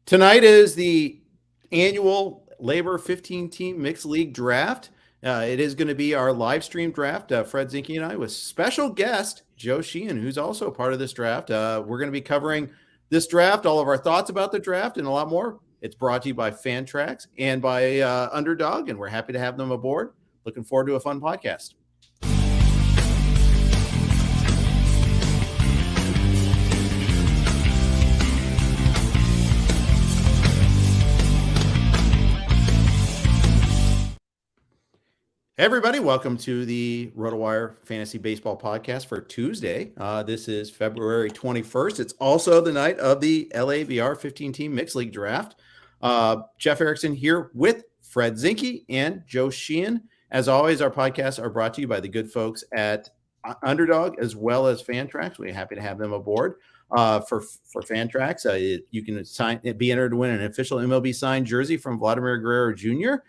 Tonight is the annual LABR 15-team mixed league draft. It is going to be our live stream draft. Fred Zinkie and I with special guest Joe Sheehan, who's also part of this draft. We're going to be covering this draft, all of our thoughts about the draft, and a lot more. It's brought to you by Fantrax and by Underdog, and we're happy to have them aboard. Looking forward to a fun podcast. Hey everybody, welcome to the RotoWire Fantasy Baseball Podcast for Tuesday. This is February 21st. It's also the night of the LABR 15-team Mixed League Draft. Jeff Erickson here with Fred Zinkie and Joe Sheehan. As always, our podcasts are brought to you by the good folks at Underdog as well as Fantrax. We're happy to have them aboard. For Fantrax, you can be entered to win an official MLB signed jersey from Vladimir Guerrero Jr.,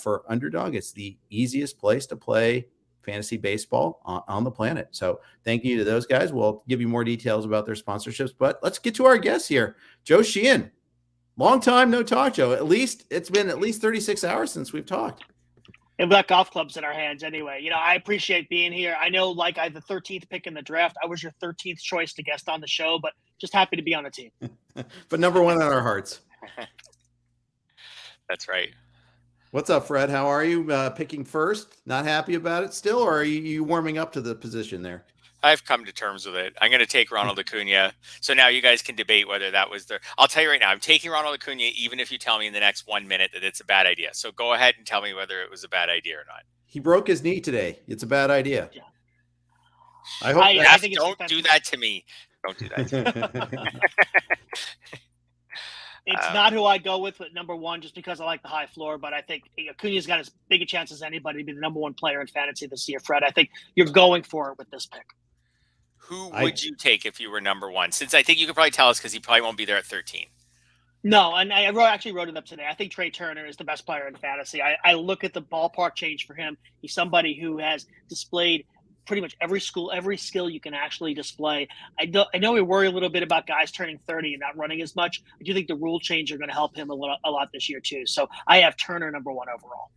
for Underdog. It's the easiest place to play fantasy baseball on the planet. So thank you to those guys. We'll give you more details about their sponsorships, but let's get to our guests here. Joe Sheehan, long time no talk, Joe. It's been at least 36 hours since we've talked. And we've got golf clubs in our hands anyway. I appreciate being here. I know, I had the 13th pick in the draft. I was your 13th choice to guest on the show, but just happy to be on the team. But number one in our hearts. That's right. What's up, Fred? How are you? Picking first? Not happy about it still, or are you warming up to the position there? I've come to terms with it. I'm going to take Ronald Acuna. So now you guys can debate whether that was I'll tell you right now, I'm taking Ronald Acuna even if you tell me in the next 1 minute that it's a bad idea. So go ahead and tell me whether it was a bad idea or not. He broke his knee today. It's a bad idea. Yeah. I think don't do that to me. Don't do that to me. It's not who I go with number one, just because I like the high floor. But I think Acuna's got as big a chance as anybody to be the number one player in fantasy this year, Fred. I think you're going for it with this pick. Who would you take if you were number one? Since I think you could probably tell us because he probably won't be there at 13. No, and I actually wrote it up today. I think Trey Turner is the best player in fantasy. I look at the ballpark change for him. He's somebody who has displayed pretty much every skill you can actually display. I know we worry a little bit about guys turning 30 and not running as much. I do think the rule change are going to help him a lot this year too. So I have Turner number one overall.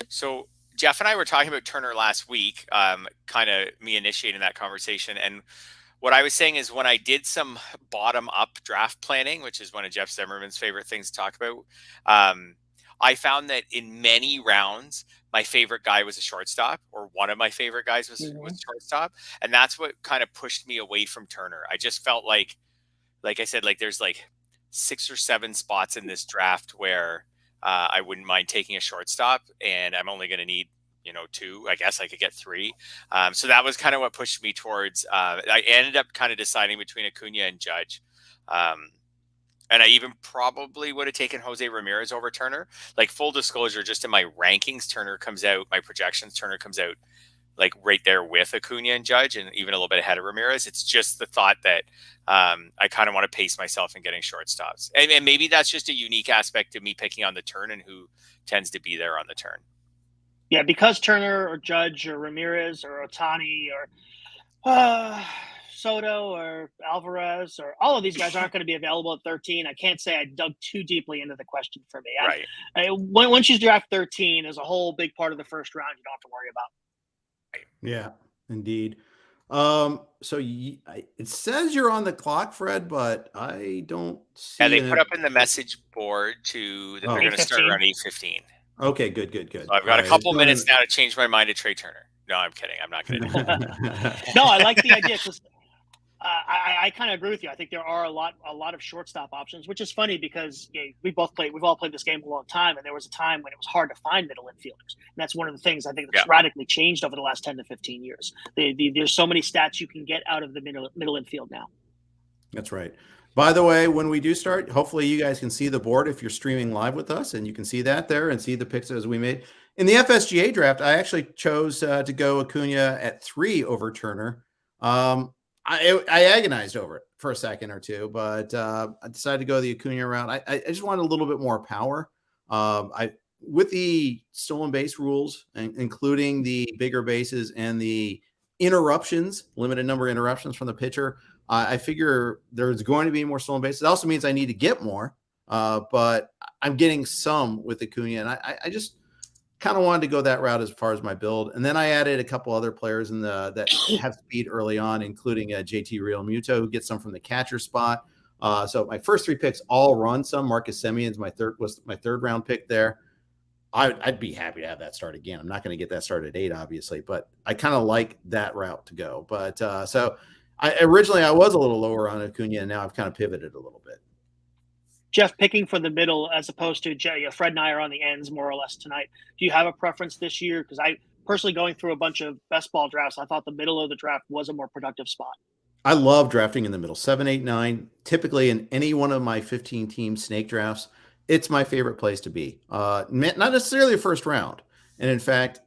So Jeff and I were talking about Turner last week, kind of me initiating that conversation. And what I was saying is when I did some bottom-up draft planning, which is one of Jeff Zimmerman's favorite things to talk about, I found that in many rounds, my favorite guy was a shortstop, or one of my favorite guys was shortstop. And that's what kind of pushed me away from Turner. I just felt like I said, there's 6 or 7 spots in this draft where I wouldn't mind taking a shortstop, and I'm only going to need, 2. I guess I could get 3. So that was kind of what pushed me towards, I ended up kind of deciding between Acuna and Judge. And I even probably would have taken Jose Ramirez over Turner. Full disclosure, just in my rankings, Turner comes out, my projections, Turner comes out right there with Acuna and Judge, and even a little bit ahead of Ramirez. It's just the thought that I kind of want to pace myself in getting shortstops. And maybe that's just a unique aspect of me picking on the turn and who tends to be there on the turn. Yeah, because Turner or Judge or Ramirez or Ohtani or Soto or Alvarez or all of these guys aren't going to be available at 13. I can't say I dug too deeply into the question for me. Right. Once you draft 13, there's a whole big part of the first round you don't have to worry about. Yeah, indeed. So it says you're on the clock, Fred, but I don't see. Yeah, they put up in the message board that they're going to start around 8:15. Okay, good. So I've got a couple minutes now to change my mind to Trey Turner. No, I'm kidding. I'm not going to do that. No, I like the idea because I kind of agree with you. I think there are a lot of shortstop options, which is funny because we've all played this game a long time, and there was a time when it was hard to find middle infielders. And that's one of the things I think that's radically changed over the last 10 to 15 years. There's so many stats you can get out of the middle infield now. That's right. By the way, when we do start, hopefully you guys can see the board if you're streaming live with us, and you can see that there and see the picks as we made. In the FSGA draft, I actually chose to go Acuna at 3 over Turner. I agonized over it for a second or two, but I decided to go the Acuna route. I just wanted a little bit more power. With the stolen base rules, including the bigger bases and the interruptions, limited number of interruptions from the pitcher, I figure there's going to be more stolen bases. It also means I need to get more. but I'm getting some with Acuna, and I just kind of wanted to go that route as far as my build. And then I added a couple other players that have speed early on, including JT Realmuto, who gets some from the catcher spot. So my first 3 picks all run some. Marcus Semion's was my third round pick there. I'd be happy to have that start again. I'm not going to get that started at 8, obviously, but I kind of like that route to go. But so originally I was a little lower on Acuna, and now I've kind of pivoted a little bit. Jeff, picking for the middle as opposed to Fred and I are on the ends more or less tonight. Do you have a preference this year? Because I personally, going through a bunch of best ball drafts, I thought the middle of the draft was a more productive spot. I love drafting in the middle, 7, 8, 9. Typically in any one of my 15-team snake drafts, it's my favorite place to be. Not necessarily a first round. And in fact,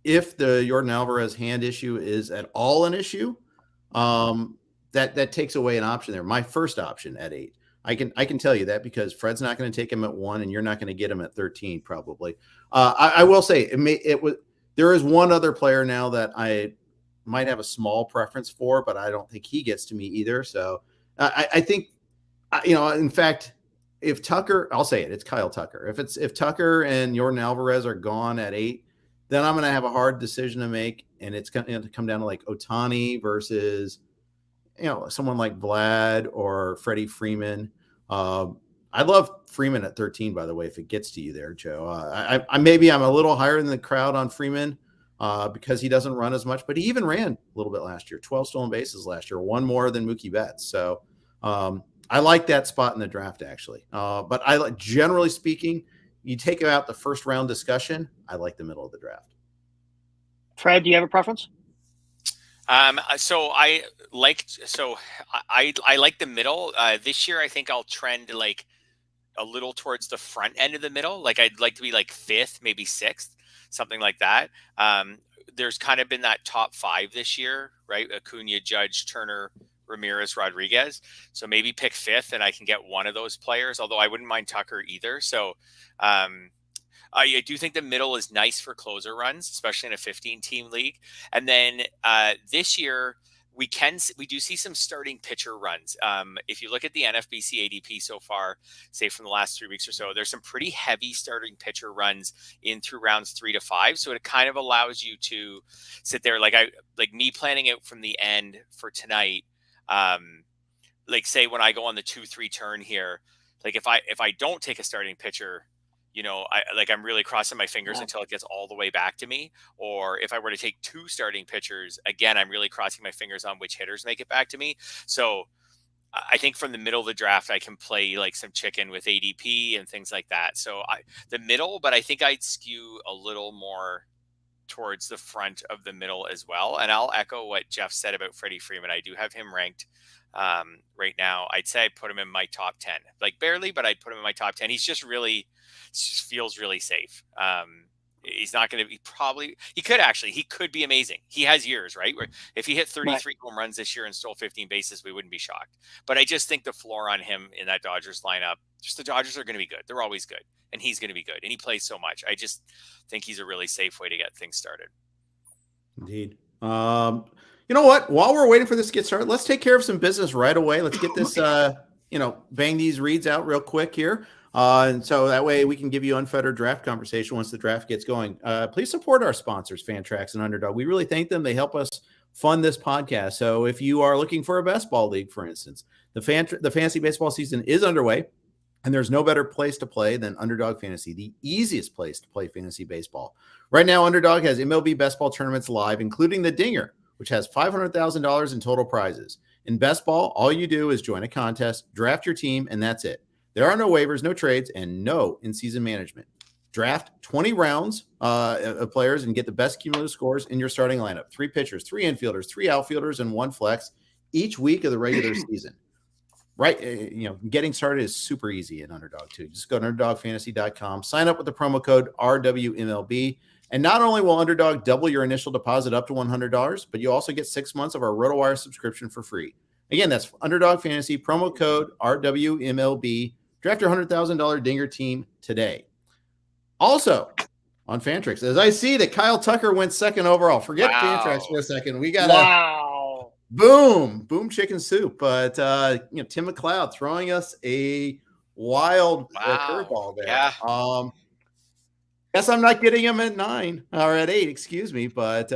if the Jordan Alvarez hand issue is at all an issue, that takes away an option there. My first option at 8. I can tell you that because Fred's not going to take him at 1, and you're not going to get him at 13 probably. I will say there is one other player now that I might have a small preference for, but I don't think he gets to me either. So I think, in fact, if Tucker, I'll say it's Kyle Tucker. If Tucker and Jordan Alvarez are gone at 8, then I'm going to have a hard decision to make, and it's going to come down to like Ohtani versus someone like Vlad or Freddie Freeman. I love Freeman at 13, by the way, if it gets to you there, Joe. I'm a little higher than the crowd on Freeman because he doesn't run as much, but he even ran a little bit last year, 12 stolen bases last year, 1 more than Mookie Betts. So I like that spot in the draft, actually. But generally speaking, you take out the first round discussion, I like the middle of the draft. Fred, do you have a preference? So I like the middle. This year I think I'll trend like a little towards the front end of the middle. Like I'd like to be like 5th, maybe 6th, something like that. There's kind of been that top 5 this year, right? Acuna, Judge, Turner, Ramirez, Rodriguez. So maybe pick 5th and I can get one of those players, although I wouldn't mind Tucker either. So, I do think the middle is nice for closer runs, especially in a 15-team league. And then this year, we do see some starting pitcher runs. If you look at the NFBC ADP so far, say from the last 3 weeks or so, there's some pretty heavy starting pitcher runs in through rounds 3 to 5. So it kind of allows you to sit there, like me planning out from the end for tonight. Like say when I go on the 2-3 turn here, like if I don't take a starting pitcher, I'm really crossing my fingers until it gets all the way back to me. Or if I were to take 2 starting pitchers, again, I'm really crossing my fingers on which hitters make it back to me. So I think from the middle of the draft, I can play like some chicken with ADP and things like that. So the middle, but I think I'd skew a little more towards the front of the middle as well. And I'll echo what Jeff said about Freddie Freeman. I do have him ranked right now. I'd say I put him in my top 10, like barely, but I'd put him in my top 10. He's just feels really safe. He's not going to be he could be amazing. He has years, right? Where if he hit 33 home runs this year and stole 15 bases, we wouldn't be shocked. But I just think the floor on him in that Dodgers lineup, just the Dodgers are going to be good. They're always good. And he's going to be good. And he plays so much. I just think he's a really safe way to get things started. Indeed. You know what? While we're waiting for this to get started, let's take care of some business right away. Let's get this, bang these reads out real quick here. And so that way we can give you unfettered draft conversation once the draft gets going. Please support our sponsors, Fantrax and Underdog. We really thank them. They help us fund this podcast. So if you are looking for a Basball league, for instance, the fantasy baseball season is underway, and there's no better place to play than Underdog Fantasy, the easiest place to play fantasy baseball. Right now, Underdog has MLB best ball tournaments live, including the Dinger, which has $500,000 in total prizes. In best ball, all you do is join a contest, draft your team, and that's it. There are no waivers, no trades, and no in-season management. Draft 20 rounds of players and get the best cumulative scores in your starting lineup. 3 pitchers, 3 infielders, 3 outfielders, and 1 flex each week of the regular season. Right. Getting started is super easy in Underdog too. Just go to underdogfantasy.com, sign up with the promo code RWMLB. And not only will Underdog double your initial deposit up to $100, but you also get 6 months of our RotoWire subscription for free. Again, that's Underdog Fantasy, promo code RWMLB. Draft your $100,000 Dinger team today. Also, on Fantrax, as I see that Kyle Tucker went 2nd overall. Forget Fantrax for a second. We got boom chicken soup. But Tim McLeod throwing us a wild Wow. curveball there. Yeah. Guess I'm not getting him at 9 or at 8, excuse me. But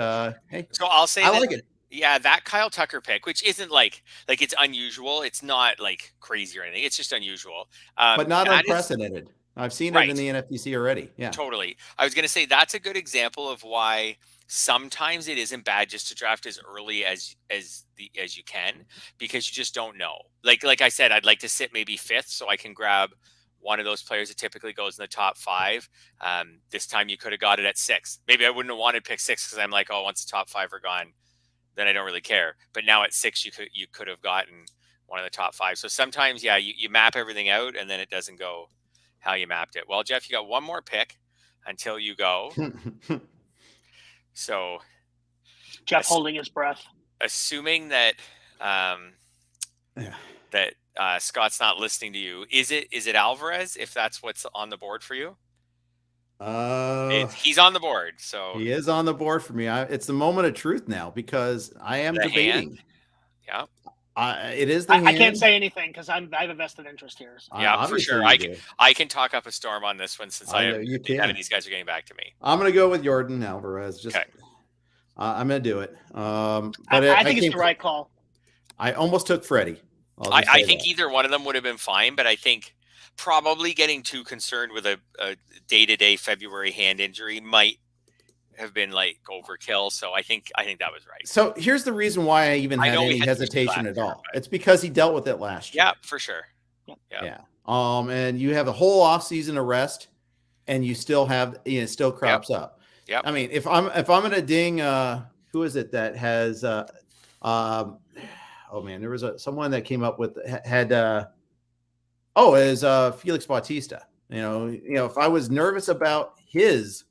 hey, So I'll say I that, like it. yeah, that Kyle Tucker pick, which isn't like it's unusual. It's not like crazy or anything. It's just unusual. But not That is unprecedented. I've seen it in right. the NFTC already. Yeah. Totally. I was going to say that's a good example of why sometimes it isn't bad just to draft as early as you can, because you just don't know. Like I said, I'd like to sit maybe 5th so I can grab one of those players that typically goes in the top 5. This time you could have got it at 6. Maybe I wouldn't have wanted pick 6 because I'm like, oh, once the top 5 are gone, then I don't really care. But now at 6, you could have gotten one of the top 5. So sometimes, yeah, you map everything out and then it doesn't go how you mapped it. Well, Jeff, you got one more pick until you go. So Jeff holding his breath. Assuming that Scott's not listening to you, is it Alvarez if that's what's on the board for you? He's on the board, so he is on the board for me. It's the moment of truth now because I am debating. Hand. Yeah. It is the hand. I can't say anything because I have a vested interest here. So. Yeah, for sure. I can talk up a storm on this one since none of these guys are getting back to me. I'm going to go with Jordan Alvarez. Just, okay. I'm going to do it. But I think it's the right call. I almost took Freddie. I think either one of them would have been fine, but I think probably getting too concerned with a day-to-day February hand injury might have been like overkill. So I think that was right. So here's the reason why I even had any hesitation at all. It's because he dealt with it last year. Yeah, for sure. Yeah. And you have a whole off season of rest and you still have, it still crops up. Yeah. I mean, if I'm going to ding, who is it that has, oh man, there was someone that came up with is Felix Bautista. You know, if I was nervous about his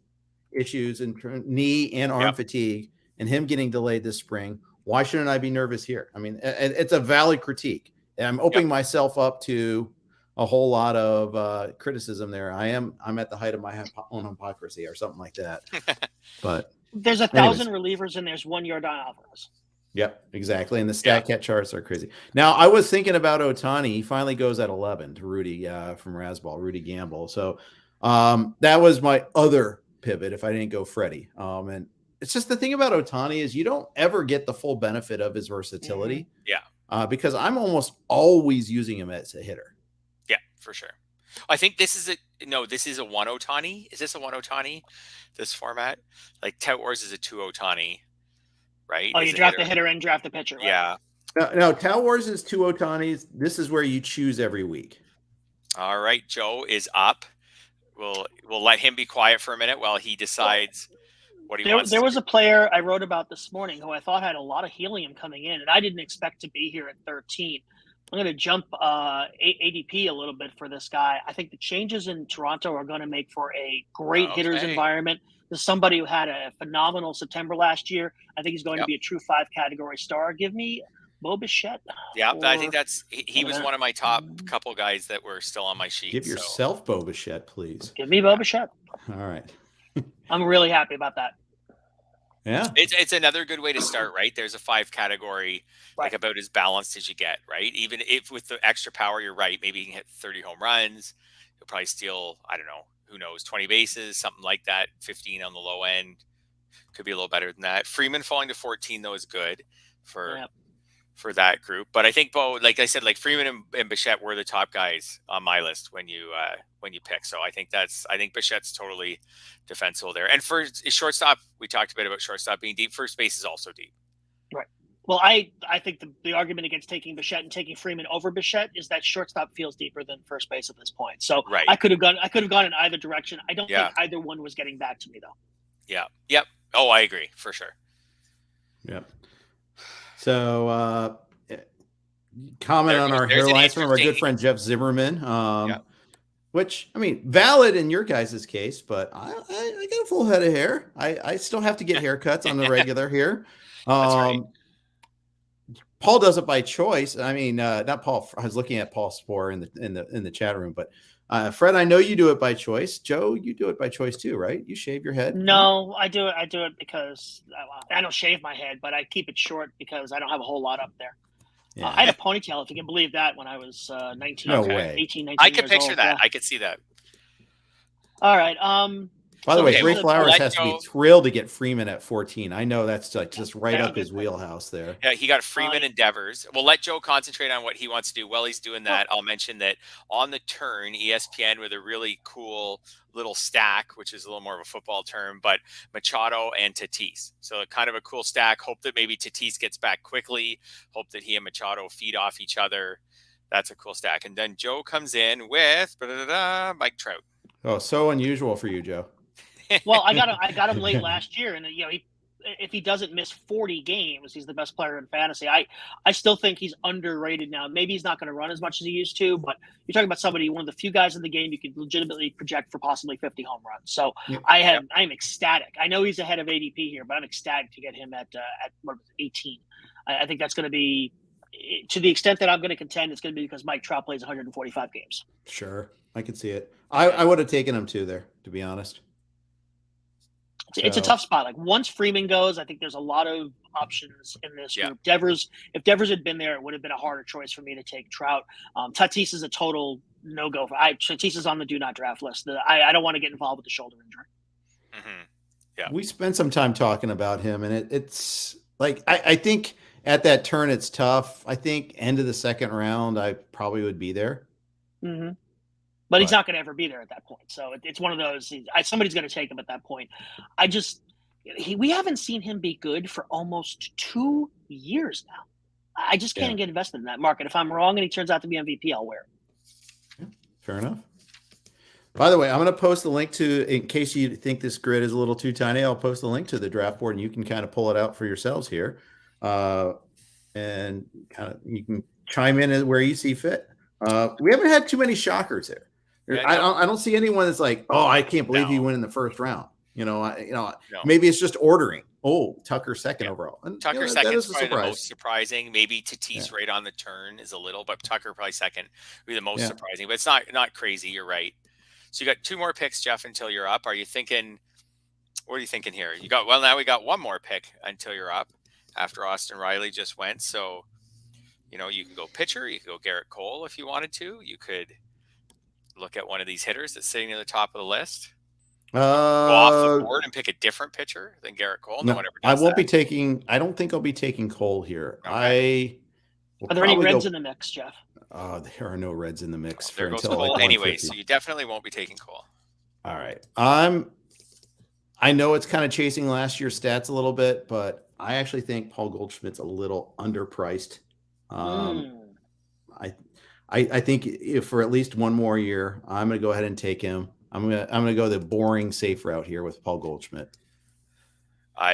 issues in knee and arm fatigue and him getting delayed this spring, why shouldn't I be nervous here? I mean, it's a valid critique. And I'm opening myself up to a whole lot of criticism there. I'm at the height of my own hypocrisy or something like that. But there's 1,000 relievers and there's 1 yard on Alvarez. Yep, exactly. And the StatCat charts are crazy. Now, I was thinking about Ohtani. He finally goes at 11 to Rudy from Basball, Rudy Gamble. So that was my other pivot if I didn't go Freddie. And it's just the thing about Ohtani is you don't ever get the full benefit of his versatility. Yeah. Because I'm almost always using him as a hitter. Yeah, for sure. I think this is a 1 Ohtani. Is this a 1 Ohtani, this format? Like Tout Wars is a 2 Ohtani, right? Oh, you draft the hitter and draft the pitcher, right? Yeah. No, Tout Wars is 2 Ohtanis. This is where you choose every week. All right, Joe is up. We'll let him be quiet for a minute while he decides what he wants. There was a player I wrote about this morning who I thought had a lot of helium coming in, and I didn't expect to be here at 13. I'm going to jump ADP a little bit for this guy. I think the changes in Toronto are going to make for a great hitters environment. There's somebody who had a phenomenal September last year. I think he's going to be a true 5 category star. Give me Bo Bichette. Yeah, I think he was one of my top couple guys that were still on my sheet. Give yourself Bo Bichette, please. Give me Bo Bichette. All right. I'm really happy about that. Yeah. It's another good way to start, right? There's a 5 category, like about as balanced as you get, right? Even if with the extra power, you're right. Maybe you can hit 30 home runs. You'll probably steal, I don't know, who knows, 20 bases, something like that. 15 on the low end. Could be a little better than that. Freeman falling to 14, though, is good for that group. But I think Bo, like I said, like Freeman and Bichette were the top guys on my list when you pick. So I think Bichette's totally defensible there. And for shortstop, we talked a bit about shortstop being deep. First base is also deep. Right. Well, I think the argument against taking Bichette and taking Freeman over Bichette is that shortstop feels deeper than first base at this point. So I could have gone in either direction. I don't think either one was getting back to me though. Yeah. Yep. Oh, I agree for sure. Yep. So comment on our hairlines from our good friend Jeff Zimmerman. Which, I mean, valid in your guys' case, but I got a full head of hair. I still have to get haircuts on the regular here. That's right. Paul does it by choice. I mean, not Paul. I was looking at Paul Spohr in the chat room, but Fred, I know you do it by choice. Joe, you do it by choice too, right? You shave your head. No, I do it because I don't shave my head, but I keep it short because I don't have a whole lot up there. Yeah. I had a ponytail, if you can believe that, when I was 19, No way. 18, 19 I could years picture old. that. Yeah. I could see that. All right. By the way, okay, Ray well, Flowers let has to be Joe- thrilled to get Freeman at 14. I know that's like just right That's a up good his pick. wheelhouse there. Yeah, he got Freeman and Devers. We'll let Joe concentrate on what he wants to do. While he's doing that, I'll mention that on the turn, ESPN with a really cool little stack, which is a little more of a football term, but Machado and Tatis. So kind of a cool stack. Hope that maybe Tatis gets back quickly. Hope that he and Machado feed off each other. That's a cool stack. And then Joe comes in with Mike Trout. Oh, so unusual for you, Joe. Well, I got him late last year, and if he doesn't miss 40 games, he's the best player in fantasy. I still think he's underrated now. Maybe he's not going to run as much as he used to, but you're talking about somebody, one of the few guys in the game you could legitimately project for possibly 50 home runs. So Yep. I'm ecstatic. I know he's ahead of ADP here, but I'm ecstatic to get him at 18. I think that's going to be, to the extent that I'm going to contend, it's going to be because Mike Trout plays 145 games. Sure. I can see it. I would have taken him too there, to be honest. It's a tough spot. Like once Freeman goes, I think there's a lot of options in this group. If Devers had been there, it would have been a harder choice for me to take Trout. Tatis is a total no-go. Tatis is on the do not draft list. I don't want to get involved with the shoulder injury. Mm-hmm. Yeah, we spent some time talking about him, and it's like I think at that turn it's tough. I think end of the second round, I probably would be there. Mm-hmm. But he's not going to ever be there at that point. So it's one of those. Somebody's going to take him at that point. We haven't seen him be good for almost 2 years now. I just can't get invested in that market. If I'm wrong and he turns out to be MVP, I'll wear it. Yeah, fair enough. By the way, I'm going to post the link to, in case you think this grid is a little too tiny, I'll post the link to the draft board and you can kind of pull it out for yourselves here. And kind of you can chime in where you see fit. We haven't had too many shockers here. I don't see anyone that's like, oh, I can't believe he went in the first round. Maybe it's just ordering. Oh, Tucker second overall. And, Tucker second is probably the most surprising. Maybe Tatis right on the turn is a little, but Tucker probably second would be the most surprising. But it's not crazy. You're right. So you got 2 more picks, Jeff, until you're up. Are you thinking? What are you thinking here? Now we got 1 more pick until you're up after Austin Riley just went. So, you can go pitcher. You could go Garrett Cole if you wanted to. You could look at one of these hitters that's sitting near the top of the list. Go off the board and pick a different pitcher than Garrett Cole. No, I won't be taking. I don't think I'll be taking Cole here. Okay. Are there any Reds in the mix, Jeff? There are no Reds in the mix. There goes Cole anyway, so you definitely won't be taking Cole. All right. I know it's kind of chasing last year's stats a little bit, but I actually think Paul Goldschmidt's a little underpriced. I think if for at least 1 more year, I'm going to go ahead and take him. I'm gonna go the boring safe route here with Paul Goldschmidt.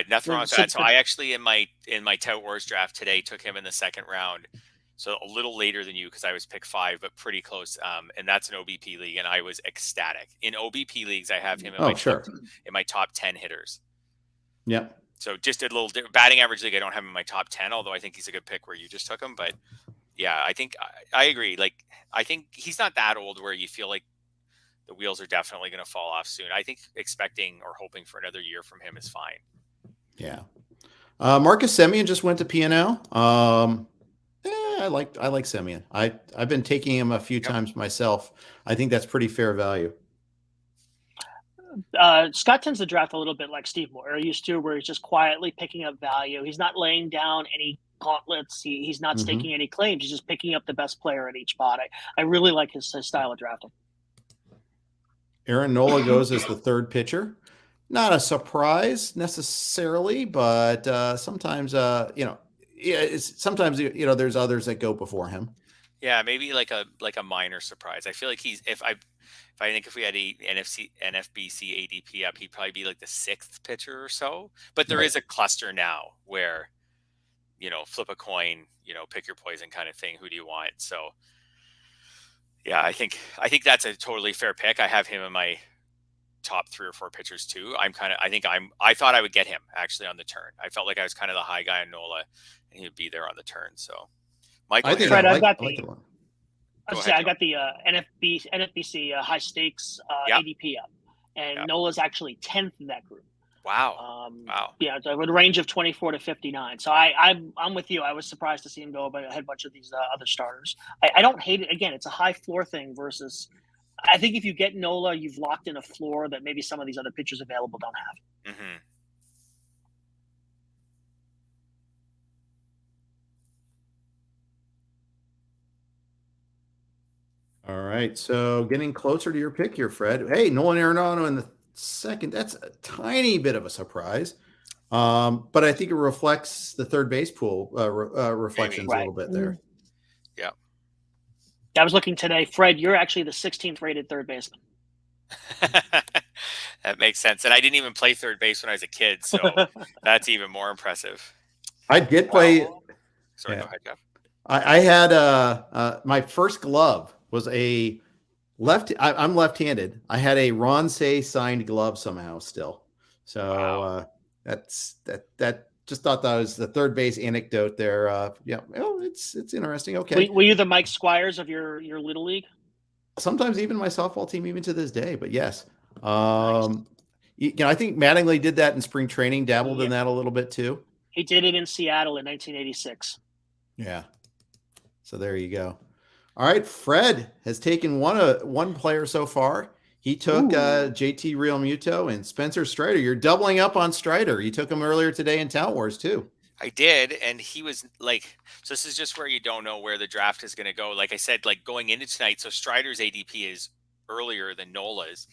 Nothing wrong with that. So I actually in my Tout Wars draft today took him in the second round, so a little later than you because I was pick 5, but pretty close. And that's an OBP league, and I was ecstatic. In OBP leagues, I have him in my top 10 hitters. Yep. So just a little batting average league, I don't have him in my top 10, although I think he's a good pick where you just took him. But yeah, I think I agree. Like I think he's not that old where you feel like the wheels are definitely going to fall off soon. I think expecting or hoping for another year from him is fine. Yeah. Marcus Semien just went to PNL. I like Semien. I've been taking him a few times myself. I think that's pretty fair value. Scott tends to draft a little bit like Steve Moyer used to, where he's just quietly picking up value. He's not laying down any gauntlets. He's not staking any claims. He's just picking up the best player at each spot. I really like his style of drafting. Aaron Nola goes as the 3rd pitcher. Not a surprise necessarily, but sometimes sometimes there's others that go before him. Yeah, maybe like a minor surprise. I feel like if we had a NFBC ADP up, he'd probably be like the 6th pitcher or so. But there is a cluster now where flip a coin, pick your poison kind of thing. Who do you want? So. Yeah, I think that's a totally fair pick. I have him in my top 3 or 4 pitchers too. I thought I would get him actually on the turn. I felt like I was kind of the high guy on Nola, and he would be there on the turn. So, Michael, I got the NFBC high stakes ADP up, and Nola's actually 10th in that group. Wow. Wow. Yeah, it's a range of 24 to 59. So I'm with you. I was surprised to see him go ahead a bunch of these other starters. I don't hate it. Again, it's a high floor thing versus. I think if you get Nola, you've locked in a floor that maybe some of these other pitchers available don't have. Mm-hmm. All right. So getting closer to your pick here, Fred. Hey, Nolan Arenado in the second. That's a tiny bit of a surprise. But I think it reflects the third base pool reflections Maybe. a little bit there. Yeah. I was looking today. Fred, you're actually the 16th rated third baseman. That makes sense. And I didn't even play third base when I was a kid, so that's even more impressive. I did play. Sorry, go ahead, Jeff. I had my first glove was a I'm left-handed. I had a Ron Say signed glove somehow still. So that just thought that was the third base anecdote there. Yeah, well, it's interesting. Okay. Were you the Mike Squires of your little league? Sometimes even my softball team, even to this day. But yes, nice. I think Mattingly did that in spring training, dabbled in that a little bit too. He did it in Seattle in 1986. Yeah. So there you go. All right, Fred has taken one player so far. He took JT Realmuto and Spencer Strider. You're doubling up on Strider. You took him earlier today in Tout Wars too. I did, and he was like, so this is just where you don't know where the draft is going to go. Like I said, like going into tonight, so Strider's ADP is earlier than Nola's.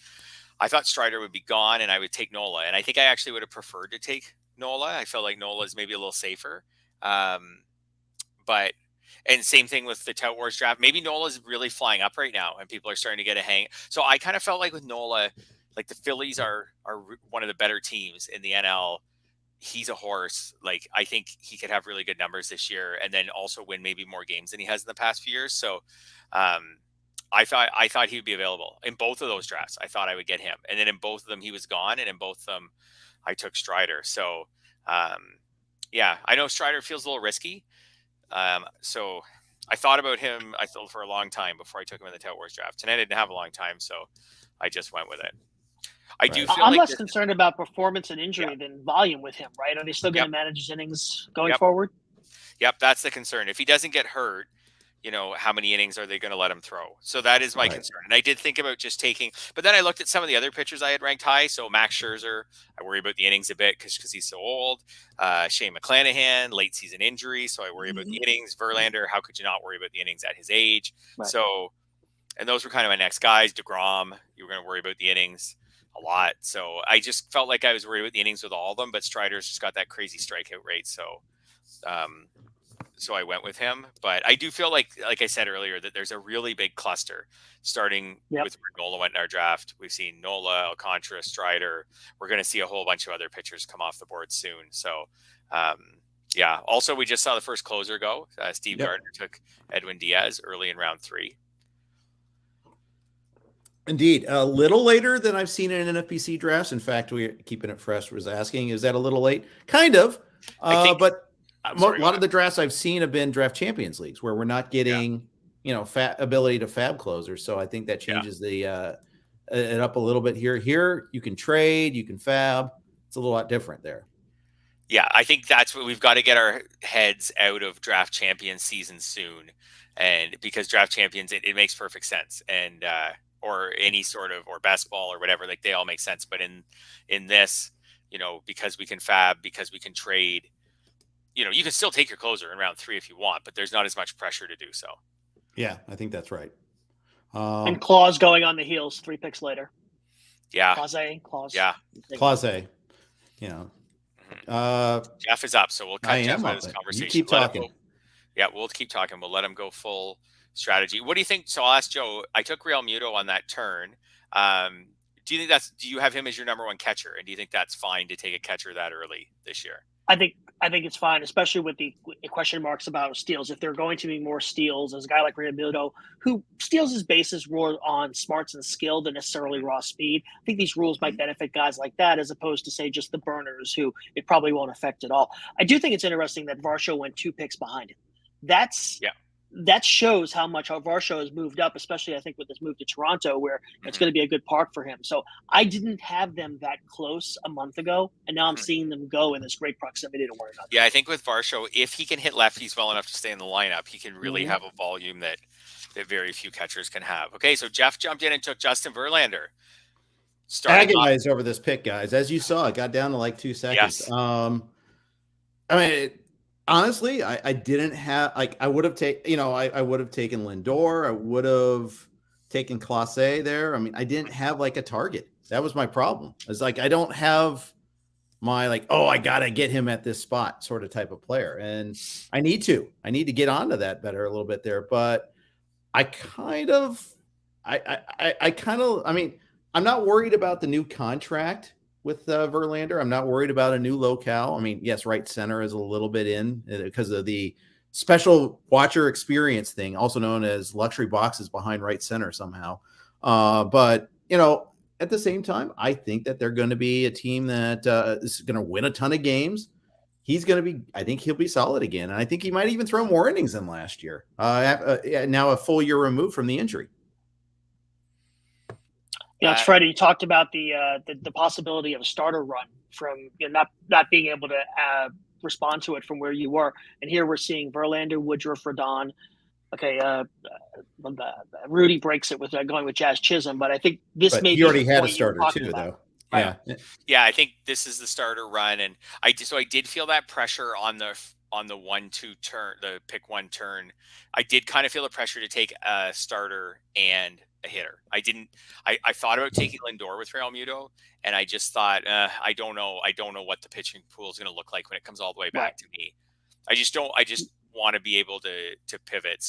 I thought Strider would be gone, and I would take Nola, and I think I actually would have preferred to take Nola. I felt like Nola is maybe a little safer, but. And same thing with the Tout Wars draft. Maybe Nola's really flying up right now, and people are starting to get a hang. So I kind of felt like with Nola, like the Phillies are one of the better teams in the NL. He's a horse. Like I think he could have really good numbers this year, and then also win maybe more games than he has in the past few years. So I thought he would be available in both of those drafts. I thought I would get him, and then in both of them he was gone, and in both of them I took Strider. So yeah, I know Strider feels a little risky. So I thought about him, for a long time before I took him in the Tout Wars draft. Tonight I didn't have a long time, so I just went with it. I do feel I'm less concerned about performance and injury than volume with him, right? Are they still going to manage his innings going forward? Yep, that's the concern. If he doesn't get hurt, how many innings are they going to let him throw? So that is my concern. And I did think about just taking, but then I looked at some of the other pitchers I had ranked high. So Max Scherzer, I worry about the innings a bit because he's so old. Shane McClanahan, late season injury. So I worry about the innings. Verlander, how could you not worry about the innings at his age? Right. So, and those were kind of my next guys. DeGrom, you were going to worry about the innings a lot. So I just felt like I was worried about the innings with all of them, but Strider's just got that crazy strikeout rate. So, so I went with him, but I do feel like I said earlier, that there's a really big cluster starting with where Nola went in our draft. We've seen Nola, Alcantara, Strider. We're going to see a whole bunch of other pitchers come off the board soon. So, yeah. Also, we just saw the first closer go. Steve Gardner took Edwin Diaz early in round 3. Indeed. A little later than I've seen in NFBC drafts. In fact, we're keeping it fresh. Was asking, is that a little late? Kind of. But a lot of the drafts I've seen have been draft champions leagues where we're not getting, ability to fab closers. So I think that changes the it up a little bit here. Here you can trade, you can fab. It's a little lot different there. Yeah, I think that's what we've got to get our heads out of draft champions season soon. And because draft champions, it makes perfect sense. And or any sort of, or Basball or whatever, like they all make sense. But in this, because we can fab, because we can trade, you can still take your closer in round 3 if you want, but there's not as much pressure to do so. Yeah, I think that's right. And Claus going on the heels 3 picks later. Yeah. Claus. Yeah. Claus. Jeff is up, so we'll cut Jeff out of this conversation. You keep talking. We'll keep talking. We'll let him go full strategy. What do you think? So I'll ask Joe. I took Realmuto on that turn. Do you think do you have him as your number 1 catcher? And do you think that's fine to take a catcher that early this year? I think it's fine, especially with the question marks about steals. If there are going to be more steals, as a guy like Realmuto, who steals his bases more on smarts and skill than necessarily raw speed, I think these rules might benefit guys like that as opposed to, say, just the burners who it probably won't affect at all. I do think it's interesting that Varsho went 2 picks behind him. That's that shows how much Varsho has moved up, especially I think with this move to Toronto, where it's going to be a good park for him. So I didn't have them that close a month ago, and now I'm seeing them go in this great proximity to one another. Yeah, I think with Varsho, if he can hit lefties well enough to stay in the lineup, he can really have a volume that very few catchers can have. Okay, so Jeff jumped in and took Justin Verlander. Agonized over this pick, guys. As you saw, it got down to like 2 seconds. Yes. I mean, honestly, I didn't have I would have taken, I would have taken Lindor. I would have taken Clase there. I mean, I didn't have like a target. That was my problem. It's like I don't have my I gotta get him at this spot sort of type of player, and I need to get onto that better a little bit there. But I mean, I'm not worried about the new contract with Verlander. I'm not worried about a new locale. I mean, yes, right center is a little bit in because of the special watcher experience thing, also known as luxury boxes behind right center somehow. But, at the same time, I think that they're going to be a team that is going to win a ton of games. I think he'll be solid again. And I think he might even throw more innings than last year. Now a full year removed from the injury. Yeah, it's Freddie. You talked about the possibility of a starter run from not being able to respond to it from where you were, and here we're seeing Verlander, Woodruff, Rodon. Okay, Rudy breaks it with going with Jazz Chisholm, but I think this may. He already had a starter too, though. Right. Yeah, I think this is the starter run, and I did feel that pressure on the 1-2 turn, the pick one turn. I did kind of feel the pressure to take a starter and a hitter. I thought about taking Lindor with Real Muto, and I just thought, I don't know what the pitching pool is going to look like when it comes all the way back to me. I just want to be able to pivot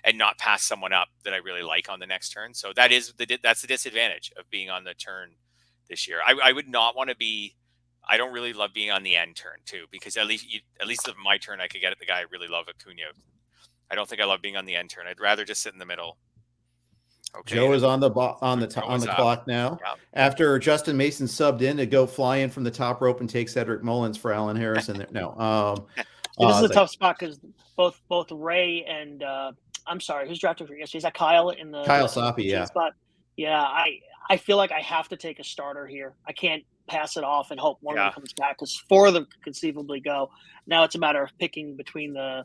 and not pass someone up that I really like on the next turn. So that's the disadvantage of being on the turn this year. I would not want to be. I don't really love being on the end turn too, because at least my turn I could get at the guy I really love, Acuna. I don't think I love being on the end turn. I'd rather just sit in the middle. Okay. Joe is on the clock now. Yep. After Justin Mason subbed in to go fly in from the top rope and take Cedric Mullins for Alan Harrison. No, this is a tough spot because both Ray and I'm sorry, who's drafted for yesterday? Is that Kyle in the Kyle Soppe? Spot? Yeah, I feel like I have to take a starter here. I can't pass it off and hope one of them comes back because 4 of them could conceivably go. Now it's a matter of picking between the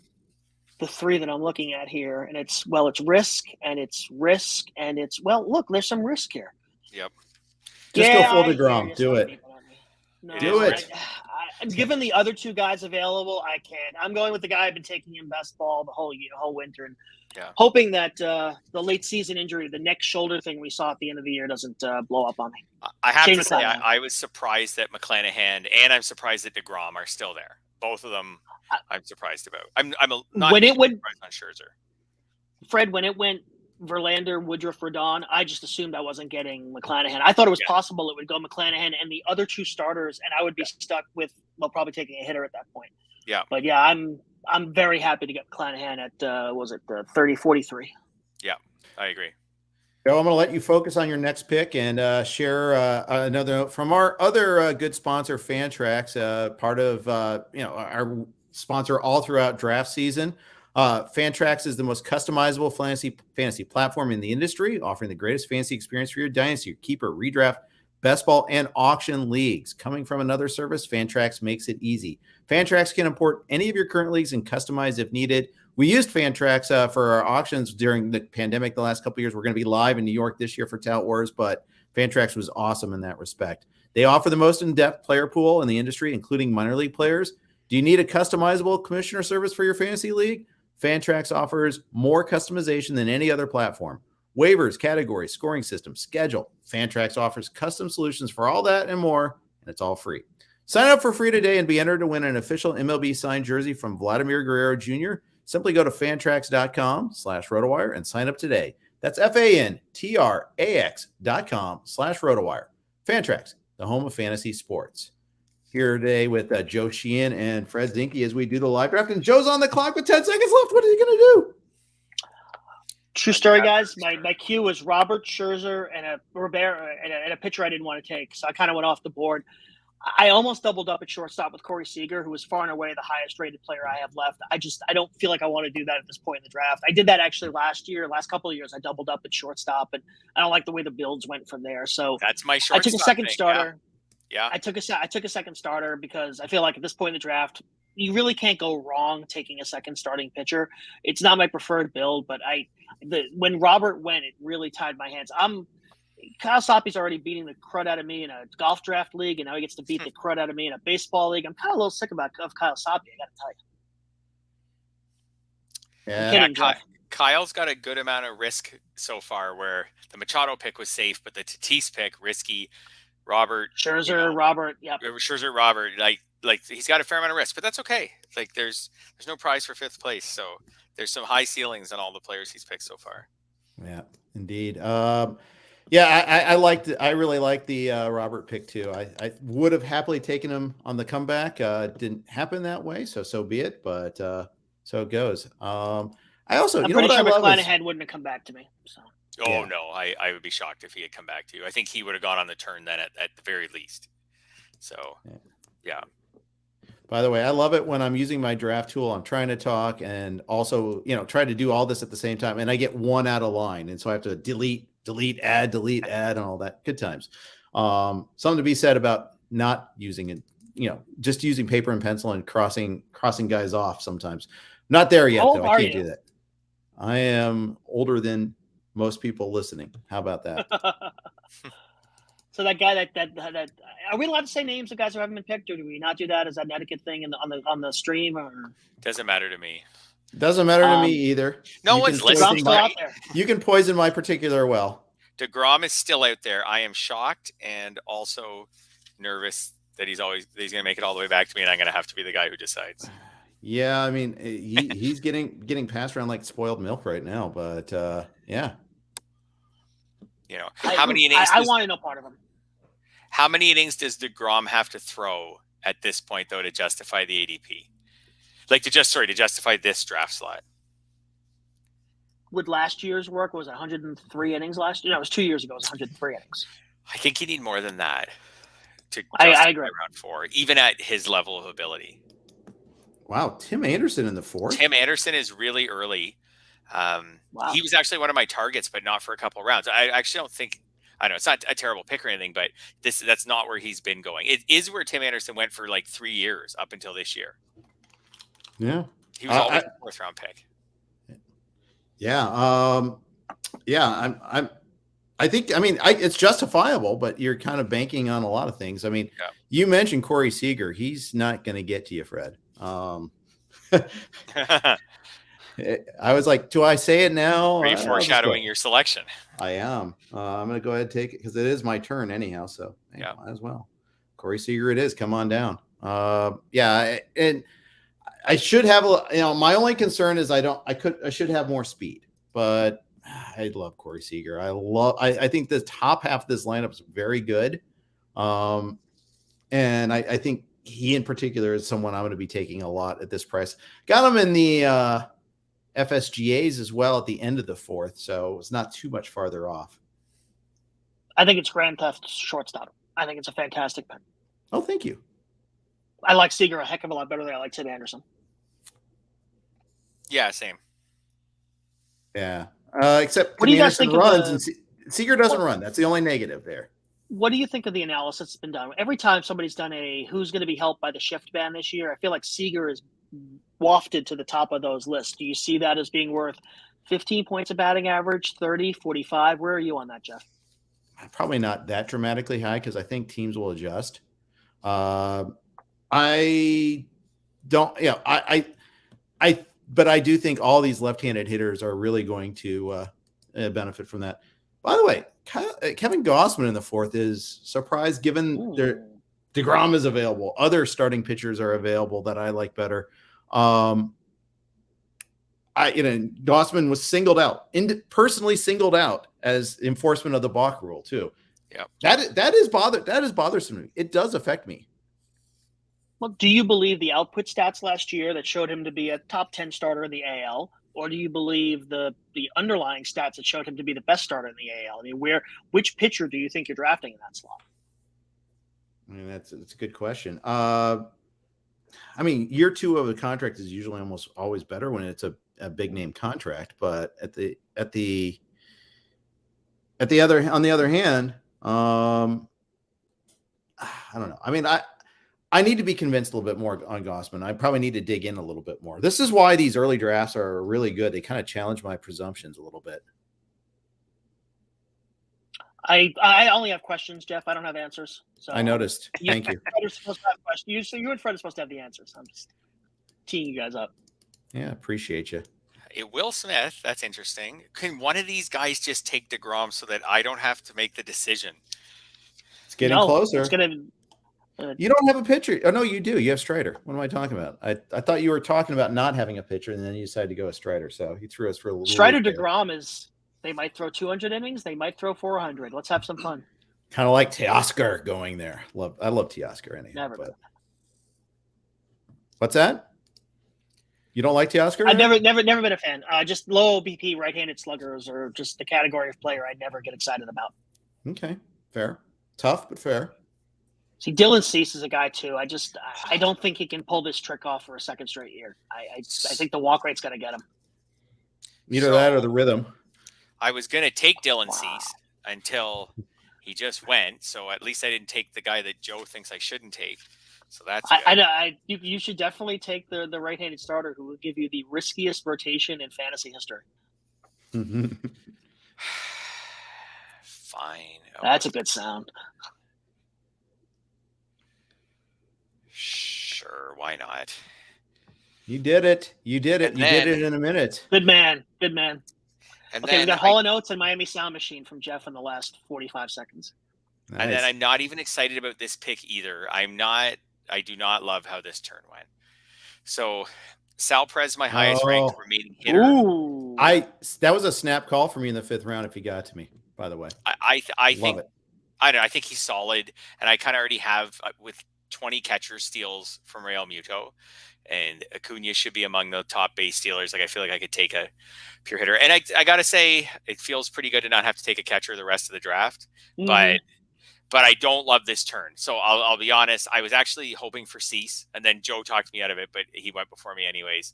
3 that I'm looking at here, and it's risk, and it's look, there's some risk here. Yep. Just go full DeGrom. Do it. No, do it. Given the other 2 guys available, I can't. I'm going with the guy I've been taking in Basball the whole winter, and hoping that the late season injury, the neck shoulder thing we saw at the end of the year, doesn't blow up on me. I have to say, I was surprised that McClanahan and I'm surprised that DeGrom are still there. Both of them, I'm surprised about. I'm not surprised on Scherzer. Fred, when it went Verlander, Woodruff, Rodon, I just assumed I wasn't getting McClanahan. I thought it was possible it would go McClanahan and the other 2 starters, and I would be stuck with probably taking a hitter at that point. Yeah. But yeah, I'm very happy to get McClanahan at 30-43. Yeah, I agree. Joe, I'm going to let you focus on your next pick and share another note from our other good sponsor, Fantrax, part of our sponsor all throughout draft season. Fantrax is the most customizable fantasy platform in the industry, offering the greatest fantasy experience for your dynasty, your keeper, redraft, best ball, and auction leagues. Coming from another service, Fantrax makes it easy. Fantrax can import any of your current leagues and customize if needed. We used Fantrax for our auctions during the pandemic the last couple of years. We're going to be live in New York this year for Tout Wars, but Fantrax was awesome in that respect. They offer the most in-depth player pool in the industry, including minor league players. Do you need a customizable commissioner service for your fantasy league? Fantrax offers more customization than any other platform. Waivers, categories, scoring system, schedule. Fantrax offers custom solutions for all that and more, and it's all free. Sign up for free today and be entered to win an official MLB signed jersey from Vladimir Guerrero Jr. Simply go to fantrax.com/RotoWire and sign up today. That's FANTRAX.com/RotoWire. Fantrax, the home of fantasy sports. Here today with Joe Sheehan and Fred Zinkie as we do the live draft. And Joe's on the clock with 10 seconds left. What is he going to do? True story, guys. My cue was Robert Scherzer and a Rivera and a pitcher I didn't want to take, so I kind of went off the board. I almost doubled up at shortstop with Corey Seager, who was far and away the highest rated player I have left. I don't feel like I want to do that at this point in the draft. I did that actually last couple of years. I doubled up at shortstop, and I don't like the way the builds went from there. So that's my shortstop. I took a second thing, starter. Yeah. I took a second starter because I feel like at this point in the draft, you really can't go wrong taking a second starting pitcher. It's not my preferred build, but when Robert went, it really tied my hands. Kyle Soppy's already beating the crud out of me in a golf draft league, and now he gets to beat the crud out of me in a baseball league. I'm kind of a little sick of Kyle Soppy, I got to tell you. Yeah, Kyle's got a good amount of risk so far, where the Machado pick was safe, but the Tatis pick risky. Scherzer, Robert, like he's got a fair amount of risk, but that's okay. Like there's no prize for fifth place, so there's some high ceilings on all the players he's picked so far. Yeah, indeed. I really liked the Robert pick too. I would have happily taken him on the comeback. It didn't happen that way, so be it. But so it goes. I'm pretty sure McClanahan wouldn't have come back to me. So. Oh no, I would be shocked if he had come back to you. I think he would have gone on the turn then at the very least. So yeah. By the way, I love it when I'm using my draft tool. I'm trying to talk and also, try to do all this at the same time, and I get one out of line, and so I have to delete, add, and all that. Good times. Something to be said about not using it, just using paper and pencil and crossing guys off sometimes. Not there yet, though. I can't do that. I am older than most people listening. How about that? So that guy that are we allowed to say names of guys who haven't been picked, or do we not do that? Is that an etiquette thing on the stream? Or doesn't matter to me. Doesn't matter to me either. No one's listening. Still out there. You can poison my particular well. DeGrom is still out there. I am shocked and also nervous that he's going to make it all the way back to me, and I'm going to have to be the guy who decides. Yeah, I mean, he's getting passed around like spoiled milk right now, but yeah. How many innings? I want to know part of him. How many innings does DeGrom have to throw at this point, though, to justify the ADP? Like to justify this draft slot? Would last year's work was 103 innings last year? No, it was 2 years ago. It was 103 innings. I think you need more than that to I agree. Round 4, even at his level of ability. Wow, Tim Anderson in the 4th. Tim Anderson is really early. Wow. He was actually one of my targets, but not for a couple of rounds. I actually don't think. I know it's not a terrible pick or anything, but that's not where he's been going. It is where Tim Anderson went for like 3 years up until this year. Yeah, he was always a 4th round pick. Yeah, I think it's justifiable, but you're kind of banking on a lot of things. I mean, You mentioned Corey Seager. He's not going to get to you, Fred. I was like, do I say it now? Are you foreshadowing your selection? I am. I'm going to go ahead and take it because it is my turn anyhow. So might as well. Corey Seager it is. Come on down. And I should have, my only concern is I should have more speed, but I love Corey Seager. I think the top half of this lineup is very good. And I think he in particular is someone I'm going to be taking a lot at this price. Got him in the FSGAs as well at the end of the 4th, so it's not too much farther off. I think it's Grand Theft shortstop. I think it's a fantastic pick. Oh, thank you. I like Seager a heck of a lot better than I like Tim Anderson. Yeah, same. Yeah, except what do you guys Anderson think runs and Seager doesn't run. That's the only negative there. What do you think of the analysis that's been done? Every time somebody's done who's going to be helped by the shift ban this year, I feel like Seager is wafted to the top of those lists. Do you see that as being worth 15 points of batting average, 30, 45? Where are you on that, Jeff? Probably not that dramatically high because I think teams will adjust. But I do think all these left-handed hitters are really going to benefit from that. By the way, Kevin Gossman in the 4th is surprised given DeGrom is available. Other starting pitchers are available that I like better. Gossman was personally singled out as enforcement of the balk rule too. Yeah, that is bothersome to me. It does affect me. Well, do you believe the output stats last year that showed him to be a top 10 starter in the AL, or do you believe the underlying stats that showed him to be the best starter in the AL? I mean, which pitcher do you think you're drafting in that slot? I mean, that's a good question. I mean, year 2 of a contract is usually almost always better when it's a big name contract, but on the other hand, I don't know. I mean, I need to be convinced a little bit more on Gossman. I probably need to dig in a little bit more. This is why these early drafts are really good. They kind of challenge my presumptions a little bit. I only have questions, Jeff. I don't have answers. So I noticed. Thank you. You're supposed to have questions. You and Fred are supposed to have the answers. I'm just teeing you guys up. Yeah, appreciate you. Will Smith, that's interesting. Can one of these guys just take DeGrom so that I don't have to make the decision? It's getting closer. It's gonna. You don't have a pitcher. Oh no, you do. You have Strider. What am I talking about? I thought you were talking about not having a pitcher, and then you decided to go with Strider. So he threw us for a little. Strider DeGrom is. They might throw 200 innings. They might throw 400. Let's have some fun. Kind of like Teoscar going there. I love Teoscar anyhow. Never. But... What's that? You don't like Teoscar? I've never been a fan. Just low OBP right-handed sluggers or just the category of player I'd never get excited about. Okay, fair. Tough, but fair. See, Dylan Cease is a guy too. I don't think he can pull this trick off for a second straight year. I think the walk rate's going to get him. Either that or the rhythm. I was going to take Dylan Cease until he just went. So at least I didn't take the guy that Joe thinks I shouldn't take. So that's good. You should definitely take the right-handed starter who will give you the riskiest rotation in fantasy history. Fine. That's a good sound. Sure, why not? You did it. You did it. You did it in a minute. Good man. Good man. And okay, we got Hall & Oates and Miami Sound Machine from Jeff in the last 45 seconds. Nice. And then I'm not even excited about this pick either. I do not love how this turn went. So Sal Perez, my highest ranked remaining hitter. Ooh. That was a snap call for me in the 5th round if he got to me, by the way. I think it. I don't know. I think he's solid. And I kind of already have with 20 catcher steals from Real Muto. And Acuna should be among the top base stealers. Like I feel like I could take a pure hitter, and I gotta say it feels pretty good to not have to take a catcher the rest of the draft. But I don't love this turn. So I'll be honest. I was actually hoping for Cease, and then Joe talked me out of it, but he went before me anyways.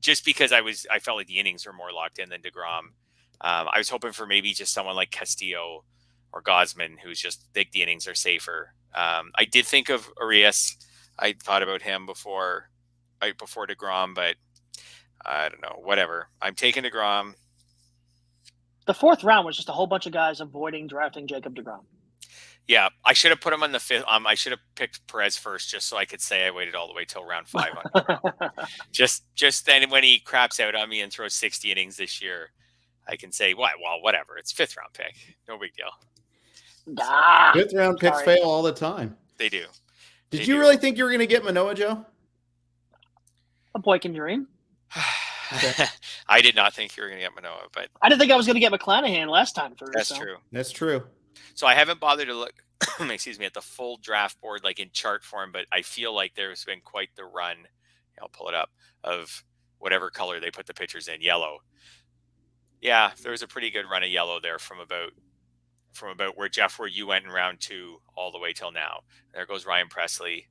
Just because I felt like the innings were more locked in than DeGrom. I was hoping for maybe just someone like Castillo or Gausman, who's just think the innings are safer. I did think of Arias. I thought about him before DeGrom, but I don't know. Whatever. I'm taking DeGrom. The 4th round was just a whole bunch of guys avoiding drafting Jacob DeGrom. Yeah, I should have put him on the 5th. I should have picked Perez first, just so I could say I waited all the way till round 5 on DeGrom. Just then when he craps out on me and throws 60 innings this year, I can say, well, whatever. It's 5th round pick. No big deal. 5th round picks fail all the time. They do. Did you really think you were going to get Manoah, Joe? A boy can dream. Okay. I did not think you were going to get Manoah, but I didn't think I was going to get McClanahan last time. True. That's true. So I haven't bothered to look, excuse me, at the full draft board, like in chart form, but I feel like there's been quite the run. I'll pull it up of whatever color they put the pitchers in, yellow. Yeah, there was a pretty good run of yellow there from about where you went in round 2 all the way till now. There goes Ryan Presley.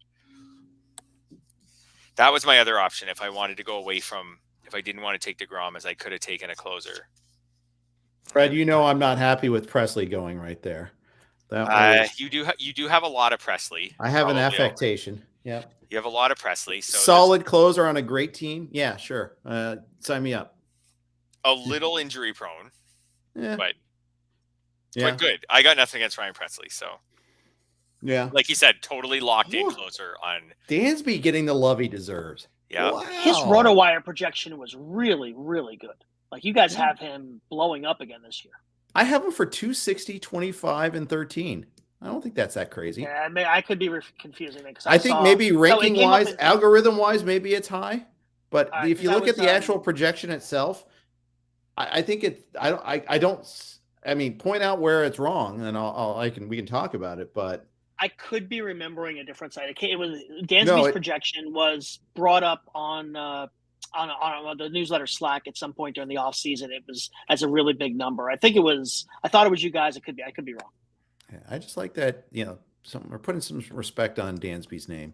That was my other option if I wanted to go away from, if I didn't want to take DeGrom, as I could have taken a closer. Fred, I'm not happy with Presley going right there. You do have a lot of Presley. I have an affectation. Yeah. You have a lot of Presley. So solid closer on a great team. Yeah, sure. Sign me up. A little injury prone. Yeah. But good. I got nothing against Ryan Presley. So, yeah, like you said, totally locked in closer on Dansby getting the love he deserves. Yeah, wow. His RotoWire projection was really, really good. Like you guys have him blowing up again this year. I have him for 260, 25, and 13. I don't think that's that crazy. Yeah, I could be confusing it because I think maybe ranking wise, algorithm wise, maybe it's high. But if you look at the actual projection itself, I think it. I don't. I mean, point out where it's wrong, and we can talk about it. But I could be remembering a different site. It was Dansby's projection was brought up on the newsletter Slack at some point during the off season. It was as a really big number. I thought it was you guys. I could be wrong. I just like that. we're putting some respect on Dansby's name.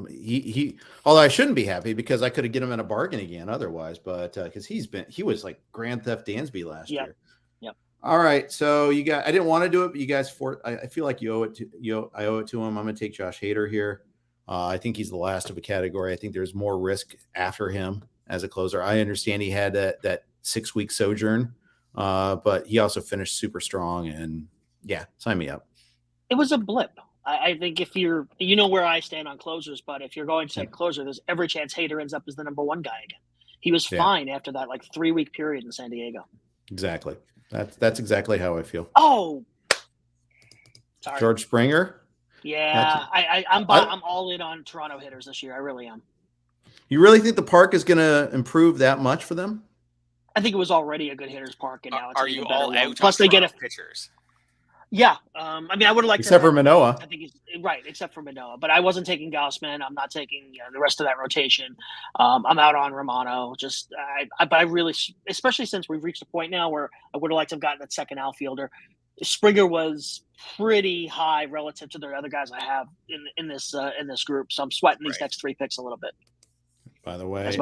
He although I shouldn't be happy because I could have get him in a bargain again otherwise, but because he was like Grand Theft Dansby last year. Yep. All right, so I didn't want to do it, but you guys I feel like you owe it to I owe it to him. I'm gonna take Josh Hader here. I think he's the last of a category. I think there's more risk after him as a closer. I understand he had that 6-week sojourn, but he also finished super strong, and yeah, sign me up. It was a blip. I think if you know where I stand on closers, but if you're going to take closer, there's every chance Hader ends up as the number one guy again. He was fine after that 3-week period in San Diego. Exactly. That's exactly how I feel. Oh, sorry. George Springer. Yeah, I'm all in on Toronto hitters this year. I really am. You really think the park is going to improve that much for them? I think it was already a good hitters park, and now it's are you all out? Plus, they get pitchers. Yeah, I mean, I would have liked except for Manoah. I think he's right, except for Manoah. But I wasn't taking Gaussman. I'm not taking the rest of that rotation. I'm out on Romano. But I really, especially since we've reached a point now where I would have liked to have gotten that second outfielder. Springer was pretty high relative to the other guys I have in this group. So I'm sweating these next 3 picks a little bit. By the way,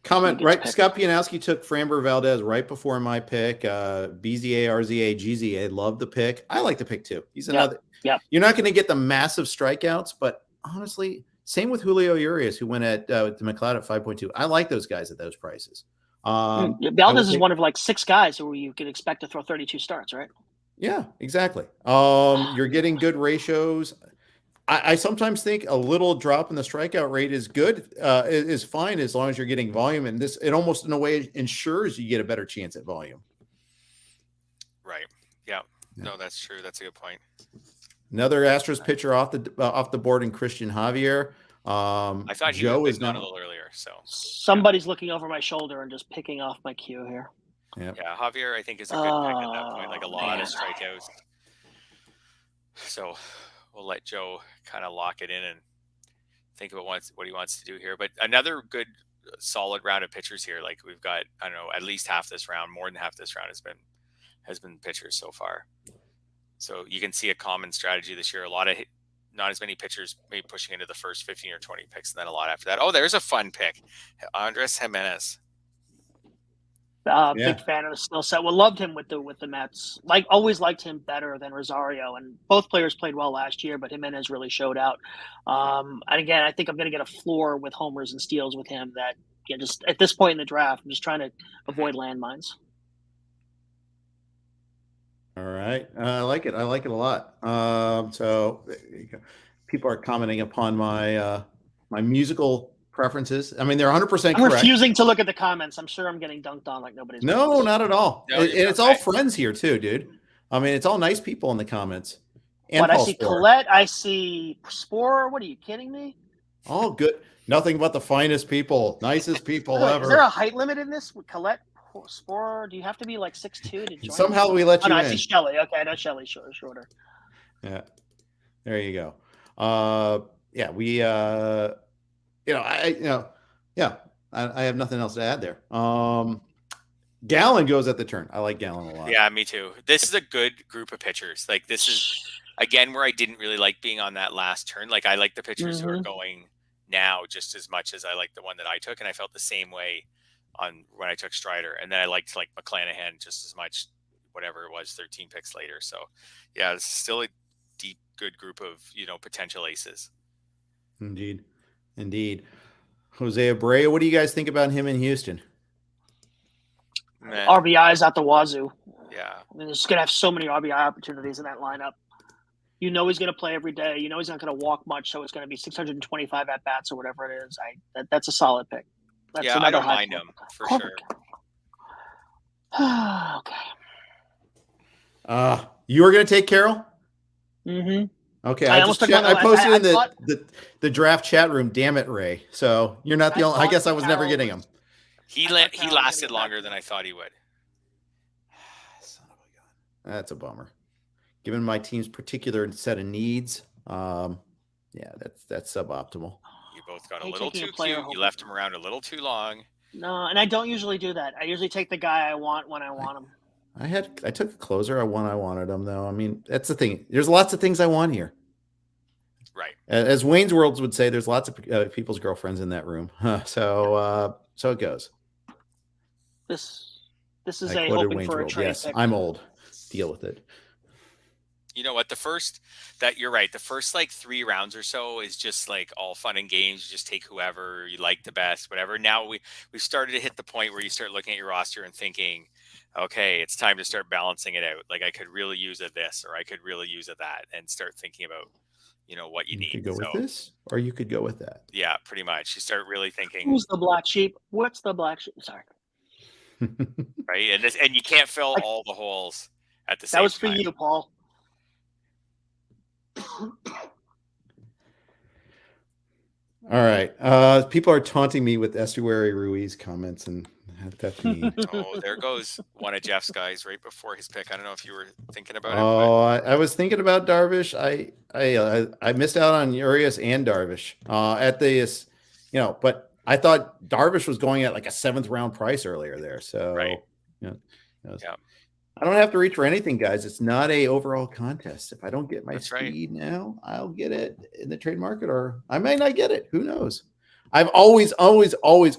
comment right. Scott Pianowski took Framber Valdez right before my pick. BZA, RZA, GZA. Love the pick. I like the pick too. He's another. Yeah. You're not going to get the massive strikeouts, but honestly, same with Julio Urias, who went at the McLeod at 5.2. I like those guys at those prices. Valdez is one of 6 guys who you could expect to throw 32 starts, right? Yeah, exactly. You're getting good ratios. I sometimes think a little drop in the strikeout rate is good, is fine as long as you're getting volume. And it almost in a way ensures you get a better chance at volume. Right. Yeah. No, that's true. That's a good point. Another Astros pitcher off the board in Christian Javier. I thought Joe is not a little earlier. So somebody's looking over my shoulder and just picking off my cue here. Yep. Yeah, Javier, I think is a good pick at that point. A lot of strikeouts. So we'll let Joe kind of lock it in and think about what he wants to do here. But another good, solid round of pitchers here. We've got, I don't know, at least half this round, more than half this round has been pitchers so far. So you can see a common strategy this year. Not as many pitchers maybe pushing into the first 15 or 20 picks, and then a lot after that. Oh, there's a fun pick, Andres Jimenez. Big fan of the skill set. Well, loved him with the Mets. Always liked him better than Rosario, and both players played well last year, but Jimenez really showed out. And again, I think I'm going to get a floor with homers and steals with him. That just at this point in the draft, I'm just trying to avoid landmines. All right, I like it. I like it a lot. So there you go. People are commenting upon my my musical preferences. I mean, they're 100% correct. I'm refusing to look at the comments. I'm sure I'm getting dunked on like nobody's. No, not at all. No, and it's all friends here too, dude. I mean, it's all nice people in the comments. And I see Colette. I see Spore. What are you kidding me? All good. Nothing but the finest people, nicest people ever. Is there a height limit in this? Colette, Spore, do you have to be 6'2" to join? Somehow we let you in. I see Shelly. Okay, I know Shelly's shorter. Yeah. There you go. Yeah, we I have nothing else to add there. Gallon goes at the turn. I like Gallon a lot. Yeah, me too. This is a good group of pitchers. This is again where I didn't really like being on that last turn. I like the pitchers who are going now just as much as I like the one that I took, and I felt the same way on when I took Strider, and then I liked McClanahan just as much, whatever it was, 13 picks later. So yeah, it's still a deep, good group of potential aces. Indeed. Jose Abreu, what do you guys think about him in Houston? Man. RBIs at the wazoo. Yeah. I mean, he's going to have so many RBI opportunities in that lineup. He's going to play every day. He's not going to walk much, so it's going to be 625 at-bats or whatever it is. That's a solid pick. That's I don't mind him, for sure. Okay. You were going to take Carroll? Mm-hmm. Okay, I posted in the draft chat room. Damn it, Ray! So you're not the only. I guess I was never getting him. He lasted longer than I thought he would. Son of a gun. That's a bummer. Given my team's particular set of needs, that's suboptimal. You both got a little too cute. You left him around a little too long. No, and I don't usually do that. I usually take the guy I want when I want him. I took a closer. I wanted him though. I mean, that's the thing. There's lots of things I want here. Right. As Wayne's Worlds would say, there's lots of people's girlfriends in that room. So it goes. This is I a quoted hoping Wayne's for a World. trade Yes, pick. I'm old. Deal with it. You know what? You're right. The first like 3 rounds or so is just like all fun and games. You just take whoever you like the best, whatever. Now we've started to hit the point where you start looking at your roster and thinking, okay, it's time to start balancing it out. Like I could really use a this, or I could really use a that, and start thinking about, what you need. You could go with this, or you could go with that. Yeah, pretty much. You start really thinking. Who's the black sheep? What's the black sheep? Sorry. Right, and you can't fill all the holes at the same time. That was for you, Paul. All right. People are taunting me with Estuary Ruiz comments, and that's me. Oh, there goes one of Jeff's guys right before his pick. I don't know if you were thinking about it. Oh, I was thinking about Darvish. I missed out on Urias and Darvish at this, but I thought Darvish was going at like a 7th round price earlier there. So, right. Yeah. I don't have to reach for anything, guys. It's not a overall contest. If I don't get my That's speed now, I'll get it in the trade market, or I might not get it. Who knows? I've always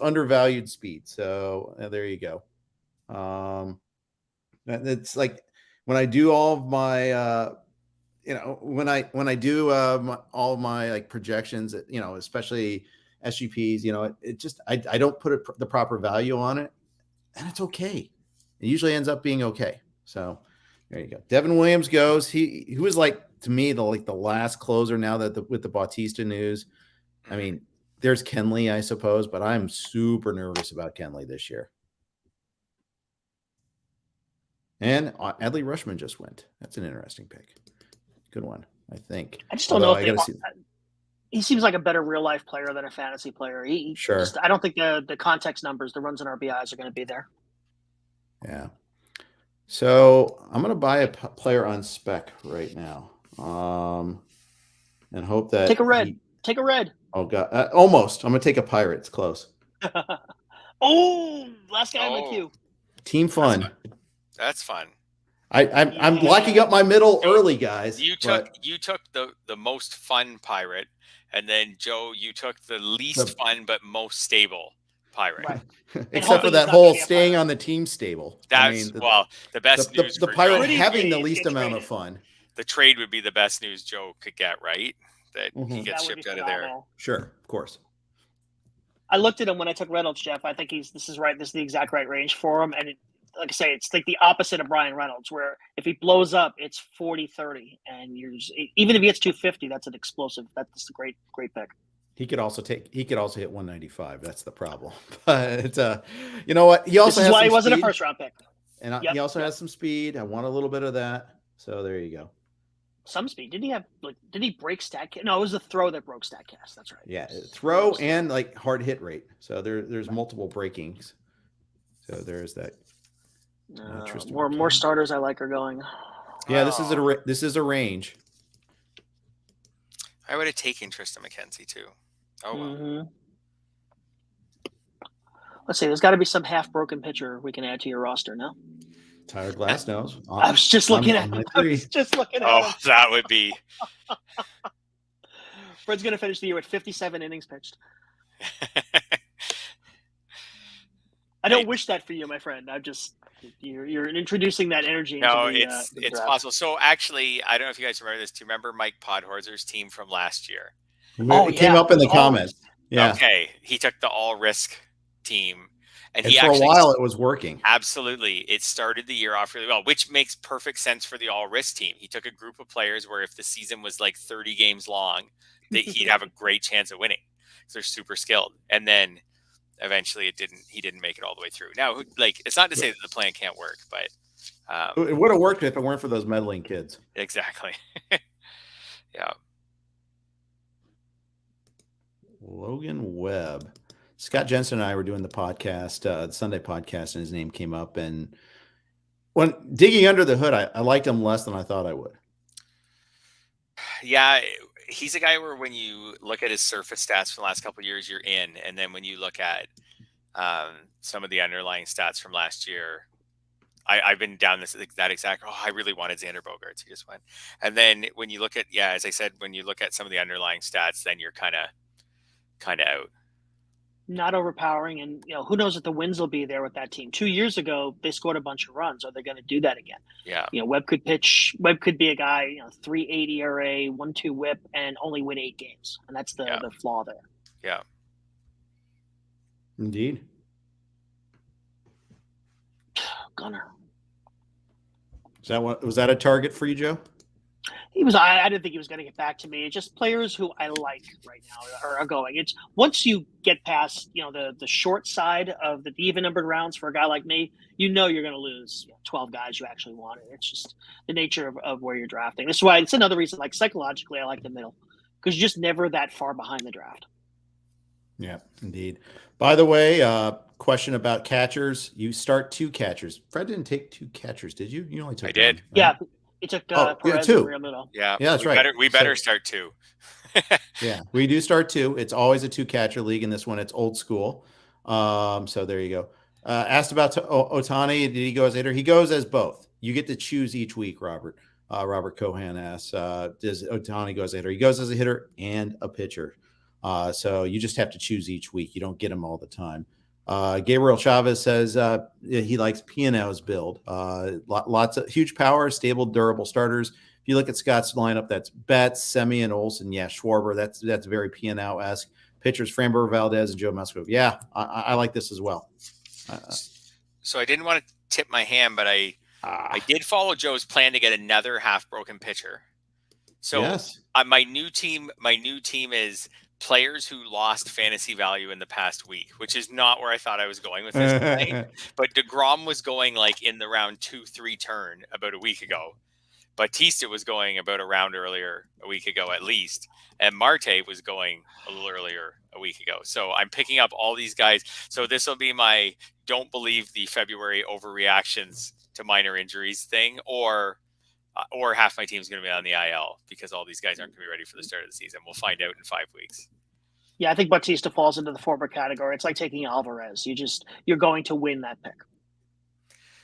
undervalued speed. So there you go. It's like when I do all of my, when I do all of my like projections, especially SGPs, it just I don't put the proper value on it, and it's okay. It usually ends up being okay. So there you go. Devin Williams goes. He was like, to me, the last closer now that with the Bautista news. I mean, there's Kenley, I suppose, but I'm super nervous about Kenley this year. And Adley Rutschman just went. That's an interesting pick. Good one, I think. I just don't know if he seems like a better real life player than a fantasy player. Sure. I don't think the context numbers, the runs and RBIs are going to be there. Yeah. So I'm going to buy a player on spec right now, and hope that take a red. Take a red. Oh God, almost. I'm going to take a Pirate. It's close. Oh, last guy on my queue. Team fun. That's fun. I'm locking up my middle early, guys. You took the most fun Pirate, and then Joe, you took the least fun but most stable Pirate. Right. Except for that whole staying on the team stable. That's the best news. The Pirate having the least amount of fun. The trade would be the best news Joe could get, right? That he gets shipped out of there. Sure, of course. I looked at him when I took Reynolds, Jeff. I think this is right. This is the exact right range for him. And like I say, it's like the opposite of Brian Reynolds, where if he blows up, it's 40-30. And even if he gets 250, that's an explosive. That's a great pick. He could also hit 195. That's the problem. But you know what? He also this is why he wasn't a first round pick. And he also has some speed. I want a little bit of that. So there you go. Some speed. Did he break StatCast? No, it was the throw that broke StatCast. That's right. Yeah, throw and like hard hit rate. So there's multiple breakings. So there's that. More starters I like are going. Yeah, this is a range. I would have taken Tristan McKenzie too. Oh well. Mm-hmm. Let's see. There's got to be some half broken pitcher we can add to your roster now. Tyler Glasnow's. I was just looking at him. Oh, that would be. Fred's going to finish the year with 57 innings pitched. I don't wish that for you, my friend. You're introducing that energy. No, it's possible. So actually, I don't know if you guys remember this. Do you remember Mike Podhorzer's team from last year? It came up in the comments. Yeah. Okay, he took the all risk team. And for a while it was working. Absolutely. It started the year off really well, which makes perfect sense for the all-risk team. He took a group of players where if the season was like 30 games long, he'd have a great chance of winning because they're super skilled. And then eventually he didn't make it all the way through. Now, like, it's not to say that the plan can't work, but it would have worked if it weren't for those meddling kids. Exactly. Yeah. Logan Webb. Scott Jensen and I were doing the podcast, the Sunday podcast, and his name came up. And when digging under the hood, I liked him less than I thought I would. Yeah, he's a guy where when you look at his surface stats from the last couple of years, you're in. And then when you look at some of the underlying stats from last year, I've been down that exact. Oh, I really wanted Xander Bogaerts. He just went. And then when you look at, as I said, when you look at some of the underlying stats, then you're kind of out. Not overpowering, and who knows if the wins will be there with that team. 2 years ago, they scored a bunch of runs. Are they going to do that again? Yeah. Webb could pitch. Webb could be a guy, 3.80 ERA, 1.2 WHIP, and only win 8 games, and that's the flaw there. Yeah. Indeed. Gunner. Was that a target for you, Joe? He was. I didn't think he was going to get back to me. It's just players who I like right now are going. It's once you get past the short side of the even numbered rounds for a guy like me, you're going to lose 12 guys you actually wanted. It's just the nature of where you're drafting. This is why it's another reason. Like psychologically, I like the middle because you're just never that far behind the draft. Yeah, indeed. By the way, question about catchers. You start 2 catchers. Fred didn't take 2 catchers, did you? You only took. I did. One, right? Yeah. It took Perez 2. in real middle. Yeah, that's right. We better start 2. Yeah, we do start 2. It's always a 2 catcher league. In this one, it's old school. So there you go. Asked about Ohtani. Did he go as hitter? He goes as both. You get to choose each week, Robert. Robert Cohan asks, does Ohtani go as a hitter? He goes as a hitter and a pitcher. So you just have to choose each week. You don't get them all the time. Gabriel Chavez says he likes P&L's build. Lots of huge power, stable, durable starters. If you look at Scott's lineup, that's Betts, Semien, Olsen, Schwarber. That's very P&L-esque. Pitchers, Framber, Valdez, and Joe Musgrove. Yeah, I like this as well. So I didn't want to tip my hand, but I did follow Joe's plan to get another half-broken pitcher. So yes. My new team is players who lost fantasy value in the past week, which is not where I thought I was going with this play. But DeGrom was going like in the round 2-3 turn about a week ago. Batista was going about a round earlier a week ago at least. And Marte was going a little earlier a week ago. So I'm picking up all these guys. So this will be my don't believe the February overreactions to minor injuries thing, or half my team's going to be on the IL because all these guys aren't going to be ready for the start of the season. We'll find out in 5 weeks. Yeah, I think Batista falls into the former category. It's like taking Alvarez. You're going to win that pick.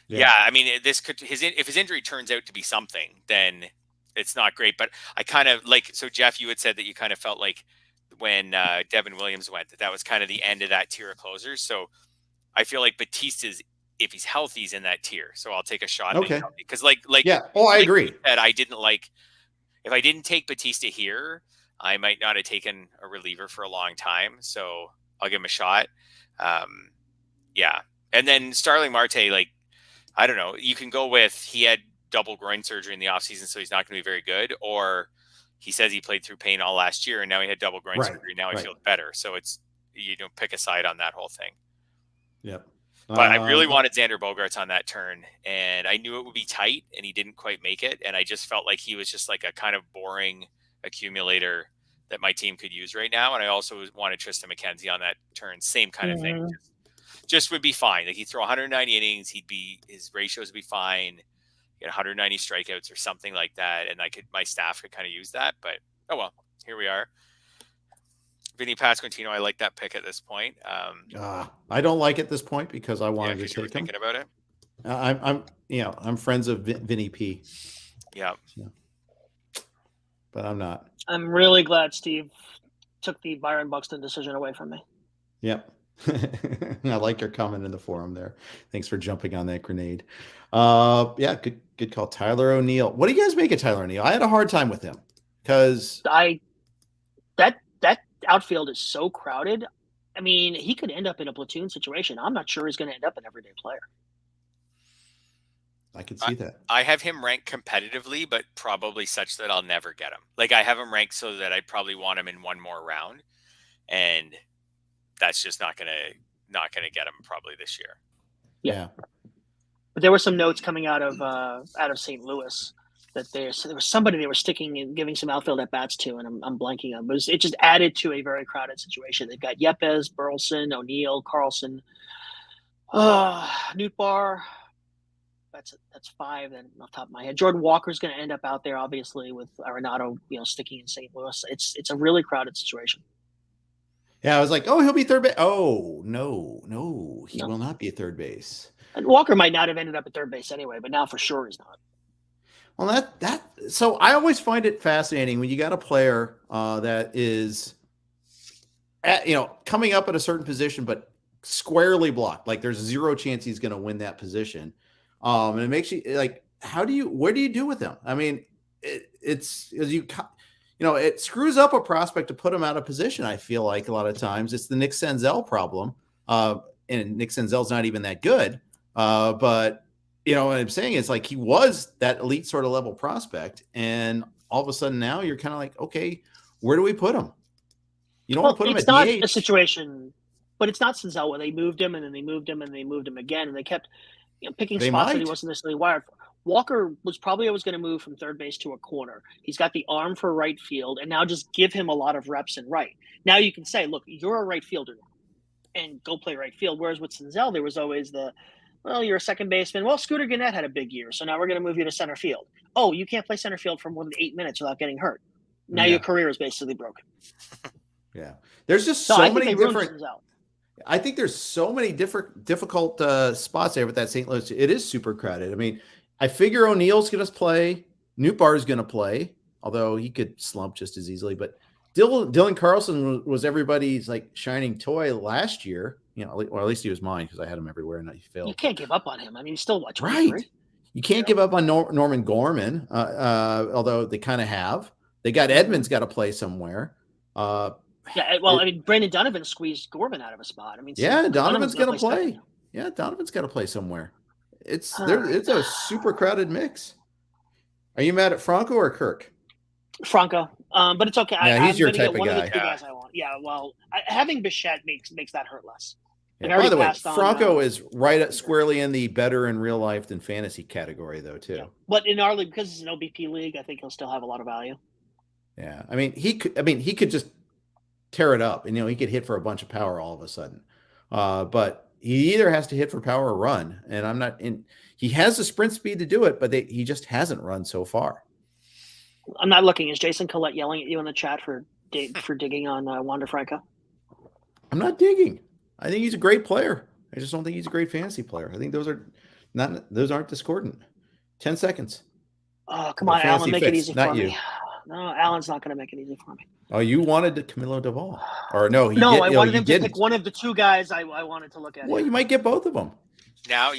Yeah, I mean, if his injury turns out to be something, then it's not great. But I kind of so Jeff, you had said that you kind of felt like when Devin Williams went, that was kind of the end of that tier of closers. So I feel like Batista's, if he's healthy, he's in that tier. So I'll take a shot. Okay. Because I agree. That I didn't like. If I didn't take Batista here, I might not have taken a reliever for a long time. So I'll give him a shot. Yeah. And then Starling Marte, I don't know. You can go with he had double groin surgery in the offseason, so he's not going to be very good. Or he says he played through pain all last year, and now he had double groin surgery. Now he feels better. So it's pick a side on that whole thing. Yep. But I really wanted Xander Bogaerts on that turn, and I knew it would be tight, and he didn't quite make it. And I just felt like he was just like a kind of boring accumulator that my team could use right now. And I also wanted Tristan McKenzie on that turn, same kind of thing. Just would be fine. Like he'd throw 190 innings, his ratios would be fine. Get 190 strikeouts or something like that, and my staff could kind of use that. But oh well, here we are. Vinny Pasquantino, I like that pick at this point. I don't like it at this point because I wanted to take him. Thinking about it. I'm friends of Vinny P. Yeah. But I'm not. I'm really glad Steve took the Byron Buxton decision away from me. Yep. I like your comment in the forum there. Thanks for jumping on that grenade. Yeah, good call. Tyler O'Neill. What do you guys make of Tyler O'Neill? I had a hard time with him because that outfield is so crowded. I mean, he could end up in a platoon situation. I'm not sure he's going to end up an everyday player. I could see that. I have him ranked competitively, but probably such that I'll never get him. I have him ranked so that I probably want him in one more round, and that's just not gonna get him probably this year. Yeah. But there were some notes coming out of St. Louis that there was somebody they were sticking and giving some outfield at bats to, and I'm blanking on. But it just added to a very crowded situation. They've got Yepes, Burleson, O'Neill, Carlson, Nootbaar. That's 5. Then off the top of my head, Jordan Walker's going to end up out there, obviously, with Arenado, sticking in St. Louis. It's a really crowded situation. Yeah, I was like, oh, he'll be third base. Oh, no, he will not be at third base. And Walker might not have ended up at third base anyway, but now for sure he's not. Well, so I always find it fascinating when you got a player that is, coming up at a certain position, but squarely blocked. Like there's zero chance he's going to win that position. And it makes you like, what do you do with them? I mean, it screws up a prospect to put him out of position. I feel like a lot of times it's the Nick Senzel problem. And Nick Senzel's not even that good. But what I'm saying is like he was that elite sort of level prospect, and all of a sudden now you're kind of like, okay, where do we put him? You don't want to put him at DH. It's not a situation, but it's not Senzel where they moved him and then they moved him and they moved him again, and they kept picking spots that he wasn't necessarily wired for. Walker was probably always going to move from third base to a corner. He's got the arm for right field, and now just give him a lot of reps in right. Now you can say, look, you're a right fielder and go play right field. Whereas with Senzel, there was always you're a second baseman. Well, Scooter Gannett had a big year, so now we're going to move you to center field. Oh, you can't play center field for more than 8 minutes without getting hurt. Now your career is basically broken. Yeah. There's just so many different – I think there's so many difficult spots there with that St. Louis. It is super crowded. I mean, I figure O'Neill's going to play. Nootbaar's going to play, although he could slump just as easily. But Dylan Carlson was everybody's like shining toy last year. Or at least he was mine because I had him everywhere and he failed. You can't give up on him. I mean, he's still what, 23? Right. You can't give up on Norman Gorman, although they kind of have. They got Edmonds got to play somewhere. I mean, Brandon Donovan squeezed Gorman out of a spot. I mean, Donovan's going to play. Yeah, Donovan's got to play somewhere. It's a super crowded mix. Are you mad at Franco or Kirk? Franco, but it's okay. Yeah, he's your type of guy. One of the two guys I want. Yeah, well, having Bichette makes that hurt less. Yeah, by the way, Franco is squarely in the better in real life than fantasy category, though, too. Yeah. But in our league, because it's an OBP league, I think he'll still have a lot of value. Yeah, I mean, he could just tear it up, and he could hit for a bunch of power all of a sudden. But he either has to hit for power or run, and I'm not in. He has the sprint speed to do it, but he just hasn't run so far. I'm not looking. Is Jason Collette yelling at you in the chat for digging on Wander Franco? I'm not digging. I think he's a great player. I just don't think he's a great fantasy player. I think those aren't discordant. 10 seconds. Oh, come on, Alan, make it easy for me. No, Alan's not going to make it easy for me. Oh, you wanted Camilo Duvall. Or no, I wanted him to pick one of the two guys I wanted to look at. Well, you might get both of them. Now,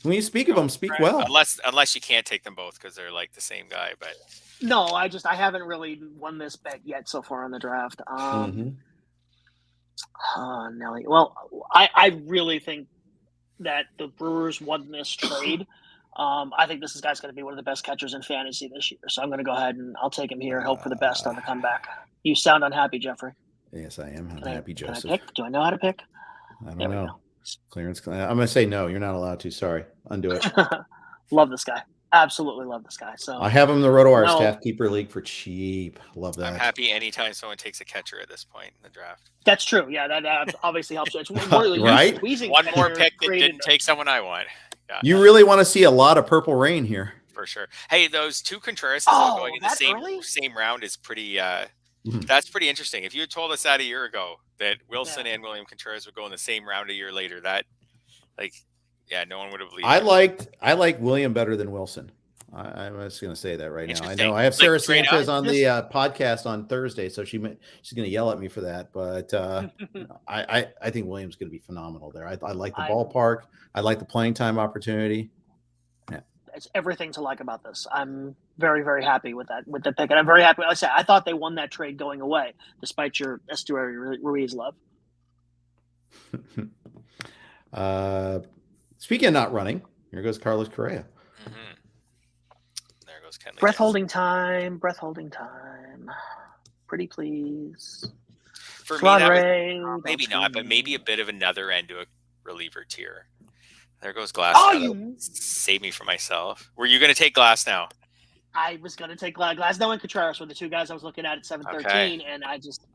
when you speak of them, speak well. Unless you can't take them both because they're like the same guy. But no, I haven't really won this bet yet so far in the draft. Nelly. Well, I really think that the Brewers won this trade. I think this guy's going to be one of the best catchers in fantasy this year. So I'm going to go ahead and I'll take him here. Hope for the best on the comeback. You sound unhappy, Jeffrey. Yes, I am unhappy, Joseph. Can I pick? Do I know how to pick? I don't know. Clearance. I'm going to say no. You're not allowed to. Sorry. Undo it. Love this guy. Absolutely love this guy. So I have him in the RotoWire staff keeper league for cheap. Love that. I'm happy anytime someone takes a catcher at this point in the draft. That's true. Yeah, that obviously helps. It's right. One more pick that didn't take someone I want. Yeah. You really want to see a lot of purple rain here. For sure. Hey, those two Contreras going in the same round is pretty. That's pretty interesting. If you had told us that a year ago that Wilson and William Contreras would go in the same round a year later, no one would have believed. I like William better than Wilson. I'm just going to say that right now. I know I have Sarah Sanchez on the podcast on Thursday, so she's going to yell at me for that. But I think William's going to be phenomenal there. I like the ballpark. I like the playing time opportunity. Yeah. It's everything to like about this. I'm very, very happy with the pick, and I'm very happy. Like I said, I thought they won that trade going away, despite your Estuary Ruiz love. Speaking of not running, here goes Carlos Correa. There goes Kenley. Breath holding time. Pretty please. For me, maybe not, but maybe a bit of another end to a reliever tier. There goes Glass. Save me from myself. Were you going to take Glass now? I was going to take Glass. No, and Contreras were the two guys I was looking at 7:13, and I just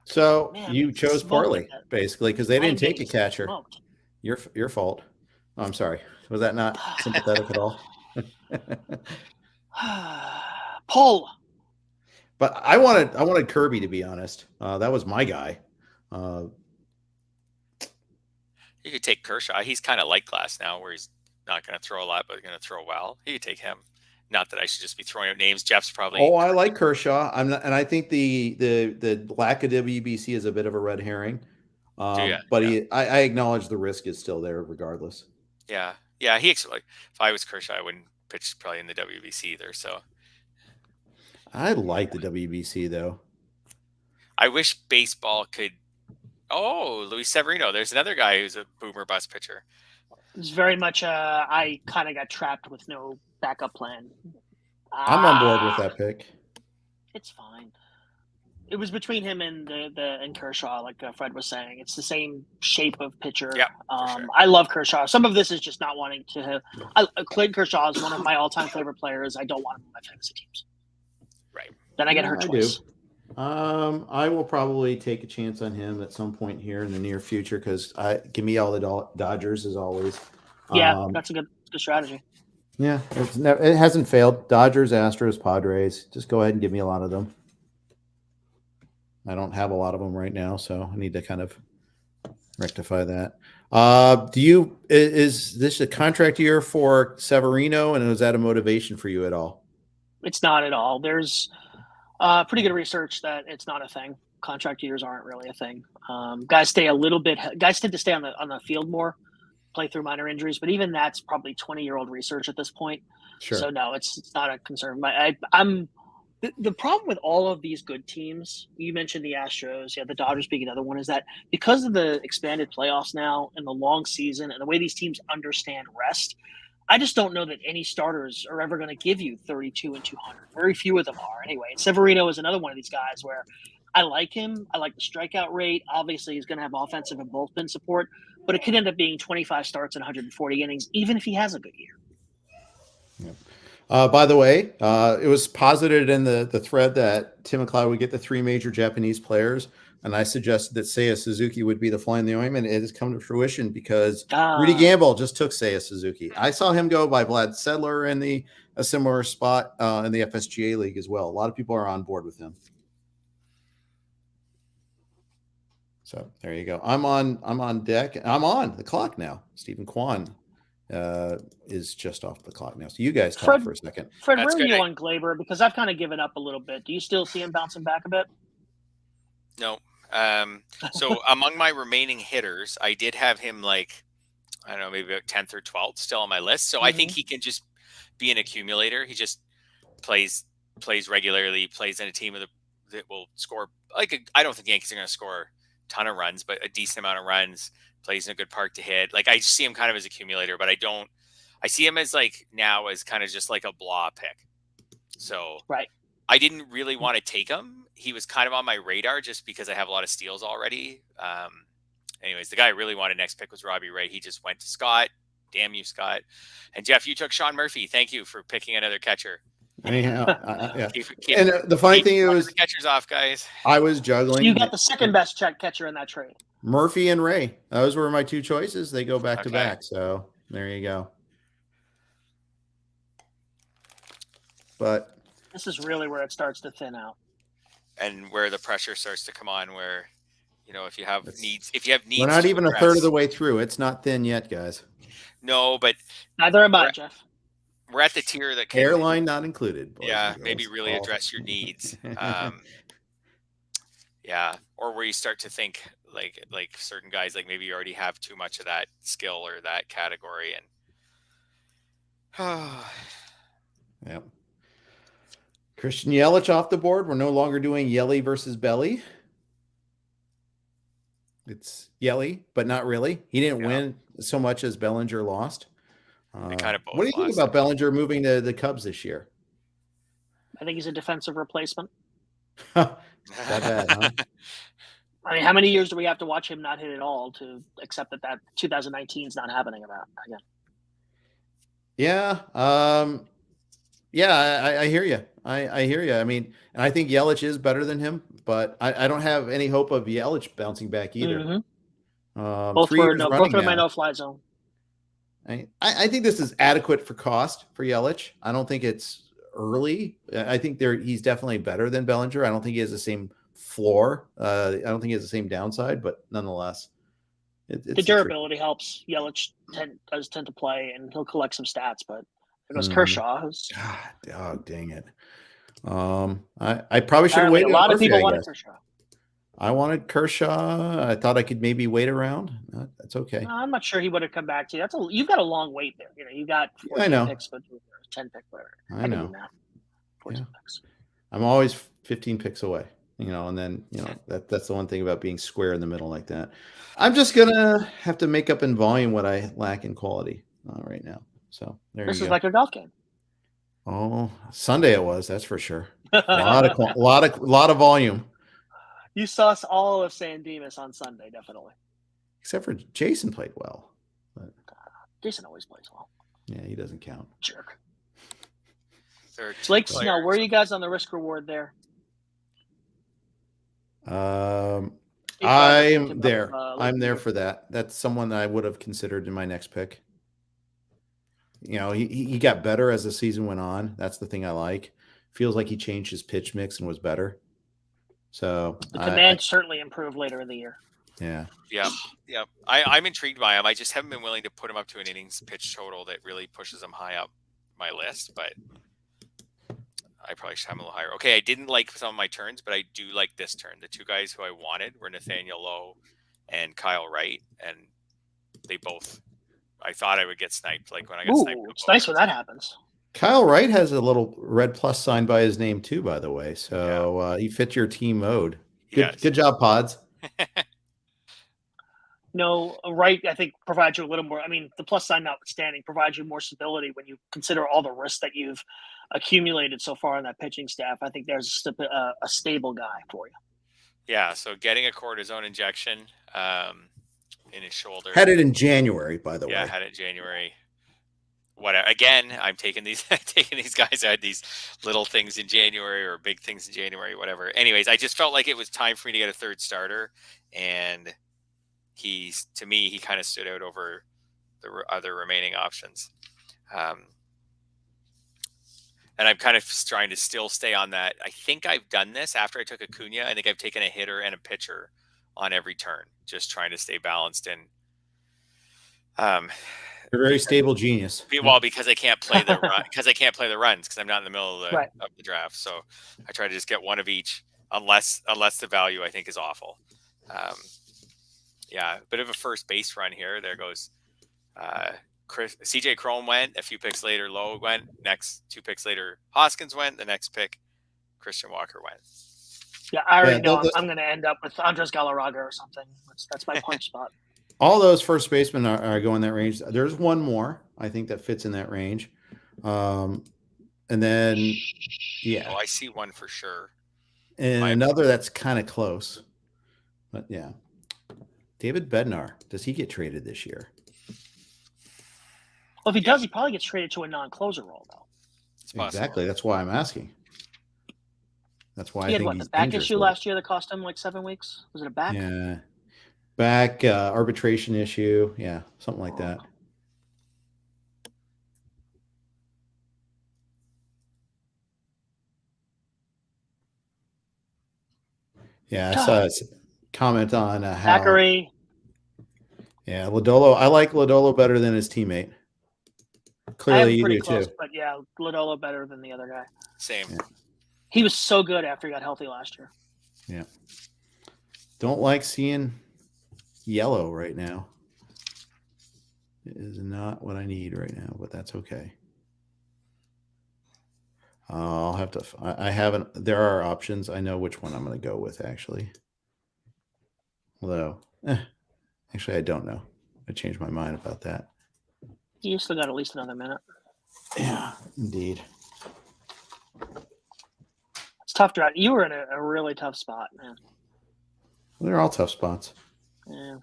So you chose poorly, basically, because they didn't take a catcher. Your fault. Oh, I'm sorry. Was that not sympathetic at all? Pull. But I wanted Kirby, to be honest. That was my guy. You could take Kershaw. He's kind of like Glass now, where he's not going to throw a lot, but going to throw well. You could take him. Not that I should just be throwing out names. Jeff's probably. Oh, I like Kershaw. I'm not, and I think the lack of WBC is a bit of a red herring. But I acknowledge the risk is still there, regardless. Yeah. If I was Kershaw, I wouldn't pitch probably in the WBC either. So I like the WBC though. I wish baseball could. Oh, Luis Severino. There's another guy who's a boomer bust pitcher. It's very much. I kind of got trapped with no backup plan. I'm on board with that pick. It's fine. It was between him and and Kershaw, like Fred was saying. It's the same shape of pitcher. Yeah, sure. I love Kershaw. Some of this is just not wanting to. Clayton Kershaw is one of my all-time favorite players. I don't want him in my fantasy teams. Right. Then I get hurt twice. I will probably take a chance on him at some point here in the near future because give me all the Dodgers as always. Yeah, that's a good strategy. Yeah, it hasn't failed. Dodgers, Astros, Padres. Just go ahead and give me a lot of them. I don't have a lot of them right now, so I need to kind of rectify that. Is this a contract year for Severino, and is that a motivation for you at all? It's not at all. There's pretty good research that it's not a thing. Contract years aren't really a thing. Guys tend to stay on the field more, play through minor injuries, but even that's probably 20-year-old research at this point. Sure. So no, it's not a concern. The problem with all of these good teams, you mentioned the Astros, the Dodgers being another one, is that because of the expanded playoffs now and the long season and the way these teams understand rest, I just don't know that any starters are ever going to give you 32 and 200. Very few of them are anyway. And Severino is another one of these guys where I like him. I like the strikeout rate. Obviously, he's going to have offensive and bullpen support, but it could end up being 25 starts and 140 innings, even if he has a good year. Yep. By the way, it was posited in the thread that Tim McLeod would get the 3 major Japanese players, and I suggested that Seiya Suzuki would be the fly in the ointment. It has come to fruition because Rudy Gamble just took Seiya Suzuki. I saw him go by Vlad Sedler in a similar spot in the FSGA league as well. A lot of people are on board with him. So there you go. I'm on deck. I'm on the clock now. Stephen Kwan is just off the clock now. So you guys talk for a second. Fred, where are you on Glaber? Because I've kind of given up a little bit. Do you still see him bouncing back a bit? No. So among my remaining hitters, I did have him like, I don't know, maybe about 10th or 12th still on my list. So I think he can just be an accumulator. He just plays regularly, plays in a team that will score. I don't think the Yankees are going to score a ton of runs, but a decent amount of runs. Plays in a good park to hit. Like I just see him kind of as accumulator, but I see him as like now as kind of just like a blah pick. So right. I didn't really want to take him. He was kind of on my radar just because I have a lot of steals already. Anyways, the guy I really wanted next pick was Robbie Ray. He just went to Scott. Damn you, Scott. And Jeff, you took Sean Murphy. Thank you for picking another catcher. Anyhow, yeah. And the funny thing is, the catchers off, guys. I was juggling. You got the second best catcher in that trade. Murphy and Ray. Those were my 2 choices. They go back to back. So there you go. But this is really where it starts to thin out. And where the pressure starts to come on, where, if you have needs, we're not even a third of the way through. It's not thin yet, guys. No, but neither am I, Jeff. We're at the tier that can airline not included. Yeah, maybe really address your needs. Yeah, or where you start to think like certain guys, like maybe you already have too much of that skill or that category, and yep. Christian Yelich off the board. We're no longer doing Yelly versus Belly. It's Yelly, but not really. He didn't win so much as Bellinger lost. Kind of both. What do you think about Bellinger moving to the Cubs this year? I think he's a defensive replacement. That bad, huh? I mean, how many years do we have to watch him not hit at all to accept that 2019 is not happening again? Yeah. I hear you. I hear you. I mean, and I think Yelich is better than him, but I don't have any hope of Yelich bouncing back either. Both were in my no-fly zone. I think this is adequate for cost for Yelich. I don't think it's early. I think he's definitely better than Bellinger. I don't think he has the same floor. I don't think he has the same downside, but nonetheless, The durability helps. Yelich does tend to play, and he'll collect some stats. But there goes Kershaw. God, dang it. I probably should have waited. A lot of people wanted Kershaw. I wanted Kershaw. I thought I could maybe wait around. That's okay. I'm not sure he would have come back to you. You've got a long wait there. You got 14 picks, but 10 picks, whatever. I know. Do that. 14 picks. I'm always 15 picks away. And then that's the one thing about being square in the middle like that. I'm just gonna have to make up in volume what I lack in quality right now. So this is like a golf game. Oh, Sunday it was. That's for sure. A lot of volume. You saw all of San Dimas on Sunday, definitely. Except for Jason played well. But Jason always plays well. Yeah, he doesn't count. Jerk. Blake Snell, where are you guys on the risk reward there? I'm there. I'm there for that. That's someone that I would have considered in my next pick. He got better as the season went on. That's the thing I like. Feels like he changed his pitch mix and was better. So the command certainly improved later in the year. Yeah. I'm intrigued by him. I just haven't been willing to put him up to an innings pitch total that really pushes him high up my list, but I probably should have him a little higher. Okay, I didn't like some of my turns, but I do like this turn. The two guys who I wanted were Nathaniel Lowe and Kyle Wright, and they both, I thought I would get sniped. Like when I got sniped. It's nice when that happens. Kyle Wright has a little red plus sign by his name too, by the way. So he fits your team mode. Good job, Pods. No, Wright, I think, provides you a little more. I mean, the plus sign notwithstanding, provides you more stability when you consider all the risks that you've accumulated so far in that pitching staff. I think there's a stable guy for you. Yeah, so getting a cortisone injection in his shoulder. Had it in January, by the way. Yeah, had it in January. Whatever. Again, I'm taking these guys. I had these little things in January or big things in January, whatever. Anyways, I just felt like it was time for me to get a third starter, and to me, he kind of stood out over the other remaining options. And I'm kind of trying to still stay on that. I think I've done this after I took Acuna. I think I've taken a hitter and a pitcher on every turn, just trying to stay balanced and. You're a very stable genius. Well, because I can't play the runs because I'm not in the middle of the draft. So I try to just get one of each, unless the value I think is awful. A bit of a first base run here. There goes CJ Cron went. A few picks later, Lowe went. Next 2 picks later, Hoskins went. The next pick, Christian Walker went. Yeah, I already know I'm going to end up with Andres Galarraga or something. That's my punch spot. All those first basemen are going that range. There's one more, I think, that fits in that range. And then, Oh, I see one for sure. And another that's kind of close. But, yeah. David Bednar, does he get traded this year? Well, if he does, he probably gets traded to a non-closer role, though. Exactly. That's why I'm asking. That's why he I think had the back issue last year that cost him like 7 weeks? Was it a back? Yeah. Back, arbitration issue. Yeah, something like that. Yeah, I saw a comment on how. Zachary. Yeah, Lodolo. I like Lodolo better than his teammate. Clearly, you do close, too. But yeah, Lodolo better than the other guy. Same. Yeah. He was so good after he got healthy last year. Yeah. Don't like seeing yellow right now. It is not what I need right now, but that's okay. I'll have to. I haven't. There are options. I know which one I'm going to go with, actually. Although, actually, I don't know. I changed my mind about that. You still got at least another minute. Yeah, indeed. It's tough draft. You were in a really tough spot, man. Well, they're all tough spots. Yeah.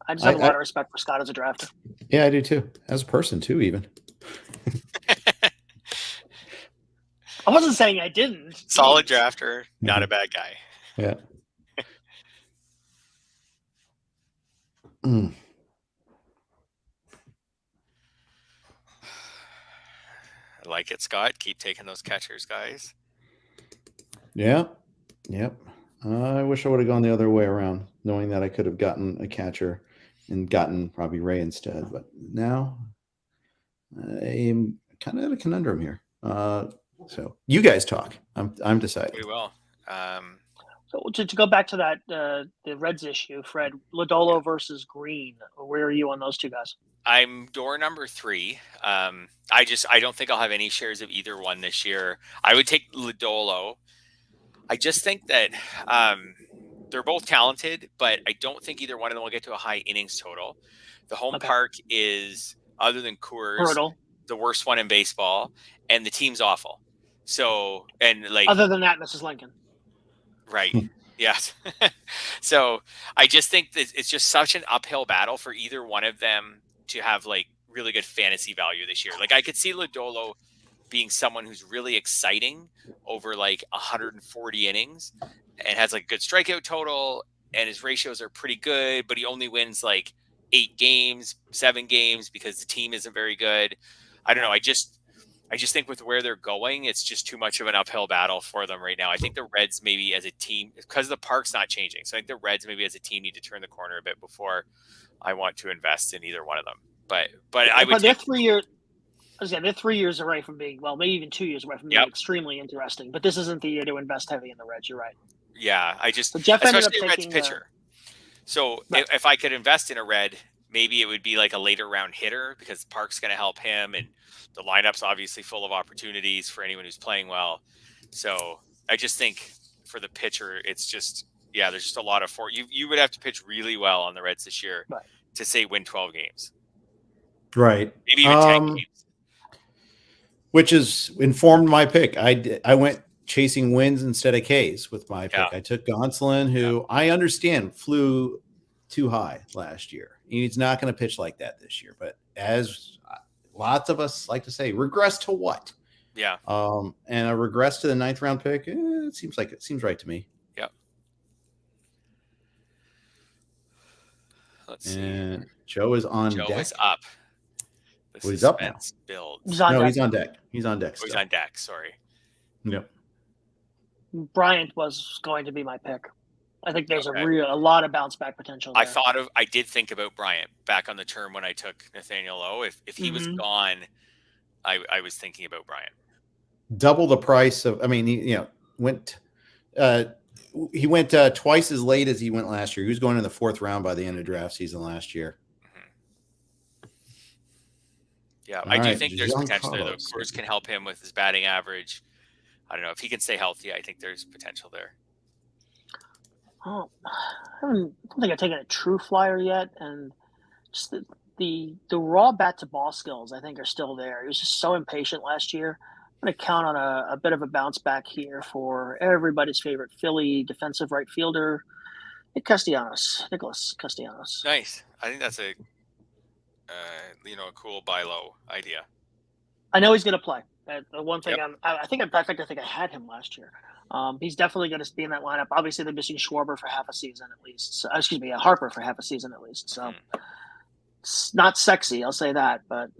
I just have a lot of respect for Scott as a drafter. Yeah, I do too. As a person too, even. I wasn't saying I didn't. Solid drafter, not a bad guy. Yeah. I like it, Scott. Keep taking those catchers, guys. Yeah. Yep. I wish I would have gone the other way around, knowing that I could have gotten a catcher and gotten Robbie Ray instead. But now I'm kind of in a conundrum here. So you guys talk. I'm deciding. We will. So to go back to that the Reds issue, Fred, Lodolo versus Green. Where are you on those two guys? I'm door number 3. I don't think I'll have any shares of either one this year. I would take Lodolo. I just think that they're both talented, but I don't think either one of them will get to a high innings total. The home park is, other than Coors, Brutal. the worst one in baseball, and the team's awful. So, and like, other than that, Mrs. Lincoln. Right. Yes. So I just think that it's just such an uphill battle for either one of them to have like really good fantasy value this year. Like I could see Lodolo being someone who's really exciting over like 140 innings and has like a good strikeout total, and his ratios are pretty good, but he only wins like 8 games, 7 games because the team isn't very good. I don't know. I just think with where they're going, it's just too much of an uphill battle for them right now. I think the Reds maybe as a team, because the park's not changing, so I think the Reds maybe as a team need to turn the corner a bit before I want to invest in either one of them. But I would. But they're 3 years. They're 3 years away from being, well, maybe even 2 years away from being extremely interesting. But this isn't the year to invest heavy in the Reds. You're right. Yeah, So Jeff ended up especially a Reds taking pitcher. So if I could invest in a Red, maybe it would be like a later round hitter because Park's going to help him, and the lineup's obviously full of opportunities for anyone who's playing well. So I just think for the pitcher, it's just, there's just a lot of you would have to pitch really well on the Reds this year to say win 12 games. Right. Maybe even 10 games. Which has informed my pick. I went chasing wins instead of Ks with my pick. I took Gonsolin, who I understand flew too high last year. He's not going to pitch like that this year. But as lots of us like to say, regress to what? Yeah. And a regress to the 9th round pick. It seems right to me. Yep. Let's see. Joe is on deck. Joe is up. He's up now. Build. He's on deck. He's on deck. He's on deck. Sorry. Yep. Bryant was going to be my pick. I think there's a lot of bounce back potential there. I did think about Bryant back on the term when I took Nathaniel Lowe. If he was gone, I was thinking about Bryant. Double the price of, he went twice as late as he went last year. He was going in the 4th round by the end of draft season last year. Yeah, I do think there's potential there, though. Coors can help him with his batting average. I don't know. If he can stay healthy, I think there's potential there. Oh, I don't think I've taken a true flyer yet. And just the raw bat to ball skills, I think, are still there. He was just so impatient last year. I'm going to count on a bit of a bounce back here for everybody's favorite Philly defensive right fielder, Nicholas Castellanos. Nice. I think that's a cool buy low idea. I know he's going to play. The one thing I think I had him last year. He's definitely going to be in that lineup. Obviously, they're missing Schwarber for half a season at least. So, Harper for half a season at least. So it's not sexy, I'll say that, but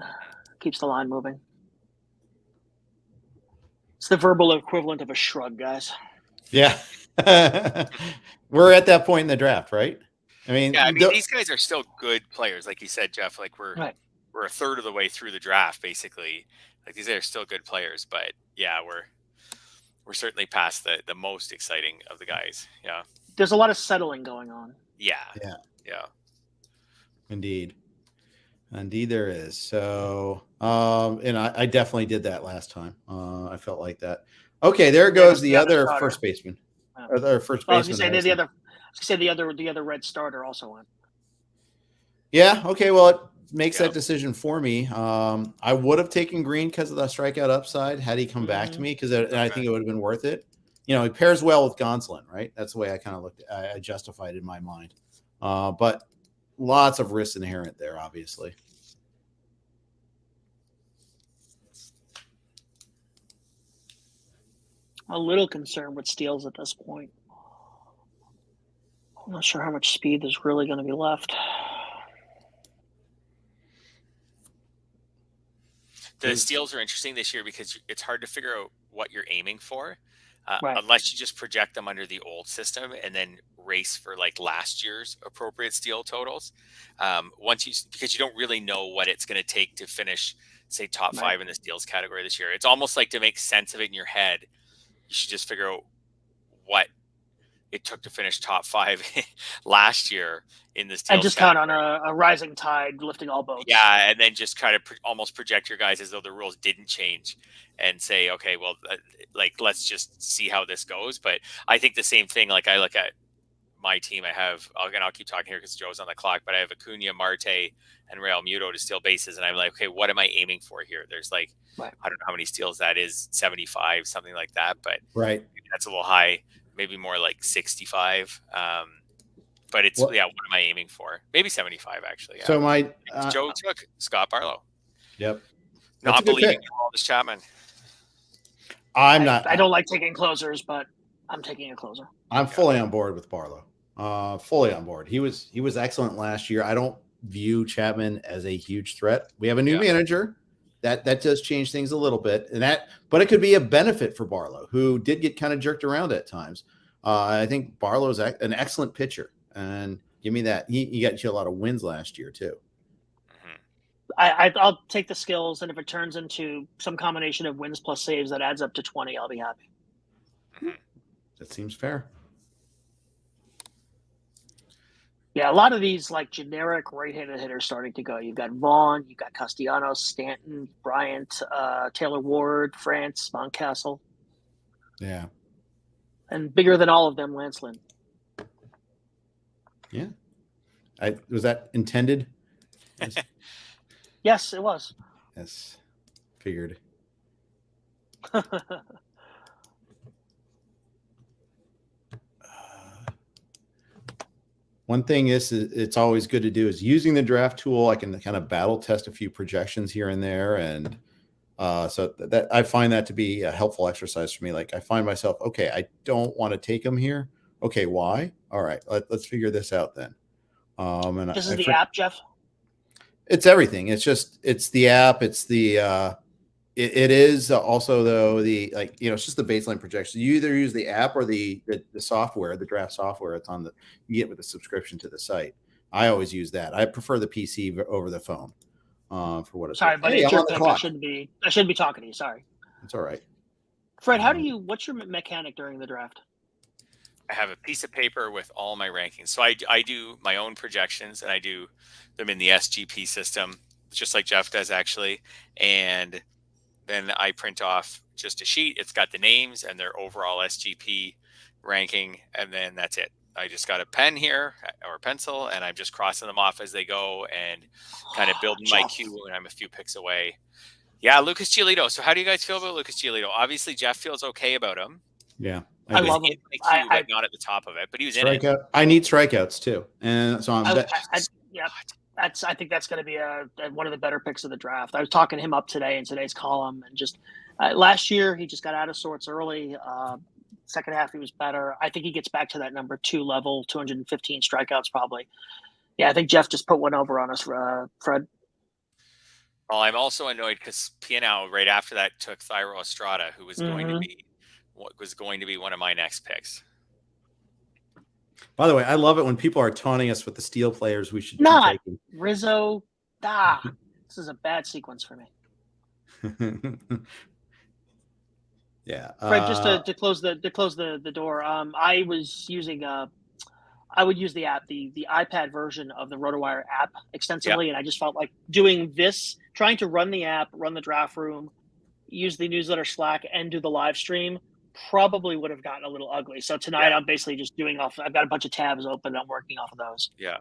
keeps the line moving. It's the verbal equivalent of a shrug, guys. Yeah. We're at that point in the draft, right? These guys are still good players, like you said, Jeff. Like we're a third of the way through the draft, basically. Like these are still good players, but we're certainly past the most exciting of the guys. Yeah. There's a lot of settling going on. Yeah. Indeed there is. So, and I definitely did that last time. I felt like that. Okay, there goes the other first baseman. Or the first baseman. I was going to say the other Red starter also went. Yeah. Okay. Well, it makes that decision for me. I would have taken Green because of the strikeout upside had he come back to me, because I think it would have been worth it. He pairs well with Gonsolin, right? That's the way I kind of looked. I justified in my mind. But lots of risks inherent there, obviously. A little concerned with steals at this point. I'm not sure how much speed there's really going to be left. The steals are interesting this year because it's hard to figure out what you're aiming for. Right. unless you just project them under the old system and then race for like last year's appropriate steal totals. Because you don't really know what it's going to take to finish, say, top Right. 5 in the steals category this year. It's almost like, to make sense of it in your head, you should just figure out what it took to finish top 5 last year in the steals And just category. count on a rising tide lifting all boats. Yeah, and then just kind of almost project your guys as though the rules didn't change, and say, okay, well, let's just see how this goes. But I think the same thing. Like, I look at my team. I'll keep talking here because Joe's on the clock, but I have Acuna, Marte, and Real Muto to steal bases, and I'm like, okay, what am I aiming for here? There's like, right. I don't know how many steals that is, 75, something like that, but right, that's a little high. Maybe more like 65. But it's what am I aiming for? Maybe 75 actually. Yeah. So Joe took Scott Barlow. Yep. Not believing in Aroldis Chapman. I'm not. I don't like taking closers, but I'm taking a closer. I'm fully on board with Barlow. Fully on board. He was excellent last year. I don't view Chapman as a huge threat. We have a new manager. That does change things a little bit, but it could be a benefit for Barlow, who did get kind of jerked around at times. I think Barlow's an excellent pitcher, and give me that. He got you a lot of wins last year too. I'll take the skills, and if it turns into some combination of wins plus saves that adds up to 20, I'll be happy. That seems fair. Yeah, a lot of these like generic right-handed hitters starting to go. You've got Vaughn, you've got Castellanos, Stanton, Bryant, Taylor Ward, France, Mountcastle. Yeah. And bigger than all of them, Lance Lynn. Yeah. Was that intended? Yes, it was. Yes. Figured. One thing it's always good to do is using the draft tool. I can kind of battle test a few projections here and there. And so that I find that to be a helpful exercise for me. Like, I find myself, okay, I don't want to take them here. Okay, why? All right, let's figure this out then. And this is the app, Jeff? It's everything. It's the app. It's the it is also, though, the it's just the baseline projection. You either use the app or the software, the draft software. It's on you get with a subscription to the site. I always use that. I prefer the PC over the phone for what it's. Sorry, but it's your pick. I shouldn't be talking to you. Sorry. It's all right. Fred, what's your mechanic during the draft? I have a piece of paper with all my rankings. So I do my own projections, and I do them in the SGP system, just like Jeff does actually. And then I print off just a sheet. It's got the names and their overall SGP ranking, and then that's it. I just got a pen here or a pencil, and I'm just crossing them off as they go and kind of building my queue, and I'm a few picks away. Yeah, Lucas Giolito. So how do you guys feel about Lucas Giolito? Obviously, Jeff feels okay about him. Yeah. I love him. But not at the top of it, but he was in it. I need strikeouts too, and so I think that's going to be one of the better picks of the draft. I was talking to him up today in today's column, and just last year he just got out of sorts early. Second half he was better. I think he gets back to that number 2 level, 215 strikeouts probably. Yeah, I think Jeff just put one over on us, Fred. Well, I'm also annoyed because Piano right after that took Thairo Estrada, who was going to be one of my next picks. By the way, I love it when people are taunting us with the steal players we should not be taking. Rizzo. This is a bad sequence for me. Yeah. Fred, just to close the door. I would use the app, the iPad version of the RotoWire app extensively, and I just felt like doing this, trying to run the app, run the draft room, use the newsletter Slack, and do the live stream probably would have gotten a little ugly. So tonight I'm basically just I've got a bunch of tabs open. I'm working off of those. Yeah.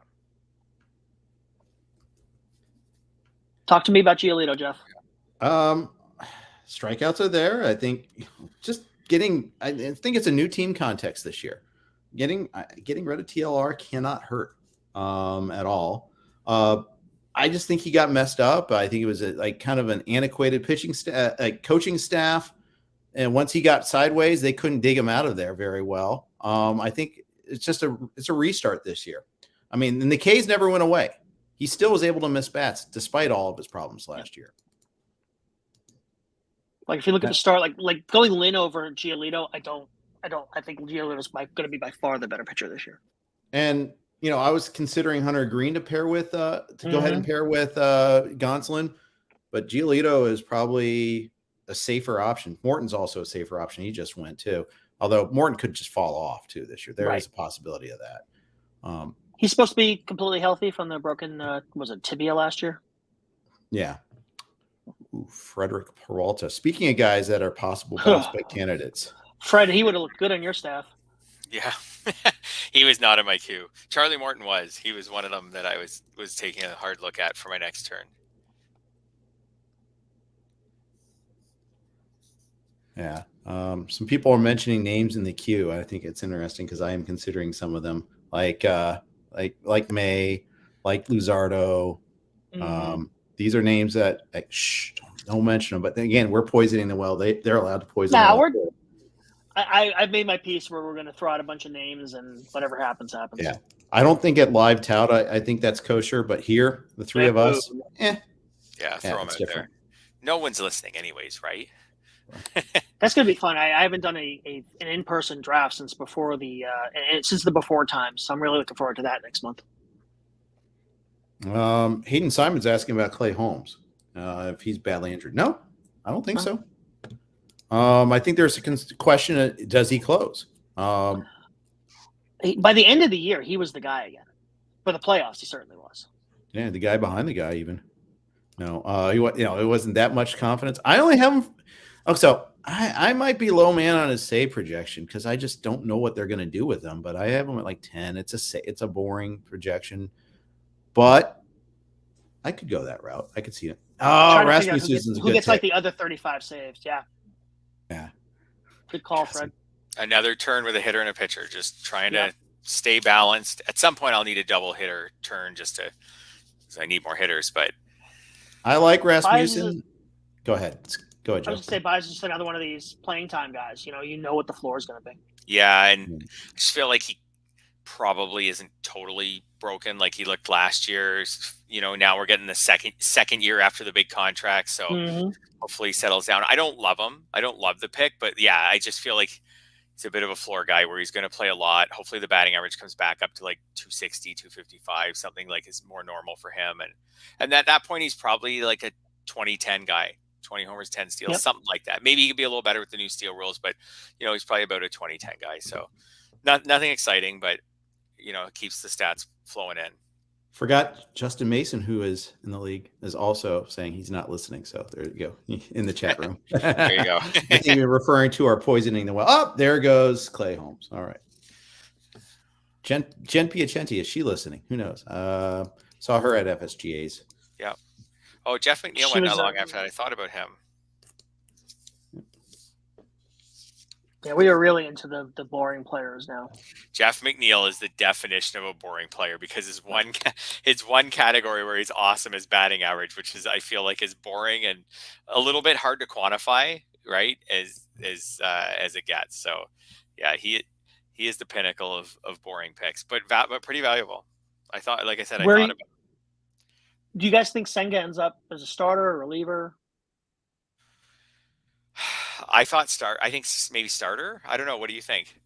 Talk to me about Giolito, Jeff. Strikeouts are there. I think I think it's a new team context this year. Getting rid of TLR cannot hurt at all. I just think he got messed up. I think it was kind of an antiquated pitching coaching staff. And once he got sideways, they couldn't dig him out of there very well. I think it's a restart this year. I mean, and the K's never went away. He still was able to miss bats despite all of his problems last year. Like if you look at the start, like going Lynn over Giolito, I don't I think Giolito's going to be by far the better pitcher this year. And I was considering Hunter Green to pair with go ahead and pair with Gonsolin, but Giolito is probably a safer option. Morton's also a safer option. He just went too. Although Morton could just fall off too this year. There is a possibility of that. He's supposed to be completely healthy from the broken was it tibia last year? Yeah. Ooh, Frederick Peralta. Speaking of guys that are possible bounce back candidates. Fred, he would have looked good on your staff. Yeah. He was not in my queue. Charlie Morton was. He was one of them that I was taking a hard look at for my next turn. Yeah. Some people are mentioning names in the queue. I think it's interesting because I am considering some of them, like May, like Luzardo. These are names that don't mention them. But again, we're poisoning the well. They're allowed to poison. I've made my piece where we're going to throw out a bunch of names and whatever happens. Yeah. I don't think at live tout, I think that's kosher. But here, the three of us, throw them out there. No one's listening anyways, right? That's going to be fun. I haven't done an in-person draft since the before times. So I'm really looking forward to that next month. Hayden Simon's asking about Clay Holmes. If he's badly injured. No, I don't think so. I think there's a question: does he close? By the end of the year, he was the guy again. For the playoffs, he certainly was. Yeah, the guy behind the guy even. No, it wasn't that much confidence. I only have him. Oh, so I might be low man on his save projection because I just don't know what they're going to do with him. But I have him at like 10. It's a boring projection, but I could go that route. I could see it. Oh, Rasmussen's who gets like the other 35 saves? Yeah. Yeah. Good call, Fred. Another turn with a hitter and a pitcher, just trying to stay balanced. At some point, I'll need a double hitter turn because I need more hitters. But I like Rasmussen. Go ahead. Go ahead, Joe. I was going to say, Baez is just another one of these playing time guys. You know what the floor is going to be. Yeah, and I just feel like he probably isn't totally broken like he looked last year. Now we're getting the second year after the big contract, so hopefully he settles down. I don't love him. I don't love the pick, but yeah, I just feel like he's a bit of a floor guy where he's going to play a lot. Hopefully the batting average comes back up to like 260, 255, something like is more normal for him. And at that point, he's probably like a 20-10 guy. 20 homers, 10 steals, something like that. Maybe he could be a little better with the new steal rules, but he's probably about a 20-10 guy. So nothing exciting, but it keeps the stats flowing in. Forgot Justin Mason, who is in the league, is also saying he's not listening. So there you go in the chat room. There you go. I think we're referring to our poisoning the well. Oh, there goes Clay Holmes. All right. Jen Piacenti, is she listening? Who knows? Saw her at FSGA's. Yeah. Oh, Jeff McNeil went not long after that. I thought about him. Yeah, we are really into the boring players now. Jeff McNeil is the definition of a boring player because his one category where he's awesome is batting average, which is I feel like is boring and a little bit hard to quantify, right? As it gets. So, yeah, he is the pinnacle of boring picks, but pretty valuable. I thought, like I said, I thought about. Do you guys think Senga ends up as a starter or reliever? I think maybe starter. I don't know. What do you think?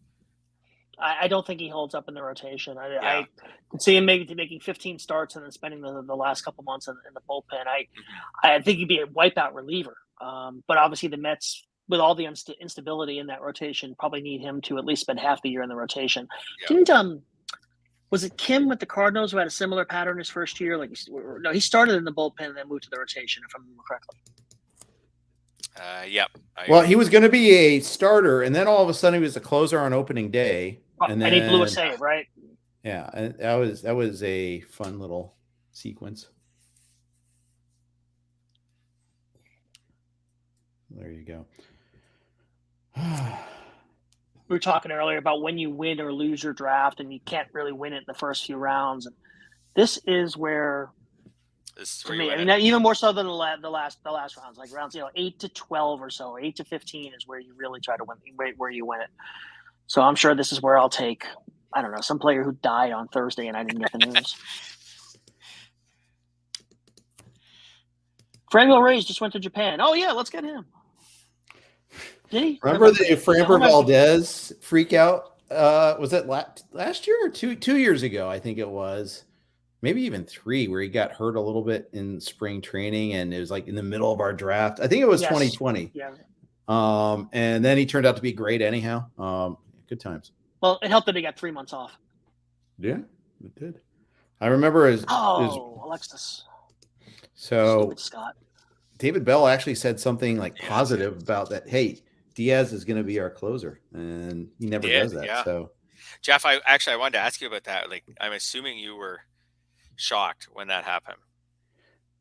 I don't think he holds up in the rotation. I could see him making 15 starts and then spending the last couple months in the bullpen. I think he'd be a wipeout reliever. But obviously the Mets, with all the instability in that rotation, probably need him to at least spend half the year in the rotation. Yeah. Was it Kim with the Cardinals who had a similar pattern his first year? He started in the bullpen and then moved to the rotation, if I remember correctly. Yep. Well, he was going to be a starter, and then all of a sudden he was a closer on opening day, and he blew a save, right? Yeah, and that was a fun little sequence. There you go. We were talking earlier about when you win or lose your draft, and you can't really win it in the first few rounds. And this is where. To me, even more so than the last rounds, like rounds 8 to 12 or so, 8 to 15 is where you really try to win, where you win it. So I'm sure this is where I'll take, I don't know, some player who died on Thursday and I didn't get the news. Franco Reyes just went to Japan. Oh yeah, let's get him. Did he? Remember the Framber Valdez freak out? Was that last year or two years ago? I think it was. Maybe even 3, where he got hurt a little bit in spring training, and it was like in the middle of our draft. I think it was 2020. Yeah. And then he turned out to be great anyhow. Good times. Well, it helped that he got 3 months off. Yeah, it did. I remember Alexis. So Stupid Scott. David Bell actually said something like positive about that. Hey, Diaz is going to be our closer, and he never does that. Yeah. So, Jeff, I wanted to ask you about that. Like, I'm assuming you were shocked when that happened.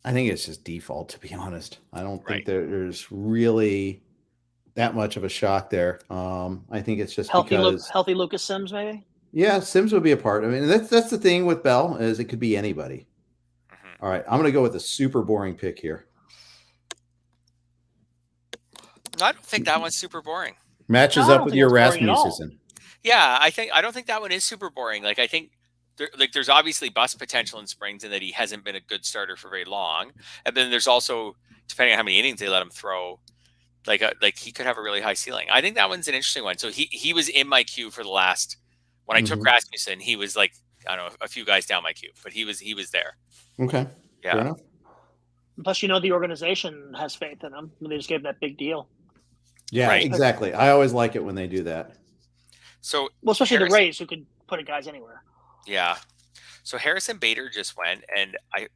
I think it's just default, to be honest. I don't think there's really that much of a shock there. I think it's just healthy Lucas Sims, maybe. Yeah, Sims would be a part. I mean, that's the thing with Bell, is it could be anybody. All right, I'm going to go with a super boring pick here. No, I don't think that one's super boring. Matches up with your Rasmussen. Yeah, I don't think that one is super boring. Like, I think there's obviously bust potential in Springs, and that he hasn't been a good starter for very long. And then there's also, depending on how many innings they let him throw, like he could have a really high ceiling. I think that one's an interesting one. So he was in my queue for the last, when I took Rasmussen, he was like, I don't know, a few guys down my queue, but he was there. Okay. Yeah. Fair enough. Plus, the organization has faith in him. They just gave him that big deal. Yeah, right. Exactly. I always like it when they do that. So, especially the Rays, who could put a guys anywhere. Yeah. So Harrison Bader just went, and I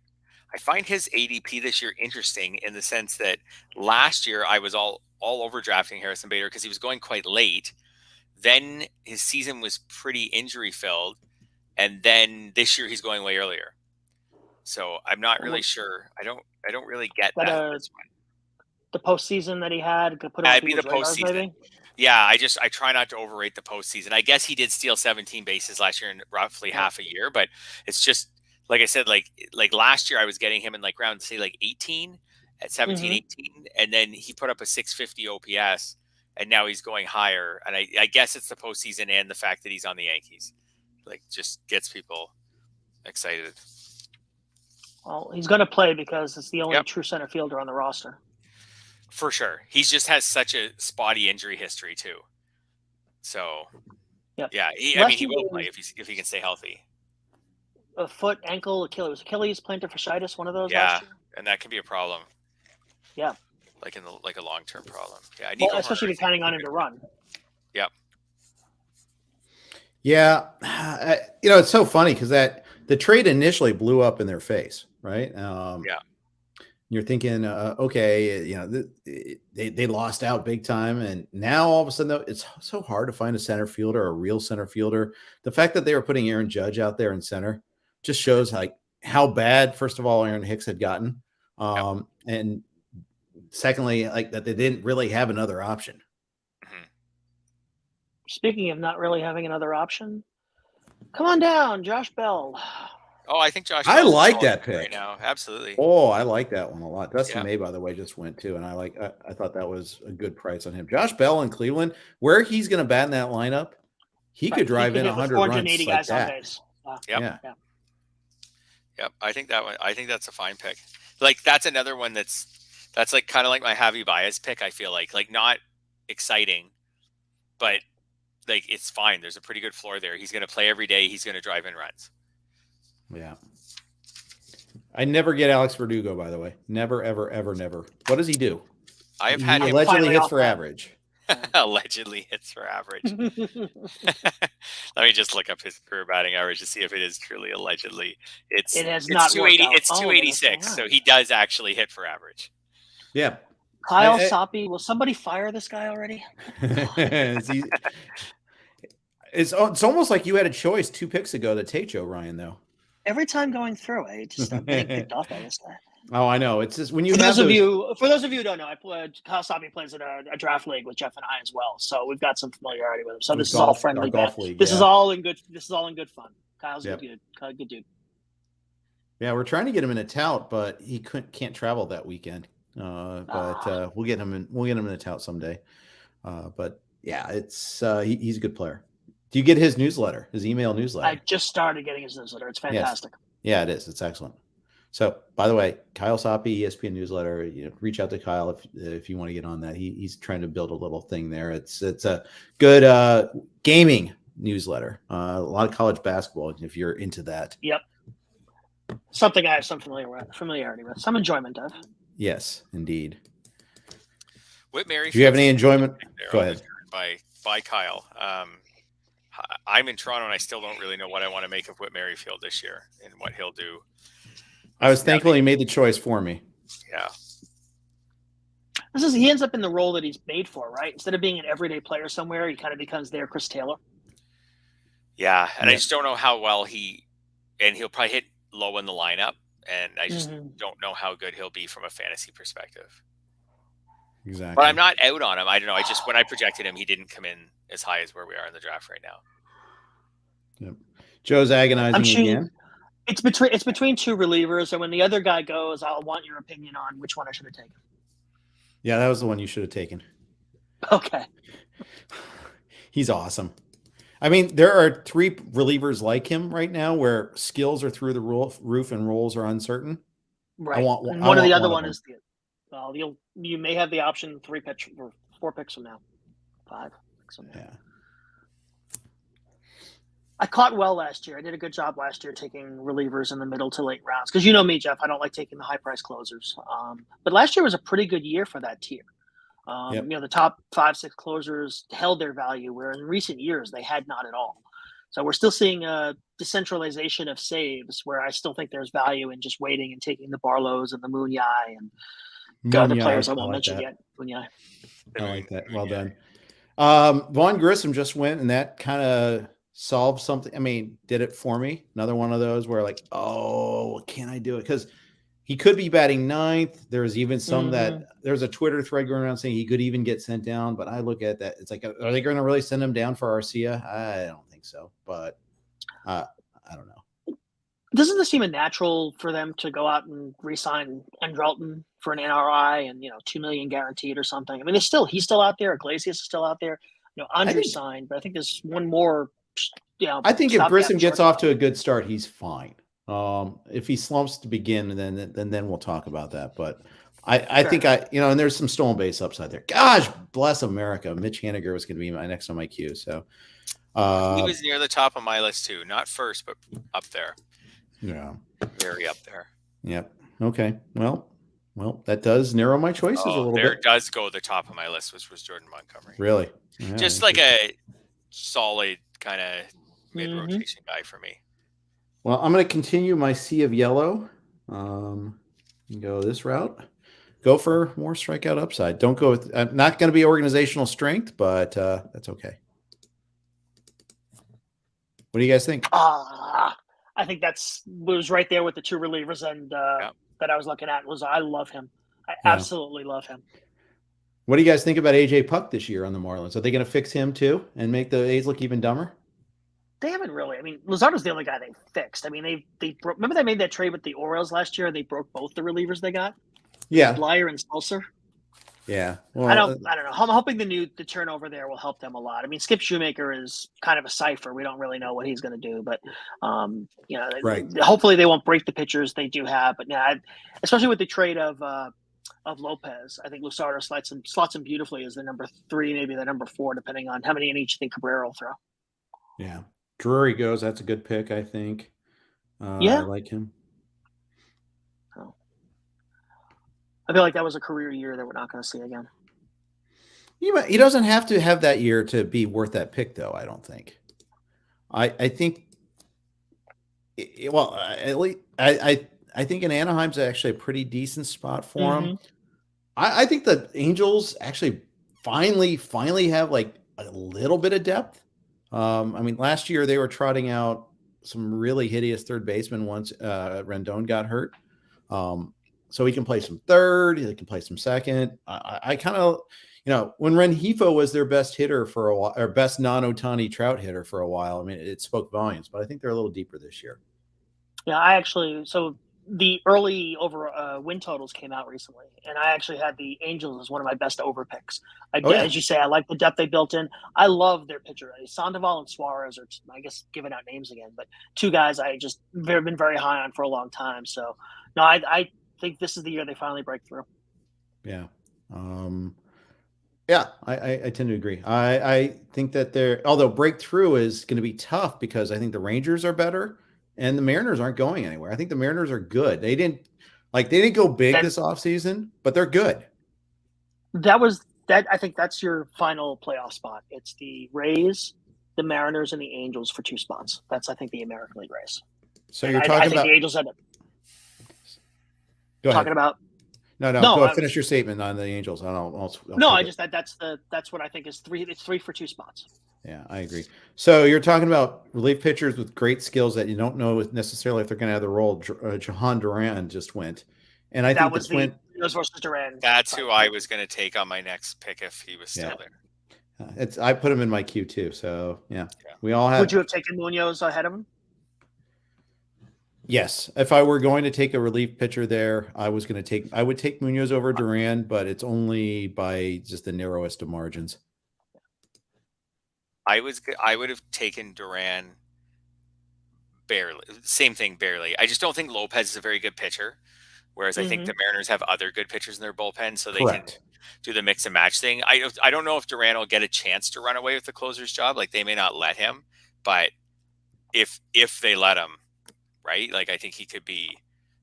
find his ADP this year interesting in the sense that last year I was all over drafting Harrison Bader because he was going quite late. Then his season was pretty injury filled, and then this year he's going way earlier. So I'm not really sure. I don't really get that. The postseason that he had could put on be the postseason. Maybe? Yeah, I try not to overrate the postseason. I guess he did steal 17 bases last year in roughly half a year, but it's just like I said, like last year I was getting him in like round, say, like 18 at 17, 18, and then he put up a 650 OPS, and now he's going higher. And I guess it's the postseason and the fact that he's on the Yankees, like, just gets people excited. Well, he's going to play because it's the only true center fielder on the roster. For sure. He just has such a spotty injury history too. So, yeah, he will play if he can stay healthy. A foot, ankle, Achilles, plantar fasciitis, one of those. Yeah, and that can be a problem. Yeah, like a long-term problem. Yeah, especially depending on him to run. Yep. Yeah, it's so funny because the trade initially blew up in their face, right? Yeah. You're thinking, okay, they lost out big time, and now all of a sudden, it's so hard to find a center fielder, a real center fielder. The fact that they were putting Aaron Judge out there in center just shows like how bad, first of all, Aaron Hicks had gotten, and secondly, like that they didn't really have another option. Speaking of not really having another option, come on down, Josh Bell. Oh, I think Josh. I like that pick right now. Absolutely. Oh, I like that one a lot. Dustin May, by the way, just went too, and I thought that was a good price on him. Josh Bell in Cleveland, where he's going to bat in that lineup, he could drive in 100 runs like guys that. On base. Yep. I think that one. I think that's a fine pick. Like, that's another one that's like kind of like my Javi Baez pick. I feel like not exciting, but like it's fine. There's a pretty good floor there. He's going to play every day. He's going to drive in runs. Yeah. I never get Alex Verdugo, by the way. Never, ever, ever, never. What does he do? I have had him allegedly hits for average. Allegedly hits for average. Let me just look up his career batting average to see if it is truly allegedly. It's 280. It's 286. So he does actually hit for average. Yeah. Kyle Soppe. Will somebody fire this guy already? It's almost like you had a choice 2 picks ago to take Joe Ryan, though. Every time going through, I just getting picked off by this guy. Oh, I know. It's just when you for those of you who don't know, Kyle Soppe plays in a draft league with Jeff and I as well, so we've got some familiarity with him. So this is all friendly. This is all in good. This is all in good fun. Kyle's a good dude. Yeah, we're trying to get him in a tout, but he can't travel that weekend. But we'll get him in. We'll get him in a tout someday. But yeah, it's he's a good player. Do you get his newsletter? His email newsletter? I just started getting his newsletter. It's fantastic. Yes. Yeah, it is. It's excellent. So, by the way, Kyle Soppe, ESPN newsletter. Reach out to Kyle if you want to get on that. He's trying to build a little thing there. It's a good gaming newsletter. A lot of college basketball if you're into that. Yep. Something I have some familiarity with, some enjoyment of. Yes, indeed. Whit Merrifield. Do you have any enjoyment? Go ahead. By Kyle. I'm in Toronto, and I still don't really know what I want to make of Whit Merrifield this year and what he'll do. I was thankful he made the choice for me. Yeah. He ends up in the role that he's made for, right? Instead of being an everyday player somewhere, he kind of becomes their Chris Taylor. Yeah, and I just don't know how well he'll probably hit low in the lineup, and I just don't know how good he'll be from a fantasy perspective. Exactly. But I'm not out on him. I don't know. When I projected him, he didn't come in as high as where we are in the draft right now. Yep. Joe's agonizing again. It's between two relievers, and when the other guy goes, I'll want your opinion on which one I should have taken. Yeah, that was the one you should have taken. Okay. He's awesome. I mean, there are 3 relievers like him right now where skills are through the roof and roles are uncertain. Right. One of the other one is you may have the option 4 picks from now, 5 picks from now. Yeah. I caught well last year. I did a good job last year taking relievers in the middle to late rounds because you know me, Jeff. I don't like taking the high price closers. But last year was a pretty good year for that tier. The top 5-6 closers held their value, where in recent years they had not at all. So we're still seeing a decentralization of saves, where I still think there's value in just waiting and taking the Barlows and the Munyai and the other players I won't mention yet. Munyai. I like that. Well done. Vaughn Grissom just went, and that kind of solved something. I mean, did it for me. Another one of those where can I do it? Because he could be batting 9th. There's even some that there's a Twitter thread going around saying he could even get sent down. But I look at that. It's like, are they going to really send him down for Arcia? I don't think so. But I don't know. Doesn't this seem natural for them to go out and re-sign Andrelton for an NRI and $2 million guaranteed or something? I mean, he's still out there. Iglesias is still out there. Andre's signed, but I think there's one more. I think if Grissom gets off to a good start, he's fine. If he slumps to begin, then we'll talk about that. But I think and there's some stolen base upside there. Gosh, bless America. Mitch Haniger was going to be next on my queue. So he was near the top of my list too. Not first, but up there. Yeah. Very up there. Yep. Okay. Well, that does narrow my choices a little bit. There does go the top of my list, which was Jordan Montgomery. Really? Yeah, just like a solid kind of mid-rotation guy for me. Well, I'm going to continue my sea of yellow. Go this route. Go for more strikeout upside. Don't go with. Not going to be organizational strength, but that's okay. What do you guys think? I think was right there with the 2 relievers and that I was looking at. I love him. I absolutely love him. What do you guys think about AJ Puck this year on the Marlins? Are they going to fix him too and make the A's look even dumber? They haven't really. I mean, Luzardo's the only guy they fixed. I mean, they broke. Remember they made that trade with the Orioles last year? They broke both the relievers they got. Yeah, Blyer and Spulser. Yeah, well, I don't know. I'm hoping the turnover there will help them a lot. I mean, Skip Shoemaker is kind of a cipher. We don't really know what he's going to do, but right. Hopefully they won't break the pitchers they do have. But especially with the trade of Lopez, I think Luzardo slots him beautifully as the number 3, maybe the number 4, depending on how many in each you think Cabrera will throw. Yeah, Drury goes. That's a good pick, I think. I like him. I feel like that was a career year that we're not going to see again. He doesn't have to have that year to be worth that pick, though. I don't think. I think. Well, at least I think in Anaheim's actually a pretty decent spot for him. I think the Angels actually finally have like a little bit of depth. I mean, last year they were trotting out some really hideous third baseman once Rendon got hurt. So he can play some third, he can play some second. I kind of, when Rengifo was their best hitter for a while, or best non-Ohtani Trout hitter for a while, I mean, it spoke volumes, but I think they're a little deeper this year. Yeah, so the early over win totals came out recently, and I actually had the Angels as one of my best over picks. As you say, I like the depth they built in. I love their pitcher. Sandoval and Suarez are, I guess, giving out names again, but two guys I just have been very high on for a long time. So, no, I think this is the year they finally break through. Yeah. Yeah, I tend to agree. I think that although breakthrough is going to be tough because I think the Rangers are better and the Mariners aren't going anywhere. I think the Mariners are good. They didn't go big this offseason, but they're good. I think that's your final playoff spot. It's the Rays, the Mariners, and the Angels for 2 spots. That's, I think, the American League race. So you're talking about the Angels had it. Go ahead. Talking about No, go ahead, finish your statement on the Angels. That's what I think is 3. It's 3 for 2 spots. Yeah, I agree. So you're talking about relief pitchers with great skills that you don't know necessarily if they're going to have the role. Jahan Duran just went, and I think was the versus Duran. That's who I was going to take on my next pick if he was still there. I put him in my queue too. So yeah. We all have. Would you have taken Munoz ahead of him? Yes, if I were going to take a relief pitcher there, I would take Munoz over Duran, but it's only by just the narrowest of margins. I would have taken Duran barely. Same thing, barely. I just don't think Lopez is a very good pitcher, whereas I think the Mariners have other good pitchers in their bullpen, so they can do the mix and match thing. I don't know if Duran will get a chance to run away with the closer's job. Like, they may not let him, but if they let him, right? Like, I think he could be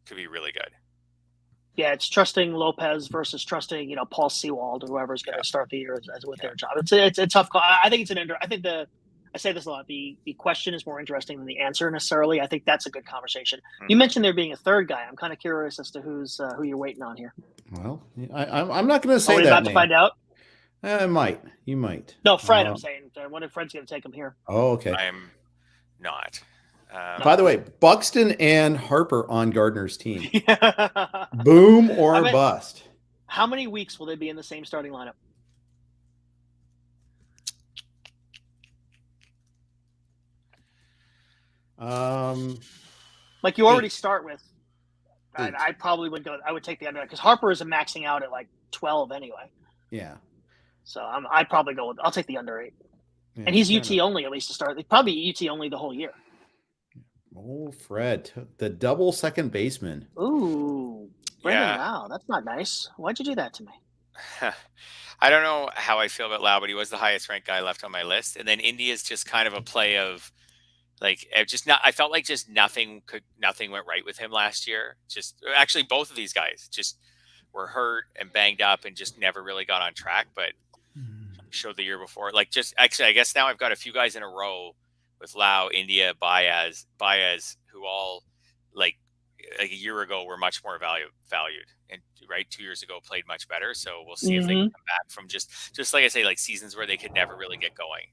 really good. Yeah, it's trusting Lopez versus trusting, Paul Sewald or whoever's going to start the year as with their job. It's a tough call. I think I say this a lot. The question is more interesting than the answer necessarily. I think that's a good conversation. You mentioned there being a third guy. I'm kind of curious as to who you're waiting on here. Well, I'm not going to say that. Are we about to find out? You might. No, Fred. I'm saying. I wonder if Fred's going to take him here. Oh, okay. I'm not. By the way, Buxton and Harper on Gardner's team. Boom or bust. How many weeks will they be in the same starting lineup? Like you already start with. I probably would go. I would take the under because Harper is maxing out at like 12 anyway. Yeah. So I'd probably go. I'll take the under 8. Yeah, and he's UT only at least to start. Probably UT only the whole year. Oh, Fred, the double second baseman. Ooh, Brendan Lau. That's not nice. Why'd you do that to me? I don't know how I feel about Lau, but he was the highest ranked guy left on my list. And then India's just kind of a play of like, I felt like just nothing went right with him last year. Just actually both of these guys just were hurt and banged up and just never really got on track, but showed the year before. Like, just actually, I guess now I've got a few guys in a row with Lau, India, Baez, who all like a year ago were much more valued, and 2 years ago played much better. So we'll see if they can come back from just like I say, like seasons where they could never really get going.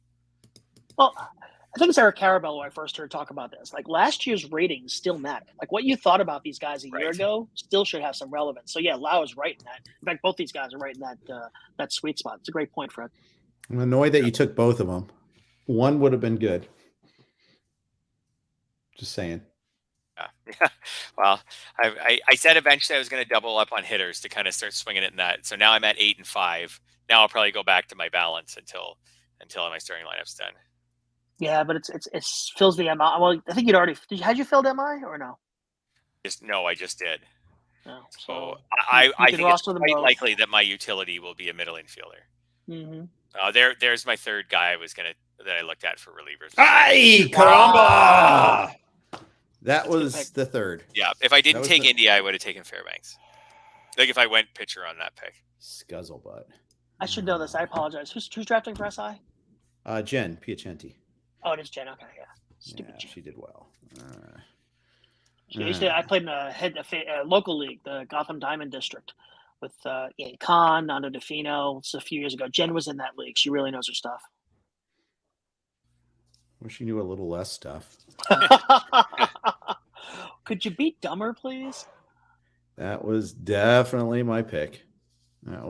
Well, I think it's Eric Carabello who I first heard talk about this. Like, last year's ratings still matter. Like, what you thought about these guys a year ago still should have some relevance. So yeah, Lau is right in that. In fact, both these guys are right in that sweet spot. It's a great point, Fred. I'm annoyed that you took both of them. One would have been good. Just saying. Yeah. Well, I said eventually I was going to double up on hitters to kind of start swinging it in that. So now I'm at 8 and 5. Now I'll probably go back to my balance until my starting lineup's done. Yeah, but it fills the MI. Well, I think had you filled MI or no? I just did. Oh, so I think it's quite likely that my utility will be a middle infielder. Mm-hmm. There's my third guy that I looked at for relievers. Ay, caramba! That was the third. Yeah, if I didn't take India, I would have taken Fairbanks. Like if I went pitcher on that pick. Scuzzlebutt. I should know this. I apologize. Who's drafting for SI? Jen Piacenti. Oh, it is Jen. Okay, yeah. Stupid Jen. She did well. I played in a local league, the Gotham Diamond District, with Ian Kahn, Nando DeFino. It's a few years ago. Jen was in that league. She really knows her stuff. Wish you knew a little less stuff. Could you be dumber, please? That was definitely my pick. Yeah.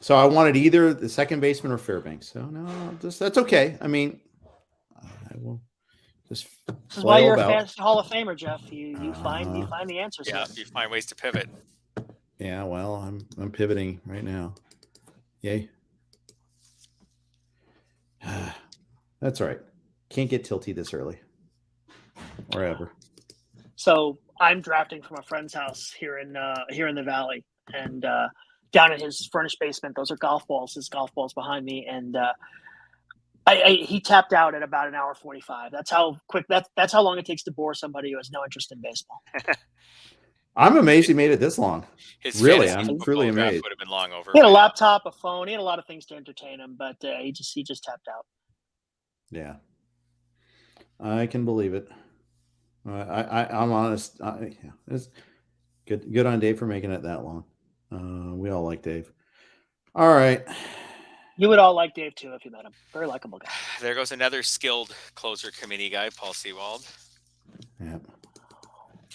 So I wanted either the second baseman or Fairbanks. So no, that's okay. I mean, Just This is why you're a about. fantasy Hall of Famer, Jeff. You find the answers. Yeah, Here. you find ways to pivot. Yeah, well, I'm pivoting right now. Yay. That's all right. Can't get tilty this early. Or ever. So I'm drafting from a friend's house here in the valley, and down in his furnished basement, those are golf balls. His golf balls behind me, and he tapped out at about 1:45. That's how quick. That's how long it takes to bore somebody who has no interest in baseball. I'm amazed he made it this long. His Really, fantasy I'm football truly draft amazed. would have been long over. He had a laptop, a phone. He had a lot of things to entertain him, but he just tapped out. Yeah, I can believe it. I'm honest. Yeah, it's good on Dave for making it that long. We all like Dave. All right. You would all like Dave too if you met him. Very likable guy. There goes another skilled closer committee guy, Paul Sewald. Yeah.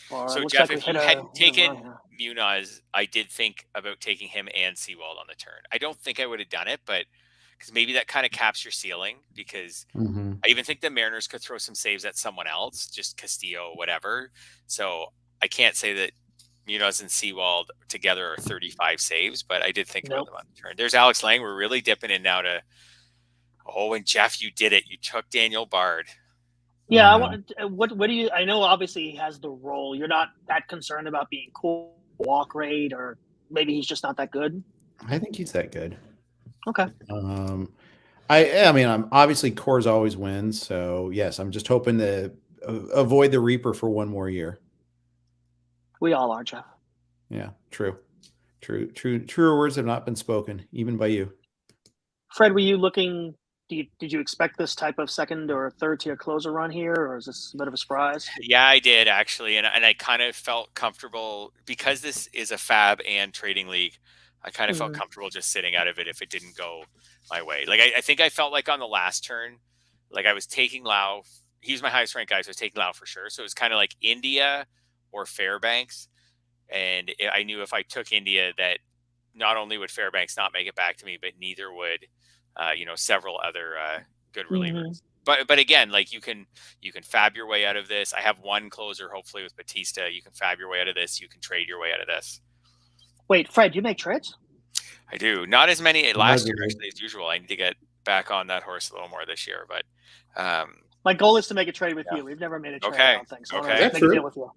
So Jeff, if you hadn't taken Munoz, I did think about taking him and Sewald on the turn. I don't think I would have done it, but because maybe that kind of caps your ceiling, because I even think the Mariners could throw some saves at someone else, just Castillo, whatever. So I can't say that Munoz and Sewald together are 35 saves, but I did think about them on the turn. There's Alex Lang. We're really dipping in now to, and Jeff, you did it. You took Daniel Bard. Yeah, what do you? I know obviously he has the role. You're not that concerned about being cool, walk rate, or maybe he's just not that good. I think he's that good. Okay. I mean, I'm obviously Coors always wins, so yes, I'm just hoping to avoid the Reaper for one more year. We all are, Jeff. Yeah, true. Truer words have not been spoken, even by you. Fred, were you looking? Did you expect this type of second or third tier closer run here, or is this a bit of a surprise? Yeah, I did actually, and I kind of felt comfortable because this is a fab and trading league. I kind of felt comfortable just sitting out of it if it didn't go my way. Like I think I felt like on the last turn, like I was taking Lau. He's my highest ranked guy, so I was taking Lau for sure. So it was kind of like India or Fairbanks, and I knew if I took India that not only would Fairbanks not make it back to me, but neither would several other good relievers. But again, like you can fab your way out of this. I have one closer, hopefully with Batista. You can fab your way out of this. You can trade your way out of this. Wait, Fred, do you make trades? I do. Not as many last year actually as usual. I need to get back on that horse a little more this year. But my goal is to make a trade with you. We've never made a trade. Okay. I don't think so. Okay. Make a deal with you.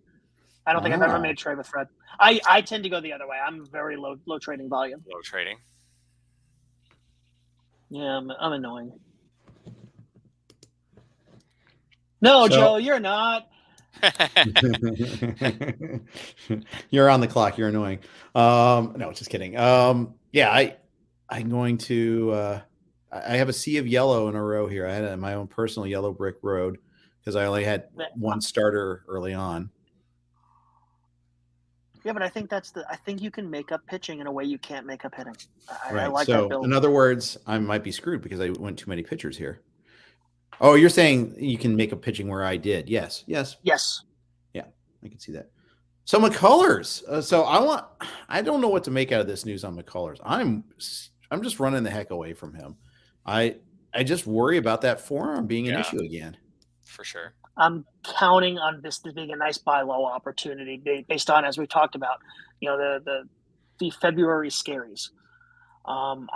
I don't think I've ever made a trade with Fred. I tend to go the other way. I'm very low trading volume. Low trading. Yeah, I'm annoying. No, Joe, you're not. You're on the clock. You're annoying. No, just kidding. Yeah, I'm going to. I have a sea of yellow in a row here. I had my own personal yellow brick road because I only had one starter early on. Yeah, but I think I think you can make up pitching in a way you can't make up hitting. Right. I like so, that build. In other words, I might be screwed because I went too many pitchers here. Oh, you're saying you can make a pitching where I did? Yes. Yeah, I can see that. So McCullers. I don't know what to make out of this news on McCullers. I'm just running the heck away from him. I just worry about that forearm being an issue again. For sure. I'm counting on this being a nice buy low opportunity based on, as we talked about, the February scaries.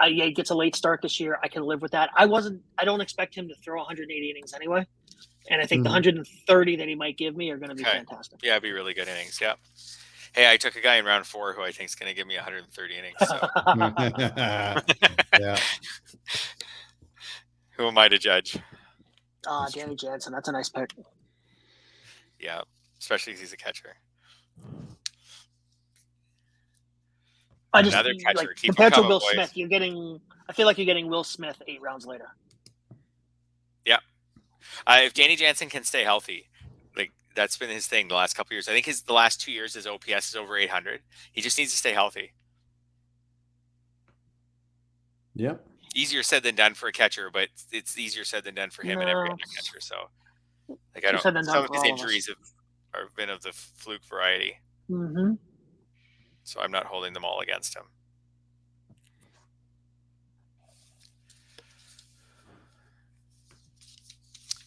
He gets a late start this year. I can live with that. I don't expect him to throw 180 innings anyway. And I think the 130 that he might give me are going to be fantastic. Yeah, it'd be really good innings. Yeah. Hey, I took a guy in round 4 who I think is going to give me 130 innings. So. Yeah. Who am I to judge? Danny Jansen. That's a nice pick. Yeah, especially because he's a catcher. Another catcher. Compared to Will Smith, I feel like you're getting Will Smith 8 rounds later. Yeah. If Danny Jansen can stay healthy, like that's been his thing the last couple of years. I think the last 2 years his OPS is over 800. He just needs to stay healthy. Yep. Easier said than done for a catcher, but it's easier said than done for him and every other catcher. So, like some of his injuries have been of the fluke variety. Mm-hmm. So I'm not holding them all against him.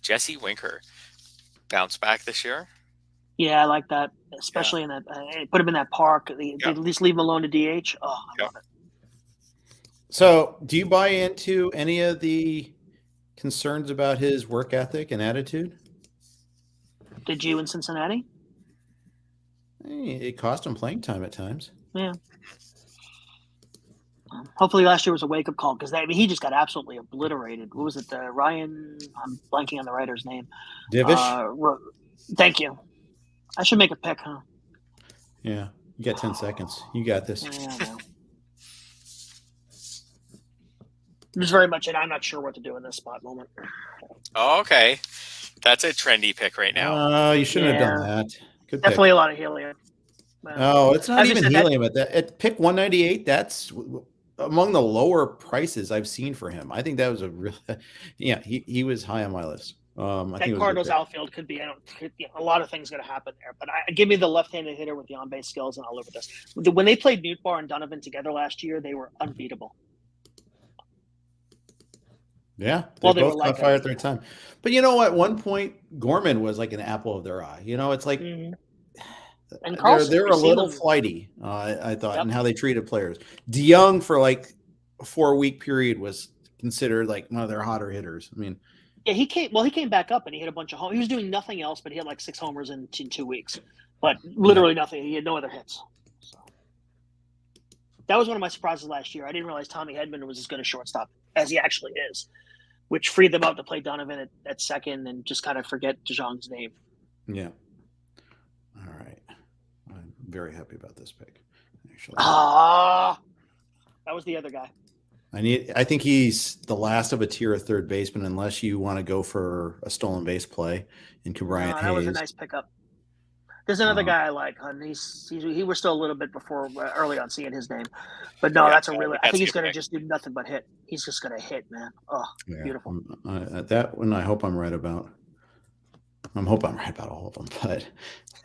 Jesse Winker. bounce back this year. Yeah, I like that, especially in that. Put him in that park. They at least leave him alone to DH. Oh, I love it. So, do you buy into any of the concerns about his work ethic and attitude? Did you in Cincinnati? It cost him playing time at times. Yeah. Hopefully last year was a wake-up call because he just got absolutely obliterated. What was it? Ryan? I'm blanking on the writer's name. Divish? Thank you. I should make a pick, huh? Yeah. You got 10 seconds. You got this. Yeah, there's very much, and I'm not sure what to do in this spot moment. Oh, okay. That's a trendy pick right now. You shouldn't have done that. Good Definitely pick. a lot of helium. It's not even helium at pick 198. That's among the lower prices I've seen for him. I think that was he was high on my list. I think Cardinals outfield could be a lot of things going to happen there, but give me the left-handed hitter with the on-base skills, and I'll live with this. When they played Nootbaar and Donovan together last year, they were unbeatable. Yeah, they both caught fire at their time. But you know what? At one point, Gorman was like an apple of their eye. It's like and they're a little flighty, I thought, in how they treated players. DeYoung for like a 4-week period was considered like one of their hotter hitters. I mean, yeah, he came back up and he hit a bunch of homers. He was doing nothing else, but he had like 6 homers in 2 weeks. But literally nothing. He had no other hits. So that was one of my surprises last year. I didn't realize Tommy Hedman was as good a shortstop as he actually is, which freed them up to play Donovan at second and just kind of forget DeJong's name. Yeah. All right. I'm very happy about this pick, actually. That was the other guy. I think he's the last of a tier of third baseman, unless you want to go for a stolen base play in Ke'Bryan Hayes. That was a nice pickup. There's another guy I like, and he was still a little bit before early on seeing his name, but no, that's a really. I think he's going to just do nothing but hit. He's just going to hit, man. Oh, beautiful. That one, I hope I'm right about. I hope I'm right about all of them, but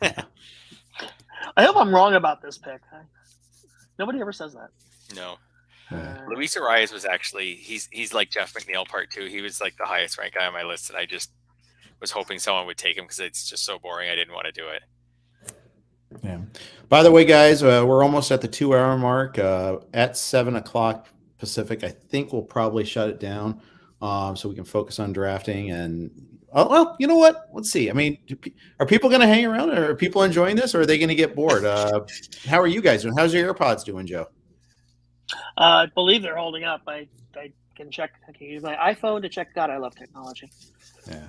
yeah. I hope I'm wrong about this pick. Nobody ever says that. No. Luis Arias was actually he's like Jeff McNeil part 2. He was like the highest ranked guy on my list, and I just was hoping someone would take him because it's just so boring. I didn't want to do it. Yeah. By the way, guys, we're almost at the 2-hour mark. At 7:00 Pacific, I think we'll probably shut it down, so we can focus on drafting. And you know what? Let's see. I mean, are people going to hang around? Or are people enjoying this, or are they going to get bored? How are you guys doing? How's your AirPods doing, Joe? I believe they're holding up. I can check. I can use my iPhone to check. God, I love technology. Yeah.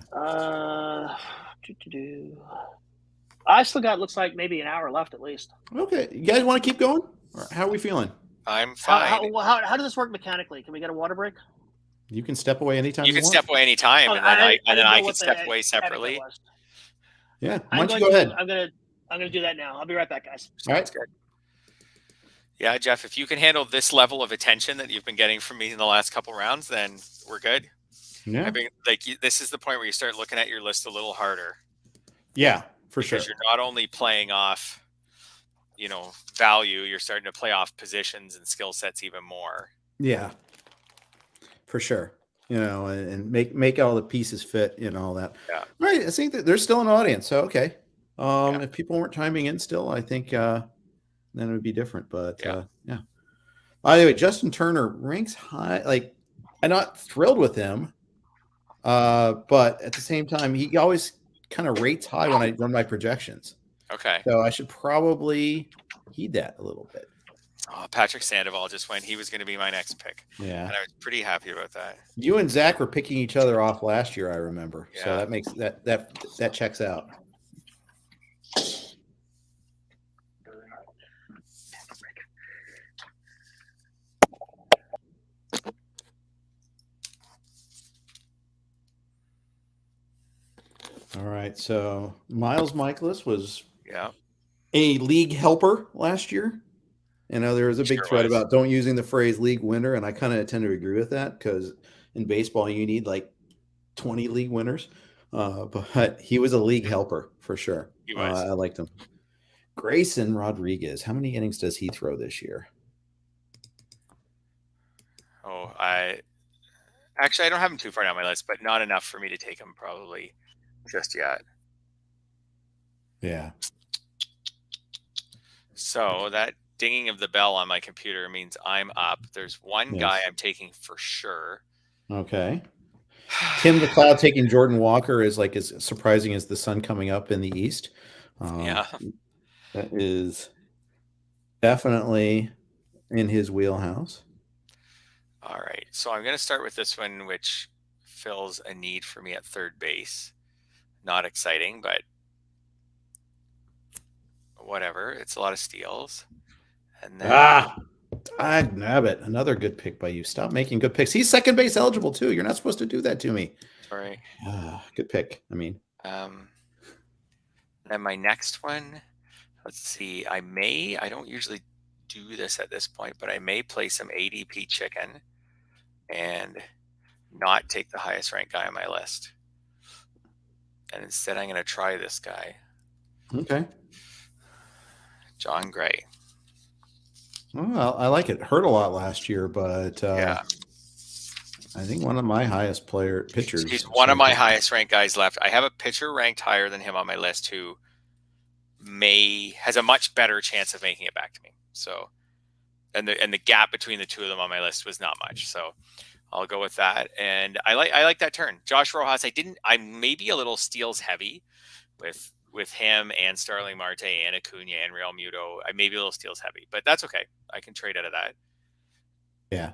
I still got, looks like maybe an hour left at least. Okay. You guys want to keep going? Or how are we feeling? I'm fine. How does this work mechanically? Can we get a water break? You can step away anytime you can step away anytime, and then I can step away separately. Yeah. Why don't you go ahead? I'm gonna do that now. I'll be right back, guys. All right. Good. Yeah, Jeff, if you can handle this level of attention that you've been getting from me in the last couple rounds, then we're good. Yeah. I mean, this is the point where you start looking at your list a little harder. Yeah, for sure. Because you're not only playing off, value, you're starting to play off positions and skill sets even more. Yeah, for sure. And make all the pieces fit and all that. Yeah. Right. I think that there's still an audience. So, okay. If people weren't chiming in still, I think then it would be different. But yeah. By the way, Justin Turner ranks high. Like, I'm not thrilled with him. But at the same time, he always kind of rates high when I run my projections. Okay. So I should probably heed that a little bit. Oh, Patrick Sandoval just went. He was going to be my next pick. Yeah. And I was pretty happy about that. You and Zach were picking each other off last year, I remember. Yeah. So that makes that checks out. All right. So Miles Michaelis was a league helper last year. There was a big thread about don't using the phrase league winner, and I kind of tend to agree with that because in baseball you need like 20 league winners. But he was a league helper for sure. He was. I liked him. Grayson Rodriguez, how many innings does he throw this year? Oh, I don't have him too far down my list, but not enough for me to take him probably just yet. Yeah. So that dinging of the bell on my computer means I'm up. There's one guy I'm taking for sure. Okay. Tim the Cloud taking Jordan Walker is like as surprising as the sun coming up in the east. Yeah. That is definitely in his wheelhouse. All right. So I'm going to start with this one, which fills a need for me at third base. Not exciting, but whatever. It's a lot of steals. And then Nabbit, another good pick by you. Stop making good picks. He's second base eligible too. You're not supposed to do that to me. sorry. Good pick. I mean, then my next one, let's see. I don't usually do this at this point, but I may play some ADP chicken and not take the highest ranked guy on my list. And instead, I'm going to try this guy. Okay. John Gray. Well, I like it. Hurt a lot last year, but Yeah. I think one of my highest pitchers. He's one of my highest ranked guys left. I have a pitcher ranked higher than him on my list who has a much better chance of making it back to me. So, and the gap between the two of them on my list was not much. So I'll go with that. And I like that turn. Josh Rojas, I'm maybe a little steals heavy with him and Starling Marte and Acuna and Real Muto. I may be a little steals heavy, but that's okay. I can trade out of that. Yeah.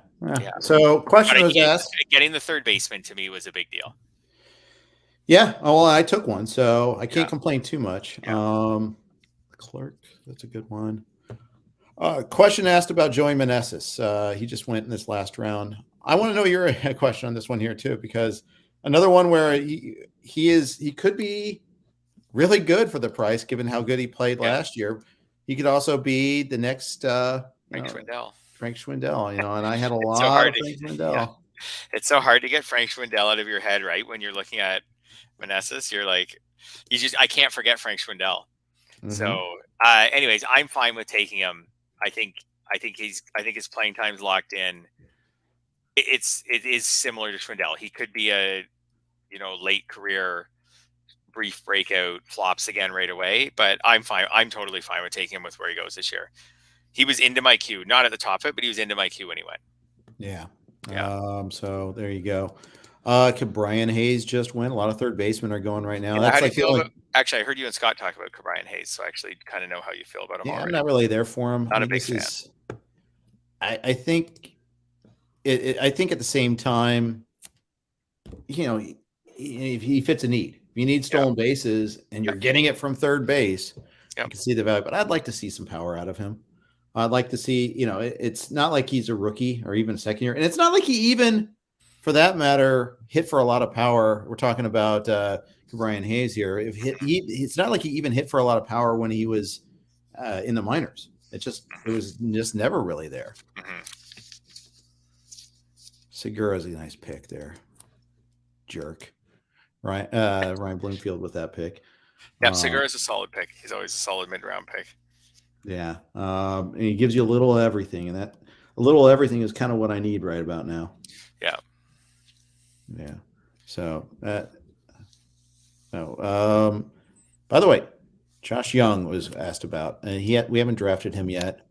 So question was asked. Getting the third baseman to me was a big deal. Yeah. Oh, well, I took one, so I can't complain too much. Yeah. Clark, that's a good one. Question asked about Joey Meneses. He just went in this last round. I want to know your question on this one here too, because another one where he could be really good for the price, given how good he played last year. He could also be the next Frank Schwindel, and I had a lot of Frank Schwindel. Yeah. It's so hard to get Frank Schwindel out of your head, right? When you're looking at Meneses, you're like, I can't forget Frank Schwindel. Mm-hmm. So, anyways, I'm fine with taking him. I think his playing time's locked in. It is similar to Schwindel. He could be a, late career, brief breakout, flops again right away. But I'm fine. I'm totally fine with taking him with where he goes this year. He was into my queue, not at the top of it, but he was into my queue when he went. Yeah. So there you go. Brian Hayes just went. A lot of third basemen are going right now. That's actually, I heard you and Scott talk about Brian Hayes, so I actually kind of know how you feel about him. Yeah, already. I'm not really there for him. Not a big fan. I think I think at the same time, he fits a need. If you need stolen bases and you're getting it from third base, I can see the value. But I'd like to see some power out of him. I'd like to see, it's not like he's a rookie or even second year. And it's not like he even, for that matter, hit for a lot of power. We're talking about Brian Hayes here. It's not like he even hit for a lot of power when he was in the minors. It was just never really there. Mm-hmm. Segura's a nice pick there. Jerk. Ryan Bloomfield with that pick. Yeah, Segura's a solid pick. He's always a solid mid-round pick. Yeah. And he gives you a little of everything, and that a little of everything is kind of what I need right about now. Yeah. Yeah. So by the way, Josh Young was asked about, and we haven't drafted him yet.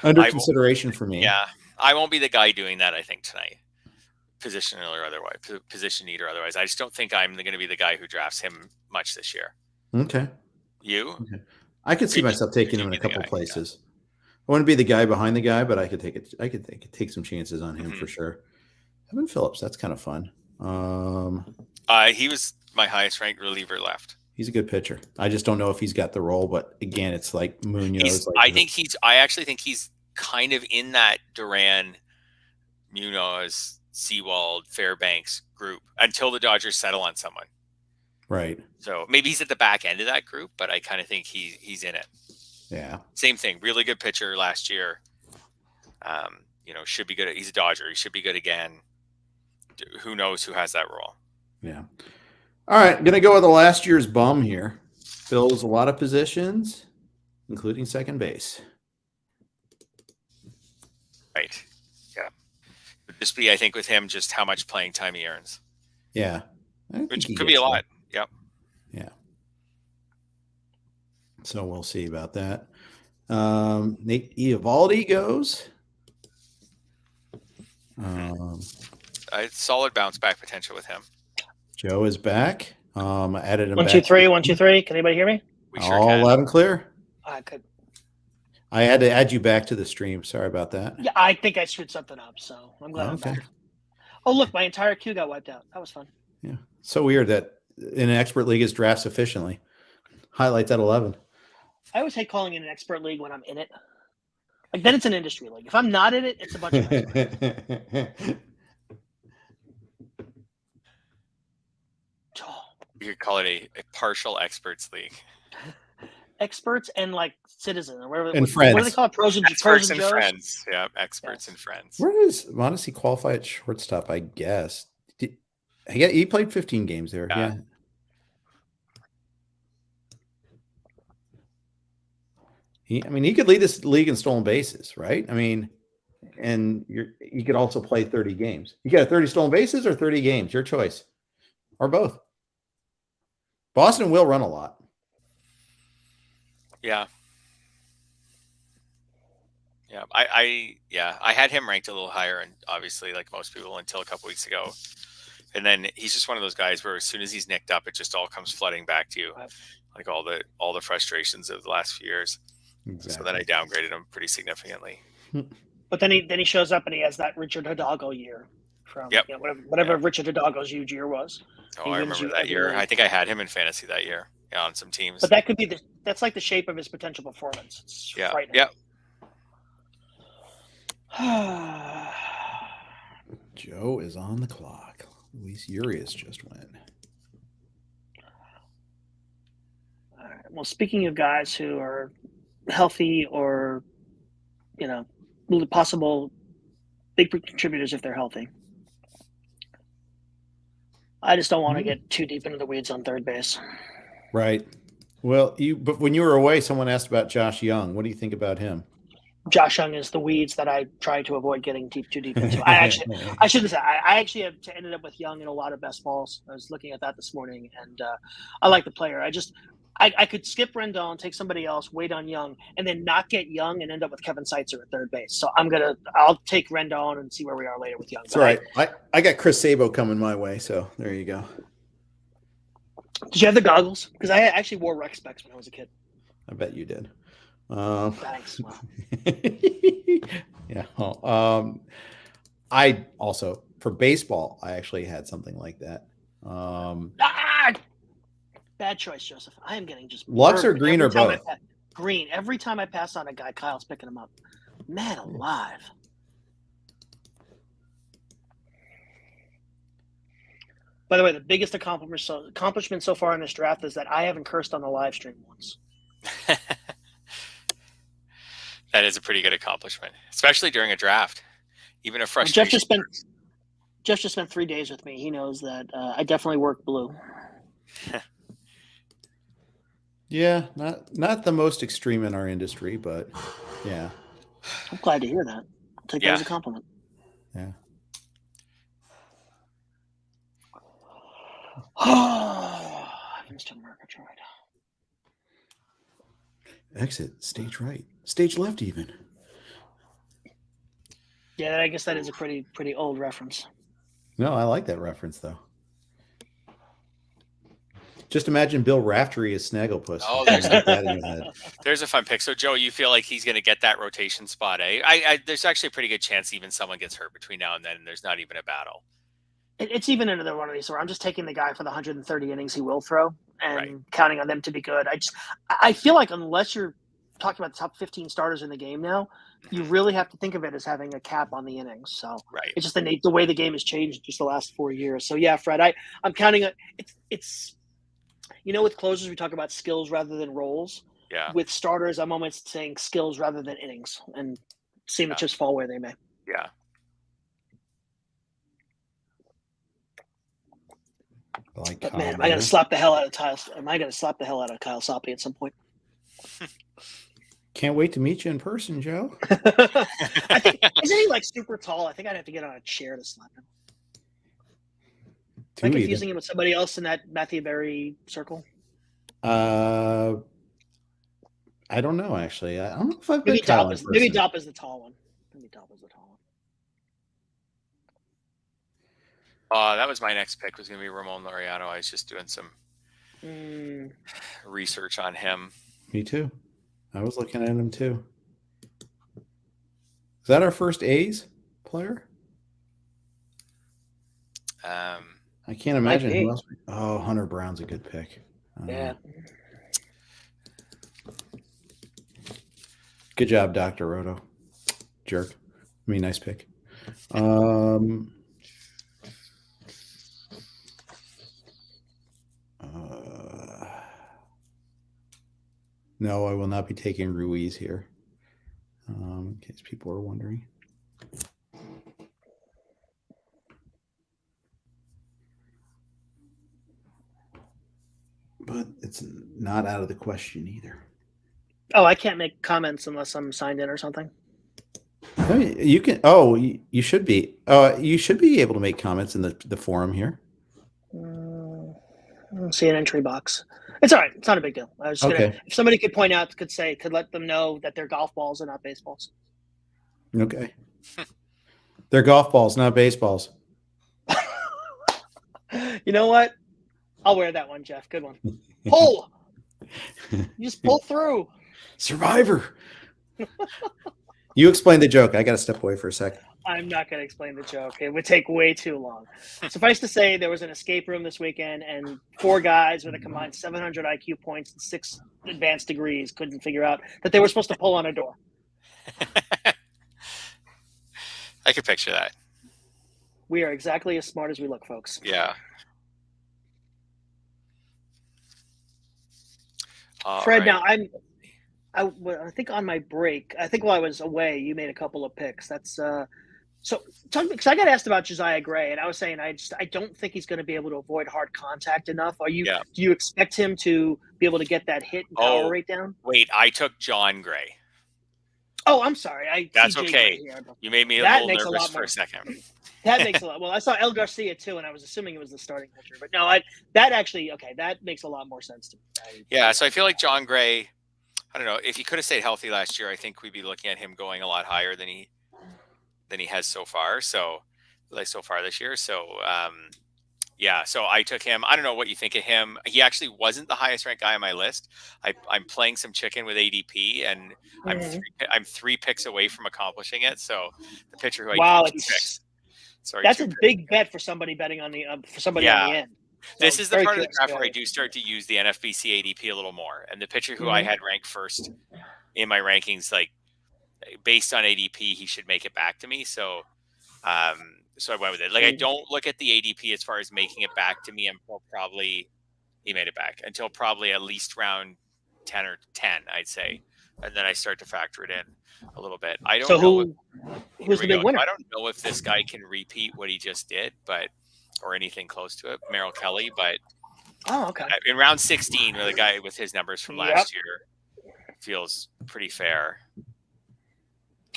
Under consideration for me. Yeah. I won't be the guy doing that, I think, tonight. Position need or otherwise. I just don't think I'm going to be the guy who drafts him much this year. Okay. You? Okay. I could see myself taking him in a couple places. Yeah. I wouldn't be the guy behind the guy, but I could take it. I could take some chances on him for sure. Evan Phillips, that's kind of fun. He was my highest ranked reliever left. He's a good pitcher. I just don't know if he's got the role, but again, it's like Munoz. I actually think he's kind of in that Duran, Munoz, Sewald, Fairbanks group until the Dodgers settle on someone. Right. So maybe he's at the back end of that group, but I kind of think he's in it. Yeah. Same thing. Really good pitcher last year. Should be good. He's a Dodger. He should be good again. Who knows who has that role? Yeah. All right. Going to go with the last year's bum here. Fills a lot of positions, including second base. Right. Yeah. Would just be, I think, with him, just how much playing time he earns. Yeah. Which could be a lot. Yep. Yeah. So we'll see about that. Nate Eovaldi goes. Solid bounce back potential with him. Joe is back. I added him 1, back. 2, 3, 1, 2, 3. Can anybody hear me? We sure All can. loud and clear. I could. I had to add you back to the stream. Sorry about that. Yeah, I think I screwed something up, so I'm glad I'm back. Oh, look, my entire queue got wiped out. That was fun. Yeah. So weird that in an expert league is drafts efficiently. Highlights at 11. I always hate calling it an expert league when I'm in it. Like, then it's an industry league. If I'm not in it, it's a bunch of experts. You could call it a partial experts league. Experts and like citizens or whatever. And friends. What do they call it? Pros and Experts and Joes? friends. Yeah, experts and friends. Where does Mondesi qualify at shortstop? I guess. He played 15 games there. Yeah. He could lead this league in stolen bases, right? I mean, and you could also play 30 games. You got 30 stolen bases or 30 games, your choice, or both. Boston will run a lot. Yeah. I had him ranked a little higher, and obviously, like most people, until a couple weeks ago. And then he's just one of those guys where as soon as he's nicked up, it just all comes flooding back to you, like all the frustrations of the last few years. Exactly. So then I downgraded him pretty significantly. But then he shows up and he has that Richard Hidalgo year from whatever Richard Hidalgo's huge year was. Oh, I remember that year. I think I had him in fantasy that year. Yeah, on some teams. But that could be that's like the shape of his potential performance. It's frightening. Yeah. Joe is on the clock. Luis Urias just went. All right. Well, speaking of guys who are healthy or, possible big contributors if they're healthy, I just don't want to get too deep into the weeds on third base. Right. Well, but when you were away, someone asked about Josh Young. What do you think about him? Josh Young is the weeds that I try to avoid getting too deep into. I shouldn't say. I actually have ended up with Young in a lot of best balls. I was looking at that this morning, and I like the player. I could skip Rendon, take somebody else, wait on Young, and then not get Young and end up with Kevin Seitzer at third base. So I'll take Rendon and see where we are later with Young. That's right. I got Chris Sabo coming my way, so there you go. Did you have the goggles? Because I actually wore rec specs when I was a kid. I bet you did. Thanks. Wow. Yeah. I also, for baseball, I actually had something like that. Bad choice, Joseph. I am getting just Lux or green or both? Green. Every time I pass on a guy, Kyle's picking him up. Man alive. By the way, the biggest accomplishment so far in this draft is that I haven't cursed on the live stream once. That is a pretty good accomplishment, especially during a draft. Even a frustration. Jeff just spent 3 days with me. He knows that I definitely work blue. Yeah, not the most extreme in our industry, but yeah. I'm glad to hear that. I'll take that as a compliment. Yeah. Mr. Murgatroyd. Exit, stage right, stage left even. Yeah, I guess that is a pretty old reference. No, I like that reference though. Just imagine Bill Raftery as Snagglepuss. Oh, there's a fun pick. So, Joe, you feel like he's going to get that rotation spot, eh? There's actually a pretty good chance even someone gets hurt between now and then, and there's not even a battle. It's even another one of these where I'm just taking the guy for the 130 innings he will throw and counting on them to be good. I feel like unless you're talking about the top 15 starters in the game now, you really have to think of it as having a cap on the innings. So it's just the way the game has changed just the last 4 years. So yeah, Fred, I'm counting it. It's with closers we talk about skills rather than roles. Yeah. With starters, I'm almost saying skills rather than innings, and seeing it just fall where they may. Yeah. But man, am I going to slap the hell out of Kyle Soppe at some point? Can't wait to meet you in person, Joe. I think isn't he like super tall? I think I'd have to get on a chair to slap him. Am I confusing him with somebody else in that Matthew Berry circle? I don't know, actually. I don't know if I've Maybe met Kyle in Maybe person. Dopp is the tall one. Maybe Dopp is the tall one. That was my next pick, was going to be Ramon Laureano. I was just doing some research on him. Me too. I was looking at him too. Is that our first A's player? I can't imagine who else. Oh, Hunter Brown's a good pick. Yeah. Good job, Dr. Roto. Jerk. I mean, nice pick. No, I will not be taking Ruiz here. In case people are wondering. But it's not out of the question either. Oh, I can't make comments unless I'm signed in or something. I mean, you can. Oh, you should be. You should be able to make comments in the forum here. I don't see an entry box. It's all right. It's not a big deal. I was just gonna. If somebody could point out, could let them know that they're golf balls and not baseballs. Okay. They're golf balls, not baseballs. You know what? I'll wear that one, Jeff. Good one. Pull. You just pull through. Survivor. You explain the joke. I got to step away for a second. I'm not going to explain the joke. It would take way too long. Suffice to say, there was an escape room this weekend, and 4 guys with a combined 700 IQ points and 6 advanced degrees couldn't figure out that they were supposed to pull on a door. I could picture that. We are exactly as smart as we look, folks. Yeah. Fred, now I think on my break, I think while I was away, you made a couple of picks. That's so because I got asked about Josiah Gray, and I was saying I don't think he's going to be able to avoid hard contact enough. Do you expect him to be able to get that hit and power rate down? Wait, I took John Gray. Oh, I'm sorry. That's okay. You made me a little nervous for a second. That makes a lot. Well, I saw El Garcia too, and I was assuming it was the starting pitcher. But no, that makes a lot more sense to me. Yeah, so I feel like John Gray, I don't know, if he could have stayed healthy last year, I think we'd be looking at him going a lot higher than he has so far. So this year. So so I took him. I don't know what you think of him. He actually wasn't the highest ranked guy on my list. I'm playing some chicken with ADP, and I'm 3 picks away from accomplishing it. So the pitcher who I did 2 picks. Sorry, that's a big bet for somebody betting on the on the end. So this is the part of the draft where I do start to use the NFBC ADP a little more. And the pitcher who I had ranked first in my rankings, like based on ADP, he should make it back to me. So so I went with it. Like I don't look at the ADP as far as making it back to me until probably he made it back until probably at least round 10 or 10, I'd say. And then I start to factor it in a little bit. I don't know. Who's the big winner? I don't know if this guy can repeat what he just did, or anything close to it. Merrill Kelly, but in round 16, where the guy with his numbers from last year feels pretty fair.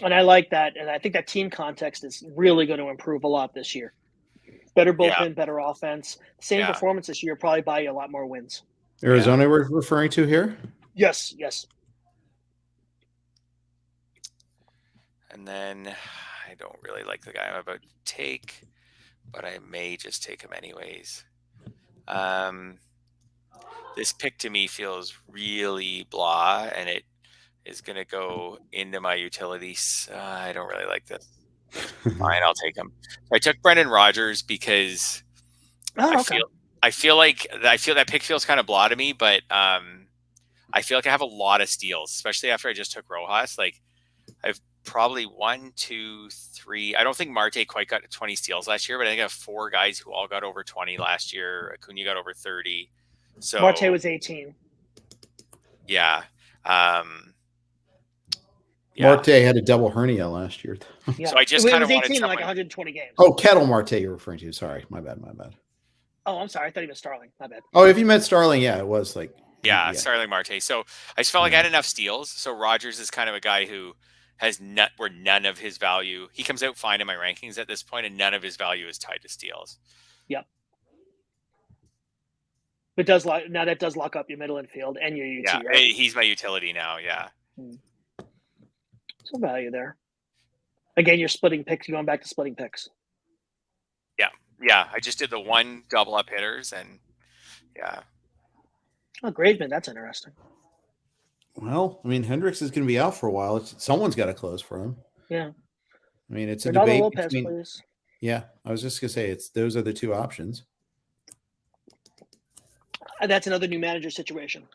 And I like that, and I think that team context is really going to improve a lot this year. Better bullpen, better offense. Same performance this year probably buy you a lot more wins. Arizona we're referring to here? Yes. And then I don't really like the guy I'm about to take, but I may just take him anyways. This pick to me feels really blah, and it is going to go into my utilities. I don't really like this. Fine, I'll take him. I took Brendan Rodgers because I feel like that pick feels kind of blah to me, but I feel like I have a lot of steals, especially after I just took Rojas. Like I've probably 1, 2, 3. I don't think Marte quite got 20 steals last year, but I think I have 4 guys who all got over 20 last year. Acuna got over 30. So Marte was 18. Yeah. Marte had a double hernia last year. So I just kind of wanted 18 like 120 games. Oh, Kettle Marte you're referring to. Sorry. My bad. Oh, I'm sorry. I thought he was Starling. My bad. Oh, if you meant Starling, it was like Starling Marte. So I just felt like I had enough steals. So Rodgers is kind of a guy who has where none of his value. He comes out fine in my rankings at this point, and none of his value is tied to steals. Yep. But that does lock up your middle infield and your UT, Yeah, right? he's my utility now. Yeah. Some value there. Again, you're splitting picks. You're going back to splitting picks. Yeah. I just did the 1 double up hitters, and yeah. Oh, Graveman, that's interesting. Well, I mean, Hendricks is going to be out for a while. Someone's got to close for him. Yeah. I mean, it's a Ronaldo debate Lopez, between. please. Yeah, I was just going to say those are the two options. That's another new manager situation.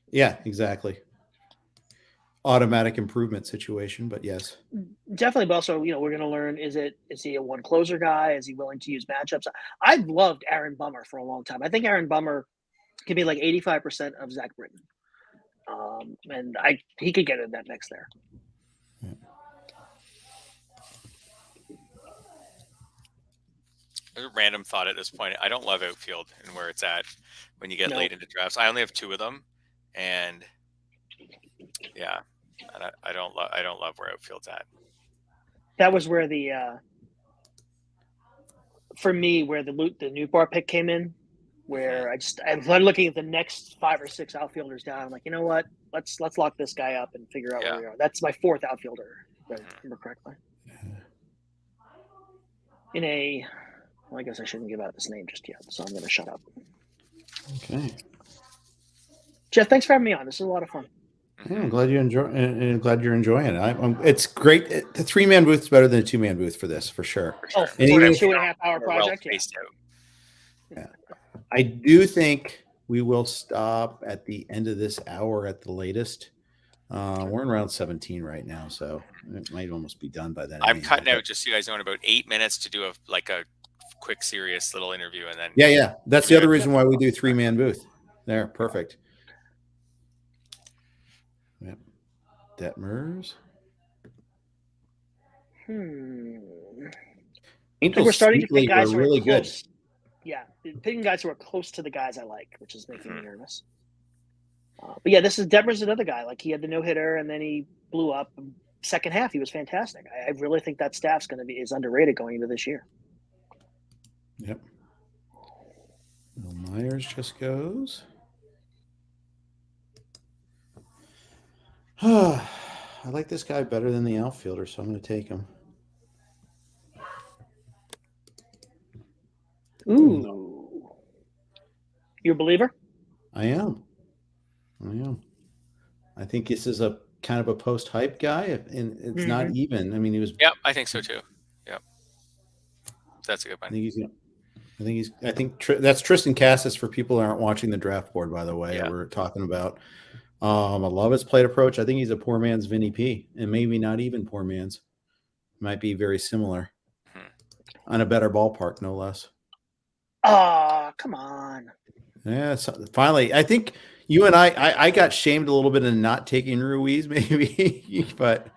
Yeah, exactly. Automatic improvement situation, but yes. Definitely, but also, we're going to learn, is he a one closer guy? Is he willing to use matchups? I've loved Aaron Bummer for a long time. I think Aaron Bummer can be like 85% of Zach Britton. And he could get in that mix there. Yeah. There's a random thought at this point. I don't love outfield and where it's at when you get late into drafts. I only have 2 of them, and yeah, I don't love where outfield's at. That was where for me, where the Newport pick came in, where I'm looking at the next 5 or 6 outfielders down. I'm like, you know what? Let's lock this guy up and figure out where we are. That's my 4th outfielder, if I remember correctly. Well, I guess I shouldn't give out this name just yet, so I'm going to shut up. Okay. Jeff, thanks for having me on. This is a lot of fun. Yeah, I'm glad you enjoy, and glad you're enjoying it. It's great. The 3-man booth is better than a 2-man booth for this, for sure. Oh, for a 2.5 hour project. Yeah. I do think we will stop at the end of this hour at the latest. We're in round 17 right now, so it might almost be done by then. I'm cutting out, just so you guys know, in about 8 minutes to do a quick, serious little interview, and then yeah. That's the other reason why we do 3-man booth. There, perfect. Yep. Detmers. So we're starting to pick guys who are really close. good. Yeah, picking guys who are close to the guys I like, which is making me nervous. But yeah, Detmer's another guy. Like, he had the no-hitter, and then he blew up. Second half, he was fantastic. I really think that staff's is underrated going into this year. Yep. Will Myers just goes. I like this guy better than the outfielder, so I'm going to take him. Ooh. You a believer? I am. I think this is a kind of a post-hype guy, and it's not even. I mean, he was. Yep, I think so too. Yep, that's a good one. I think that's Tristan Cassis for people who aren't watching the draft board, by the way. Yeah. We're talking about. I love his plate approach. I think he's a poor man's Vinny P, and maybe not even poor man's. Might be very similar on a better ballpark, no less. Oh, come on. Yeah, so finally, I think you and I got shamed a little bit in not taking Ruiz, maybe, but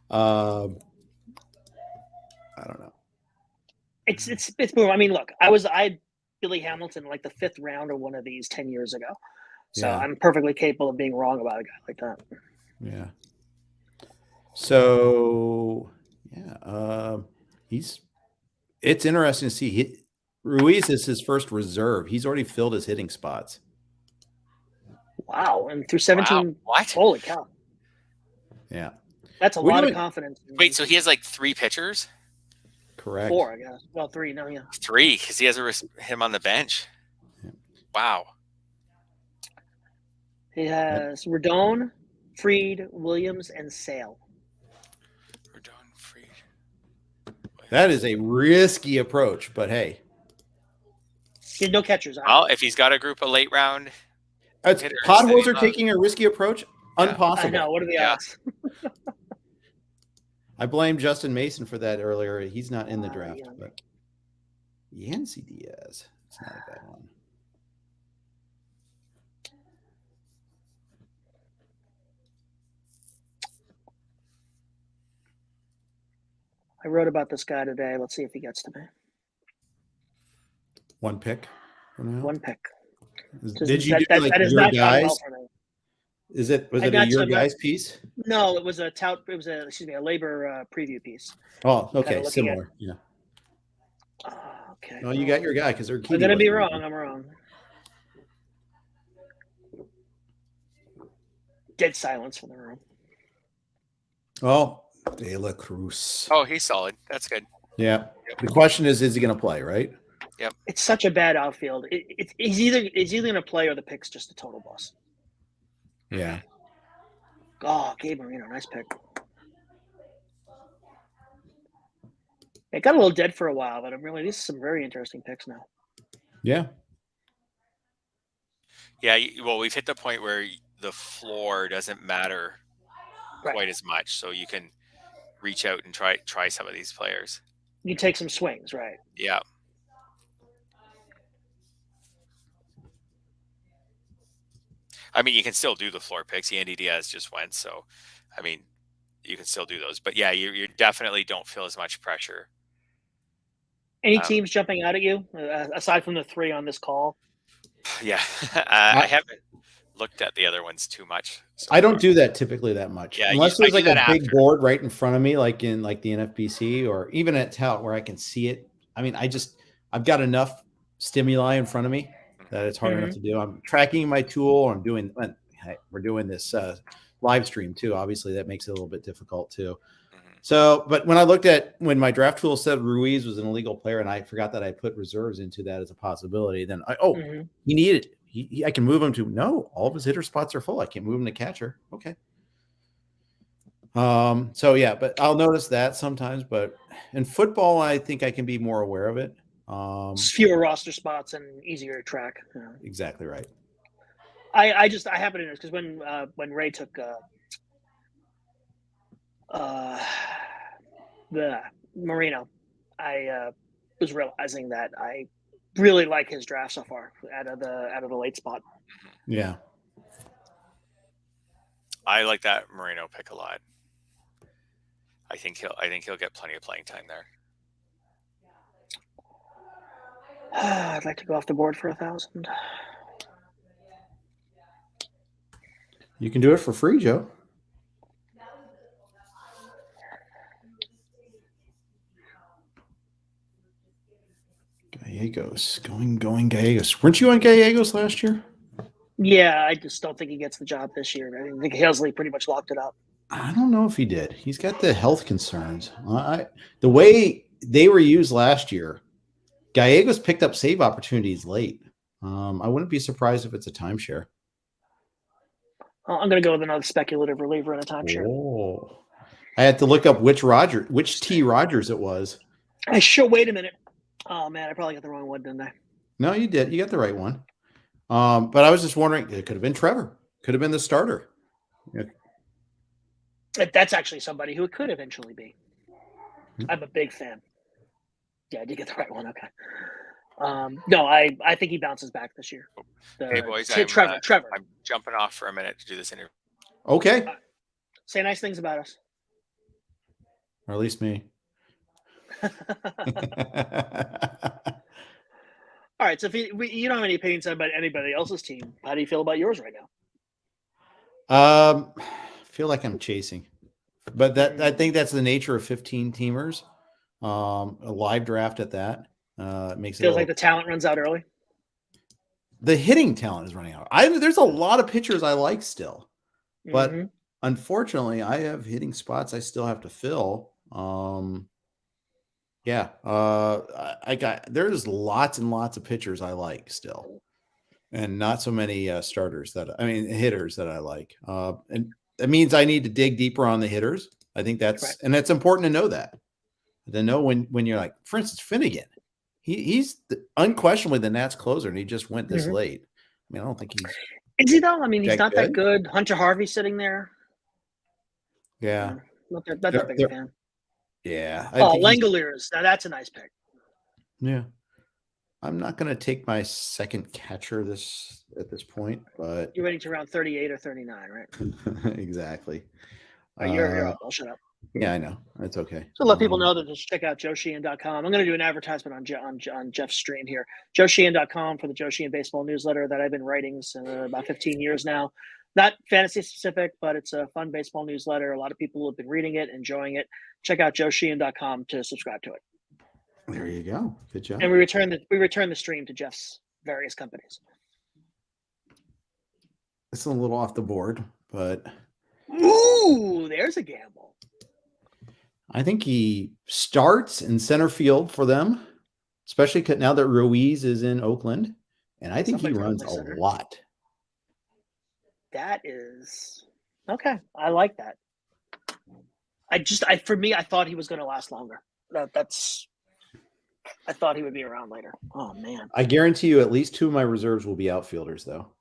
I don't know. It's boom. I mean, look, I had Billy Hamilton like the 5th round of one of these 10 years ago. So Yeah. I'm perfectly capable of being wrong about a guy like that. Yeah. So yeah, it's interesting to see. Ruiz is his first reserve. He's already filled his hitting spots. Wow. And through 17. Wow. What? Holy cow. Yeah. That's a lot of confidence. Wait, so he has like 3 pitchers? Correct. 4, I guess. Well, 3. No, yeah. 3, because he has him on the bench. Yeah. Wow. He has Rodon, Fried, Williams, and Sale. Rodon, Fried. That is a risky approach, but hey. He has no catchers. Well, if he's got a group of late round hitters, Podhoser taking a risky approach? Impossible. I know. What are the odds? I blame Justin Mason for that earlier. He's not in the draft. Yeah. But Yancy Diaz. It's not a bad one. I wrote about this guy today. Let's see if he gets to me. One pick for now? One pick. Did you do like your guys? Well for me. Was it a your guys piece? No, it was a LABR preview piece. Oh, okay, similar. Yeah. Okay. No, you got your guy because they're. I'm gonna be wrong. I'm wrong. Dead silence from the room. Oh, De La Cruz. Oh, he's solid. That's good. Yeah. The question is he going to play, right? Yep. It's such a bad outfield. He's either going to play or the pick's just a total bust. Yeah. Oh, Gabe Marino, nice pick. It got a little dead for a while, but these are some very interesting picks now. Yeah. Yeah. Well, we've hit the point where the floor doesn't matter quite as much, so you can reach out and try some of these players. You take some swings, right? Yeah. I mean, you can still do the floor picks. Andy Diaz just went, so I mean, you can still do those. But yeah, you definitely don't feel as much pressure. Any teams jumping out at you aside from the 3 on this call? Yeah, I haven't looked at the other ones too much. I don't do that typically that much. Yeah, unless there's like a big after. board right in front of me, like in the NFBC or even at Tout where I can see it. I mean, I've got enough stimuli in front of me that it's hard enough to do. I'm tracking my tool. We're doing this live stream too. Obviously, that makes it a little bit difficult too. So, but when my draft tool said Ruiz was an illegal player, and I forgot that I put reserves into that as a possibility, then he needed. I can move him to all of his hitter spots are full. I can't move him to catcher. Okay. So yeah, but I'll notice that sometimes. But in football, I think I can be more aware of it. Fewer roster spots and easier to track. Yeah. Exactly right. I happen to notice because when Ray took the Marino, I was realizing that I really like his draft so far out of the late spot. Yeah, I like that Marino pick a lot. I think he'll get plenty of playing time there. I'd like to go off the board for 1,000. You can do it for free, Joe. Gallegos. Going Gallegos. Weren't you on Gallegos last year? Yeah, I just don't think he gets the job this year. I think Helsley pretty much locked it up. I don't know if he did. He's got the health concerns. The way they were used last year, Gallegos picked up save opportunities late. I wouldn't be surprised if it's a timeshare. I'm going to go with another speculative reliever in a timeshare. Oh, I had to look up which T. Rogers it was. Wait a minute. Oh man, I probably got the wrong one, didn't I? No, you did. You got the right one. But I was just wondering, it could have been Trevor. Could have been the starter. Yeah. That's actually somebody who it could eventually be. I'm a big fan. Yeah, I did get the right one. Okay. No, I think he bounces back this year. Hey boys, Trevor. I'm jumping off for a minute to do this interview. Okay. Say nice things about us. Or at least me. All right. So if you don't have any opinions about anybody else's team, how do you feel about yours right now? I feel like I'm chasing, but I think that's the nature of 15 teamers. A live draft at that makes feels like the talent runs out early. The hitting talent is running out. There's a lot of pitchers I like still, but unfortunately, I have hitting spots I still have to fill. There's lots and lots of pitchers I like still, and not so many hitters that I like. And that means I need to dig deeper on the hitters. I think and that's important to know that. To know when you're like, for instance, Finnegan, he's unquestionably the Nats closer, and he just went this late. I mean, I don't think he's. Is he though? I mean, he's not that good. Hunter Harvey sitting there. Yeah, not that big a fan. Yeah. Langoliers. Now that's a nice pick. Yeah. I'm not going to take my second catcher at this point, but you're waiting to around 38 or 39, right? Exactly. You're up. I'll shut up. Yeah, I know. That's okay. So let people know that just check out JoeSheehan.com. I'm going to do an advertisement on Jeff's stream here. JoeSheehan.com for the Joe Sheehan Baseball newsletter that I've been writing since about 15 years now. Not fantasy specific, but it's a fun baseball newsletter. A lot of people have been reading it, enjoying it. Check out JoeSheehan.com to subscribe to it. There you go. Good job. And we return the stream to Jeff's various companies. It's a little off the board. but Ooh, there's a gamble. I think he starts in center field for them, especially now that Ruiz is in Oakland, and I think he Somebody's runs gonna a play center. lot. That is okay. I like that. For me, I thought he was going to last longer. I thought he would be around later. Oh man. I guarantee you at least 2 of my reserves will be outfielders, though.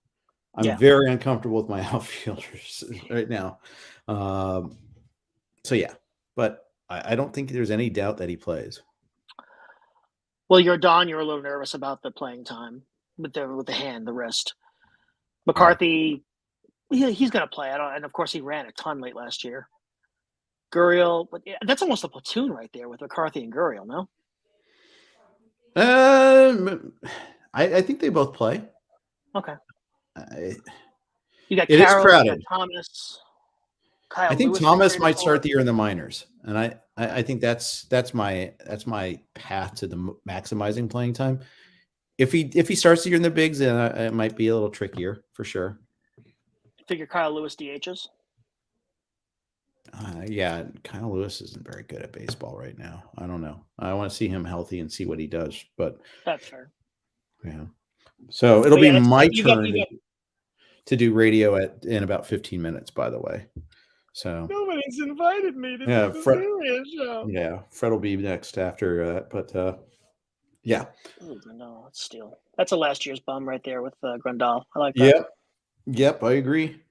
I'm very uncomfortable with my outfielders right now. So yeah, but I don't think there's any doubt that he plays. Well, you're Don. You're a little nervous about the playing time with the hand, the wrist. McCarthy, he's going to play. And of course, he ran a ton late last year. Gurriel, but that's almost a platoon right there with McCarthy and Gurriel, no? I think they both play. Okay. You got it Carroll, is crowded. You got Thomas. Kyle I think Lewis Thomas might start the year in the minors, and I think that's my path to the maximizing playing time. If he starts the year in the bigs, then it might be a little trickier for sure. Figure Kyle Lewis DHs. Yeah, Kyle Lewis isn't very good at baseball right now. I don't know. I want to see him healthy and see what he does. But that's fair. Yeah. So it'll be my turn to do radio in about 15 minutes. By the way, so nobody's invited me to do the radio show. Yeah, Fred will be next after that. But yeah. Ooh, no, that's steal. That's a last year's bum right there with Grandal. I like that. Yep, I agree.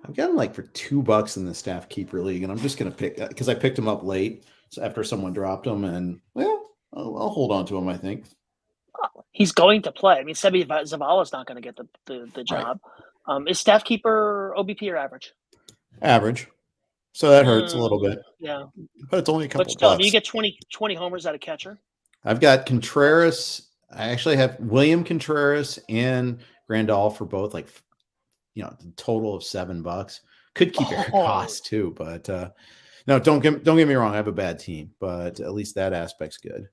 I've got him like for $2 in the staff keeper league, and I'm just going to pick that because I picked him up late after someone dropped him, and I'll hold on to him. I think he's going to play. I mean, Sebi Zavala's not going to get the job. Right. Is staff keeper OBP or average? Average. So that hurts a little bit. Yeah, but it's only a couple. But still, bucks. do you get 20 homers out of catcher? I've got Contreras. I actually have William Contreras and Grandal for both, like. The total of $7 could keep your cost too, but no, don't get me wrong. I have a bad team, but at least that aspect's good.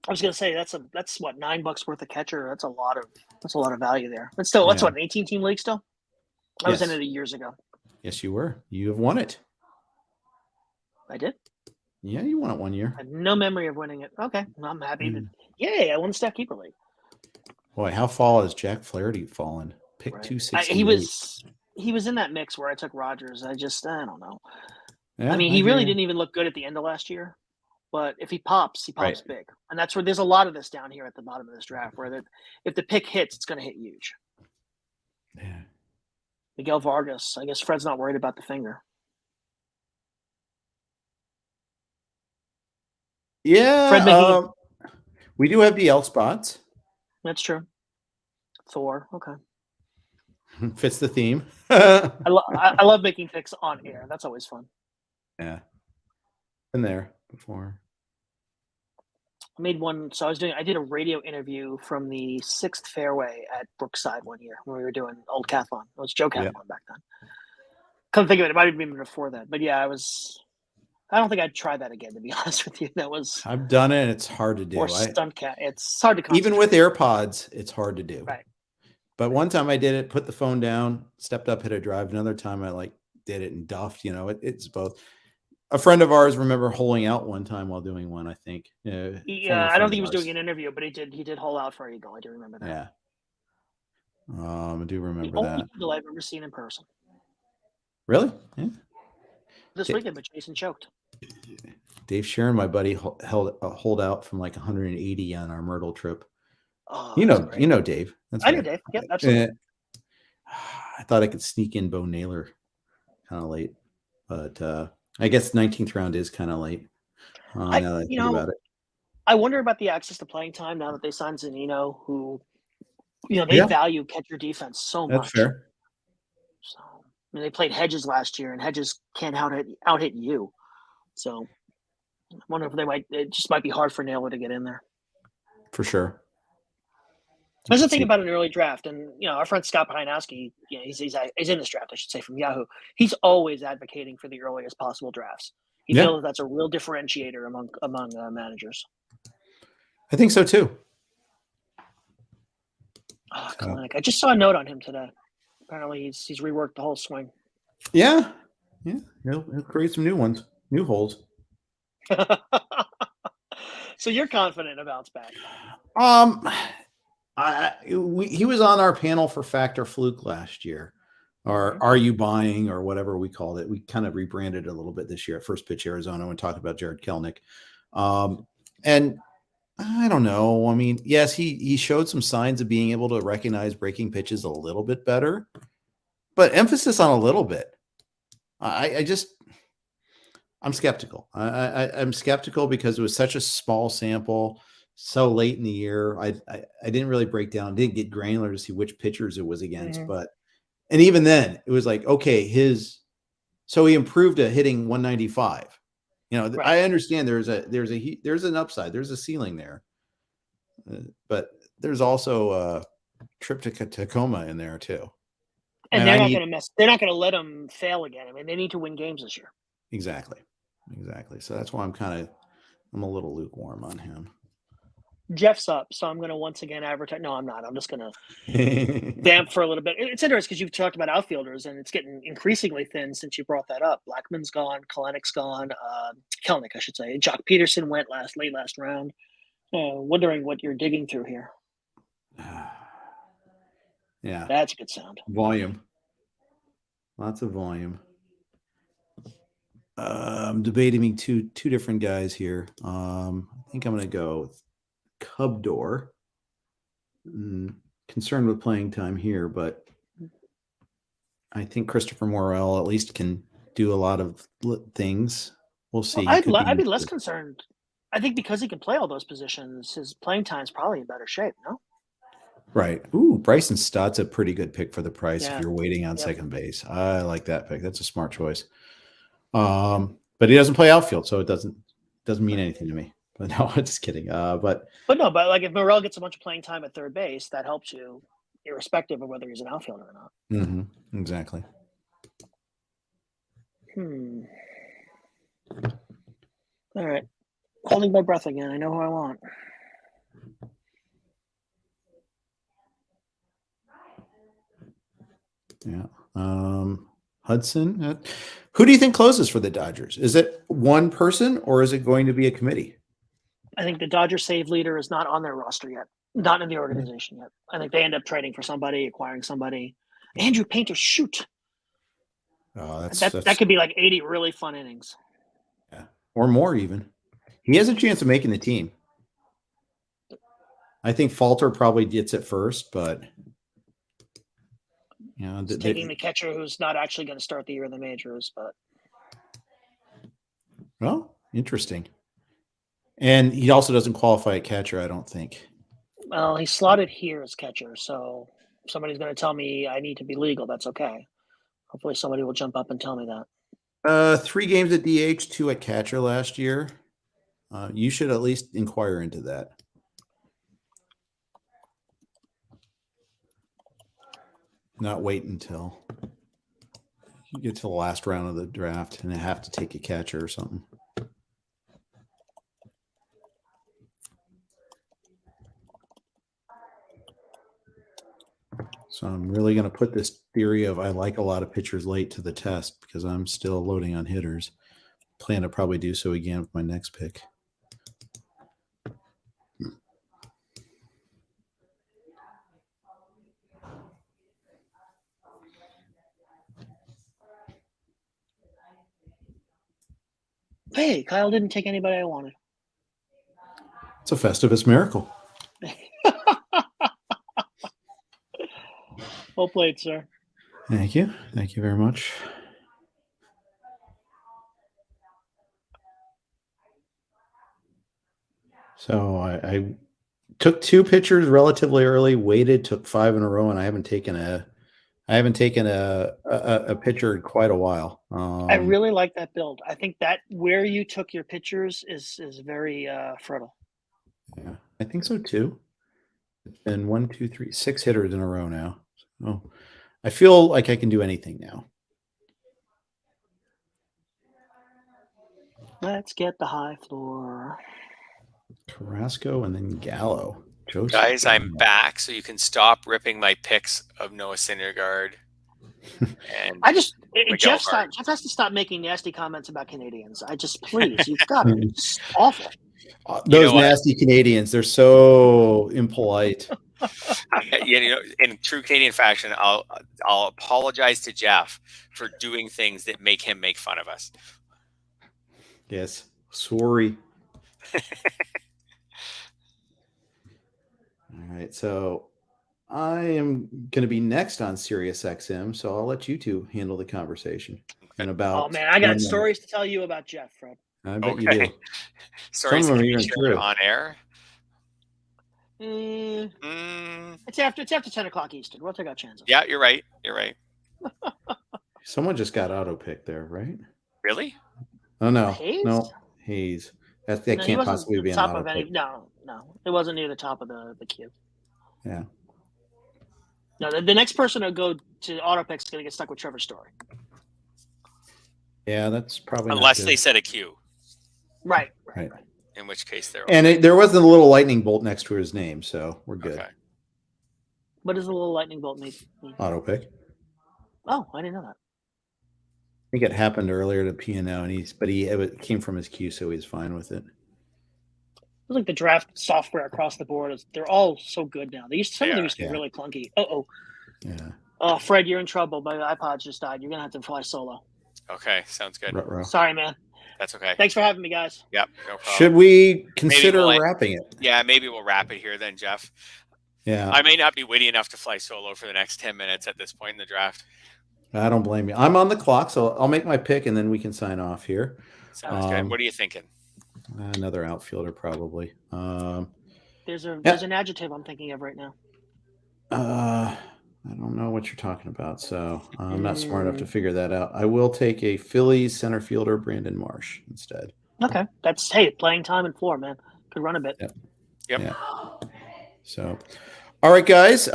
I was gonna say that's what $9 worth of catcher. That's a lot of value there. But still, what's an 18-team league still? I was in it years ago. Yes, you were. You have won it. I did. Yeah, you won it one year. I have no memory of winning it. Okay, I'm happy. Yay! I won the staff keeper league. Boy, how far has Jack Flaherty fallen? Pick 260. He was in that mix where I took Rogers. I don't know. Yeah, I mean, he really didn't even look good at the end of last year. But if he pops big. And that's where there's a lot of this down here at the bottom of this draft where if the pick hits, it's going to hit huge. Yeah. Miguel Vargas. I guess Fred's not worried about the finger. Yeah. We do have DL spots. That's true. Thor. Okay. Fits the theme. I love making picks on air. That's always fun. Yeah. Been there before. I made one. So I did a radio interview from the 6th fairway at Brookside one year when we were doing Old Cathlon. It was Joe Cathlon back then. Couldn't think of it. It might have been before that. But yeah, I don't think I'd try that again, to be honest with you. I've done it. It's hard to do. Or stunt cat. It's hard to concentrate. Even with AirPods, it's hard to do. Right. But one time I did it, put the phone down, stepped up, hit a drive. Another time I did it and duffed. It's both. A friend of ours remember holing out one time while doing one. I think. Yeah, I don't think he was doing an interview, but he did hole out for Eagle. I do remember that. Yeah. I do remember the that. only Eagle I've ever seen in person. Really? Yeah. This weekend, but Jason choked. Dave Sharon, my buddy, held a holdout from 180 on our Myrtle trip. Oh, you know Dave. I know Dave. Yep, absolutely. I thought I could sneak in Bo Naylor kind of late, but I guess 19th round is kind of late. Now that I think about it. I wonder about the access to playing time now that they signed Zunino, who, they value catcher defense so much. That's fair. So, they played Hedges last year, and Hedges can't out hit you. So, I wonder if it just might be hard for Naylor to get in there. For sure. That's the thing about an early draft, and our friend Scott Pianowski, he's in this draft, I should say, from Yahoo. He's always advocating for the earliest possible drafts. He feels that's a real differentiator among managers. I think so too. Oh, Kalanick. I just saw a note on him today. Apparently, he's reworked the whole swing. Yeah. He'll create some new ones, new holes. So you're confident about bounce back? He was on our panel for Factor Fluke last year, or Are You Buying, or whatever we called it. We kind of rebranded it a little bit this year at First Pitch Arizona and talked about Jared Kelnick. And I don't know. I mean, yes, he showed some signs of being able to recognize breaking pitches a little bit better, but emphasis on a little bit. I'm skeptical. I'm skeptical because it was such a small sample, so late in the year. I didn't really break down, didn't get granular to see which pitchers it was against, and even then it was like, okay, so he improved to hitting 195. Right. I understand there's an upside, there's a ceiling there, but there's also a trip to Tacoma in there too. And they're not going to mess. They're not going to let him fail again. I mean, they need to win games this year. Exactly. So that's why I'm a little lukewarm on him. Jeff's up, so I'm going to once again advertise. No, I'm not. I'm just going to damp for a little bit. It's interesting because you've talked about outfielders, and it's getting increasingly thin since you brought that up. Blackman's gone, Kalenick's gone, Kelnick, I should say. Jock Peterson went late last round. Wondering what you're digging through here. Yeah, that's a good sound. Volume, lots of volume. I'm debating two different guys here. I think I'm going to go with Cub Door. Concerned with playing time here, but I think Christopher Morel at least can do a lot of things. We'll see. Well, I'd be less concerned. I think because he can play all those positions, his playing time is probably in better shape, no? Right. Ooh, Bryson Stott's a pretty good pick for the price if you're waiting on second base. I like that pick. That's a smart choice. But he doesn't play outfield, so it doesn't mean anything to me. But no, I'm just kidding. But like if Morel gets a bunch of playing time at third base, that helps you, irrespective of whether he's an outfielder or not. Mm-hmm. Exactly. All right. Holding my breath again. I know who I want. Yeah. Hudson. Who do you think closes for the Dodgers? Is it one person or is it going to be a committee? I think the Dodger save leader is not on their roster yet, not in the organization yet. I think they end up trading for somebody, acquiring somebody. Andrew Painter, shoot. Oh, that could be like 80 really fun innings. Yeah, or more even. He has a chance of making the team. I think Falter probably gets it first, but taking the catcher who's not actually going to start the year in the majors, but well, interesting. And he also doesn't qualify at catcher, I don't think. Well, he's slotted here as catcher, so if somebody's going to tell me I need to be legal, that's okay. Hopefully somebody will jump up and tell me that. 3 games at DH, 2 at catcher last year. You should at least inquire into that. Not wait until you get to the last round of the draft and have to take a catcher or something. So I'm really going to put this theory of I like a lot of pitchers late to the test because I'm still loading on hitters. Plan to probably do so again with my next pick. Hey, Kyle didn't take anybody I wanted. It's a Festivus miracle. Well played, sir. Thank you. Thank you very much. So I took 2 pitchers relatively early, waited, took 5 in a row, and I haven't taken a pitcher in quite a while. I really like that build. I think that where you took your pitchers is very fertile. Yeah, I think so too. It's been 1, 2, 3, 6 hitters in a row now. So I feel like I can do anything now. Let's get the high floor. Carrasco and then Gallo. Guys, I'm back, so you can stop ripping my picks of Noah Syndergaard And Jeff has to stop making nasty comments about Canadians. Please, you've got it. It's awful. Those nasty Canadians, they're so impolite. In true Canadian fashion, I'll apologize to Jeff for doing things that make him make fun of us. Yes, sorry. All right, so I am going to be next on Sirius XM, so I'll let you two handle the conversation. And about I got stories to tell you about Jeff, Fred. I bet you do. Stories that can be shared on air. It's after 10 o'clock Eastern. We'll take our chances. Yeah, you're right. Someone just got auto picked there, right? Really? Oh no, Hayes? No, Hayes. That can't possibly be on top auto of any. pick. No, it wasn't near the top of the queue. Yeah. No, the next person to go to auto pick is going to get stuck with Trevor Story. Yeah, that's probably unless they set a queue. Right. In which case they're and there wasn't a little lightning bolt next to his name, so we're good. Okay. What does a little lightning bolt mean? Auto pick. Oh, I didn't know that. I think it happened earlier to P&O, it came from his queue, so he's fine with it. It's like the draft software across the board they're all so good now. Some of them used to be really clunky. Yeah. Oh, Fred, you're in trouble. My iPod just died. You're gonna have to fly solo. Okay, sounds good. Ruh-roh. Sorry, man. That's okay. Thanks for having me, guys. Yep, no problem. Should we consider wrapping it? Yeah, maybe we'll wrap it here then, Jeff. Yeah. I may not be witty enough to fly solo for the next 10 minutes at this point in the draft. I don't blame you. I'm on the clock, so I'll make my pick and then we can sign off here. Sounds good. What are you thinking? Another outfielder, probably. There's an adjective I'm thinking of right now. I don't know what you're talking about, so I'm not smart enough to figure that out. I will take a Phillies center fielder, Brandon Marsh, instead. Okay. That's playing time and floor, man. Could run a bit. Yep. Yeah. So, all right, guys.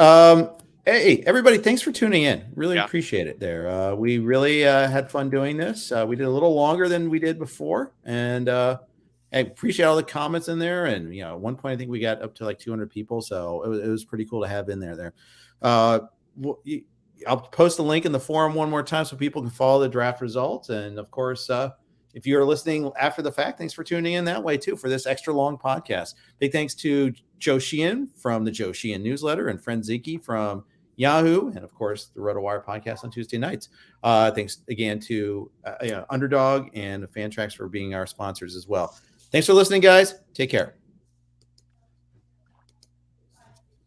Hey, everybody, thanks for tuning in. Really appreciate it there. We really had fun doing this. We did a little longer than we did before, and I appreciate all the comments in there. And, at one point, I think we got up to like 200 people, so it was pretty cool to have in there. I'll post the link in the forum one more time so people can follow the draft results. And, of course, if you're listening after the fact, thanks for tuning in that way, too, for this extra long podcast. Big thanks to Joe Sheehan from the Joe Sheehan newsletter and friend Zinkie from Yahoo, and of course the RotoWire podcast on Tuesday nights. Thanks again to Underdog and Fantrax for being our sponsors as well. Thanks for listening, guys. Take care.